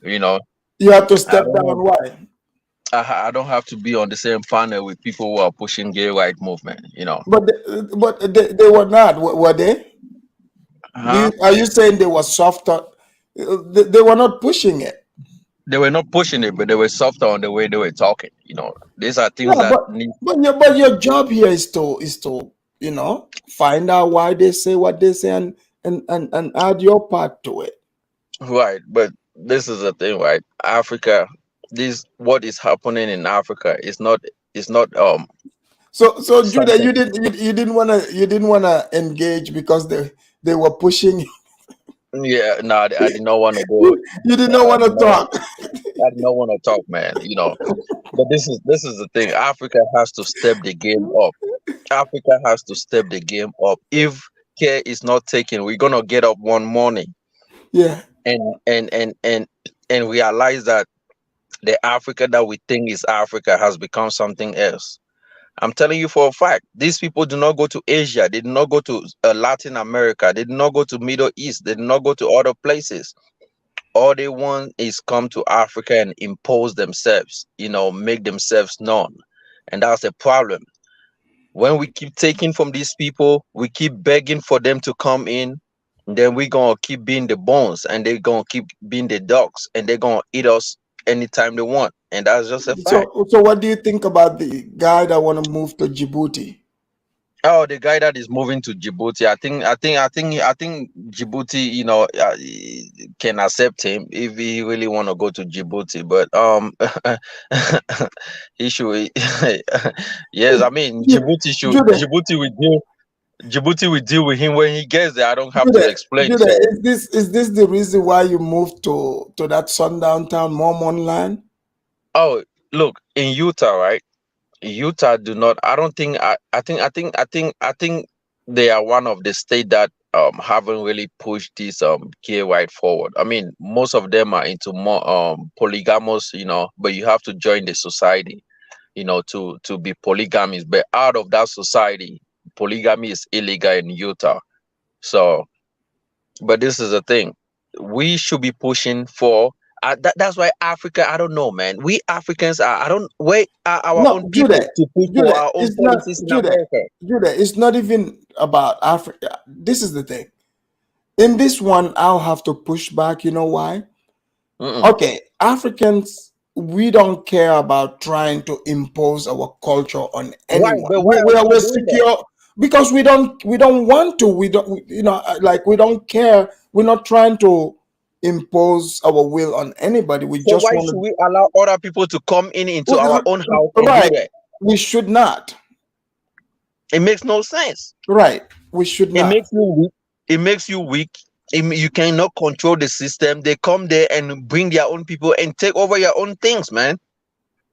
You have to I step don't down. Why? I don't have to be on the same panel with people who are pushing gay white movement. But they were not, were they? Huh? Are you saying they were softer? They were not pushing it. They were not pushing it, but they were softer on the way they were talking. These are things Yeah, that need. but your job here is to find out why they say what they say and add your part to it. Right, but this is the thing, right? Africa, what is happening in Africa is not So Judah, something. you didn't wanna engage because they were pushing. Yeah, no, I did not want to You go. did not want to talk. I did not want to talk, man. But this is the thing. Africa has to step the game up. Africa has to step the game up. If care is not taken, we're gonna get up one morning Yeah. and realize that the Africa that we think is Africa has become something else. I'm telling you for a fact, these people do not go to Asia. They do not go to Latin America. They do not go to Middle East. They do not go to other places. All they want is come to Africa and impose themselves, make themselves known. And that's the problem. When we keep taking from these people, we keep begging for them to come in, then we're going to keep being the bones and they're going to keep being the dogs and they're going to eat us anytime they want. And that's just a fact. So what do you think about the guy that want to move to Djibouti? Oh, the guy that is moving to Djibouti, I think Djibouti, can accept him if he really want to go to Djibouti. But he should. Yes, I mean Djibouti will deal with him when he gets there. I don't have to explain. Judah, is this the reason why you moved to that sundown town, Mormon land? Oh, look, in Utah, right? Utah do not. I don't think. I think they are one of the state that haven't really pushed this gay white forward. I mean, most of them are into more polygamous, but you have to join the society, to be polygamous. But out of that society, polygamy is illegal in Utah. So, but this is the thing. We should be pushing for. That's why Africa. I don't know, man. We Africans are. I don't. Where are our own people to push for our own policies in America? Judah, it's not even about Africa. This is the thing. In this one, I'll have to push back. You know why? Okay, Africans, we don't care about trying to impose our culture on anyone. Right, but why are we We're not doing secure because we don't want to. We don't. Like we don't care. We're not trying to impose our will on anybody. We So just why want should to. we allow other people to come into our own house and do Right. that? We should not. It makes no sense. Right. We should It not. makes you weak. It makes you weak. You cannot control the system. They come there and bring their own people and take over your own things, man.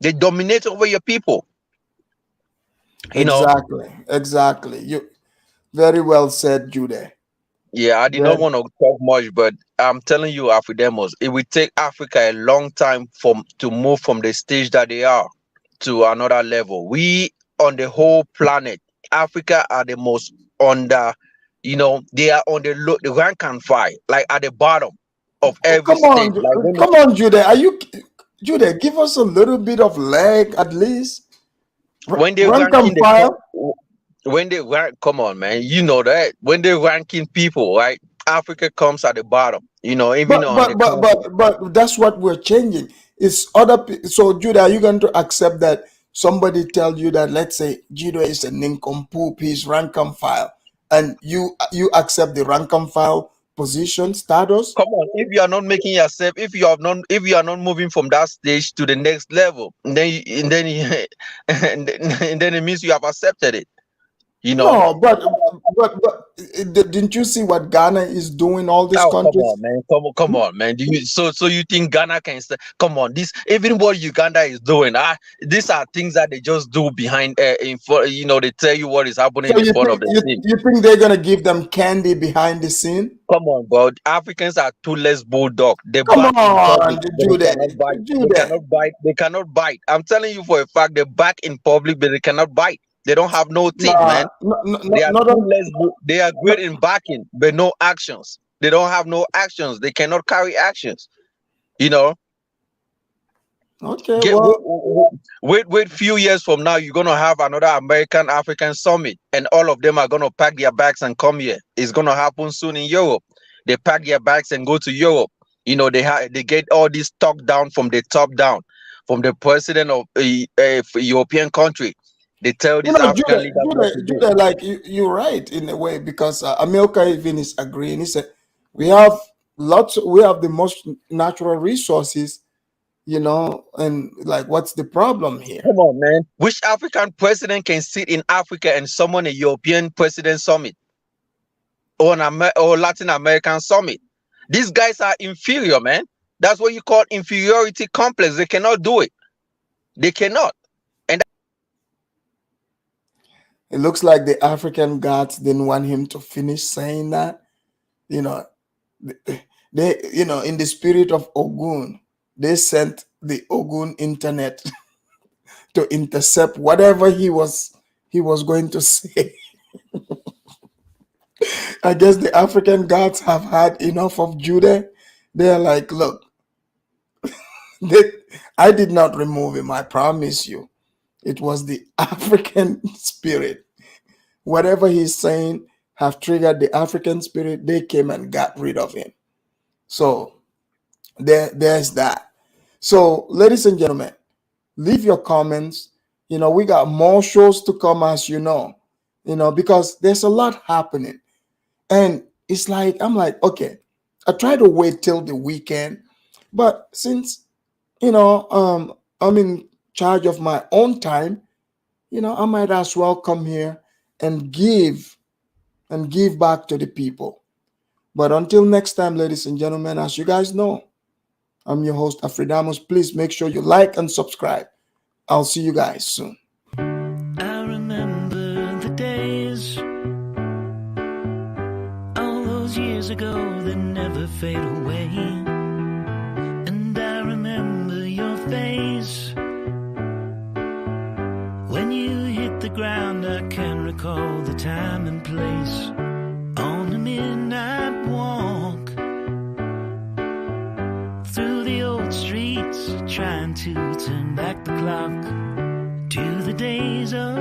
They dominate over your people. You know. Exactly. You very well said, Jude. Yeah, I did not want to talk much, but I'm telling you, Afridamus, it will take Africa a long time to move from the stage that they are to another level. We on the whole planet, Africa are the most under, they are on the rank and file, like at the bottom of every Come on, stage. Like come on, Jude. Jude, give us a little bit of leg at least. When they Rank ranking and file. when they rank, come on, man, you know that when they ranking people, right? Africa comes at the bottom, even on the But that's what we're changing. It's so Judah, are you going to accept that somebody tell you that, let's say Judah is a nincompoop, he's rank and file, and you accept the rank and file position status? Come on, if you are not making yourself, if you are not moving from that stage to the next level, and then it means you have accepted it. No, but didn't you see what Ghana is doing? All these countries. Come on, man. Come on, man. So you think Ghana can stay? Come on, even what Uganda is doing. These are things that they just do behind. They tell you what is happening So in front of the scene. you think they're gonna give them candy behind the scene? Come on, bro. Africans are toothless bulldog. They Come back in on, public, but they cannot bite. They cannot bite. They cannot bite. I'm telling you for a fact, they back in public, but they cannot bite. They don't have no teeth, man. They are toothless. They are great in backing, but no actions. They don't have no actions. They cannot carry actions. Okay. Wait. Few years from now, you're gonna have another American African summit, and all of them are gonna pack their bags and come here. It's gonna happen soon in Europe. They pack their bags and go to Europe. They get all this talk down from the top down, from the president of a European country. They tell these African leaders what to do. Like you're right in a way, because America even is agreeing. He said we have the most natural resources, and like, what's the problem here? Come on, man. Which African president can sit in Africa and summon a European president summit or Latin American summit? These guys are inferior, man. That's what you call inferiority complex. They cannot do it. They cannot. It looks like the African gods didn't want him to finish saying that. They, in the spirit of Ogun, they sent the Ogun internet to intercept whatever he was going to say. I guess the African gods have had enough of Judah. They're like, look, I did not remove him, I promise you. It was the African spirit. Whatever he's saying have triggered the African spirit. They came and got rid of him. So there's that. So, ladies and gentlemen, leave your comments. We got more shows to come, as because there's a lot happening. And it's like, I'm like, okay, I try to wait till the weekend. But since, I'm in charge of my own time, I might as well come here and give back to the people. But until next time, ladies and gentlemen, as you guys know, I'm your host, Afridamus. Please make sure you like and subscribe. I'll see you guys soon. I remember the days, all those years ago that never fade away. And I remember your face when you hit the ground. I can recall the time and place on the midnight walk through the old streets, trying to turn back the clock to the days of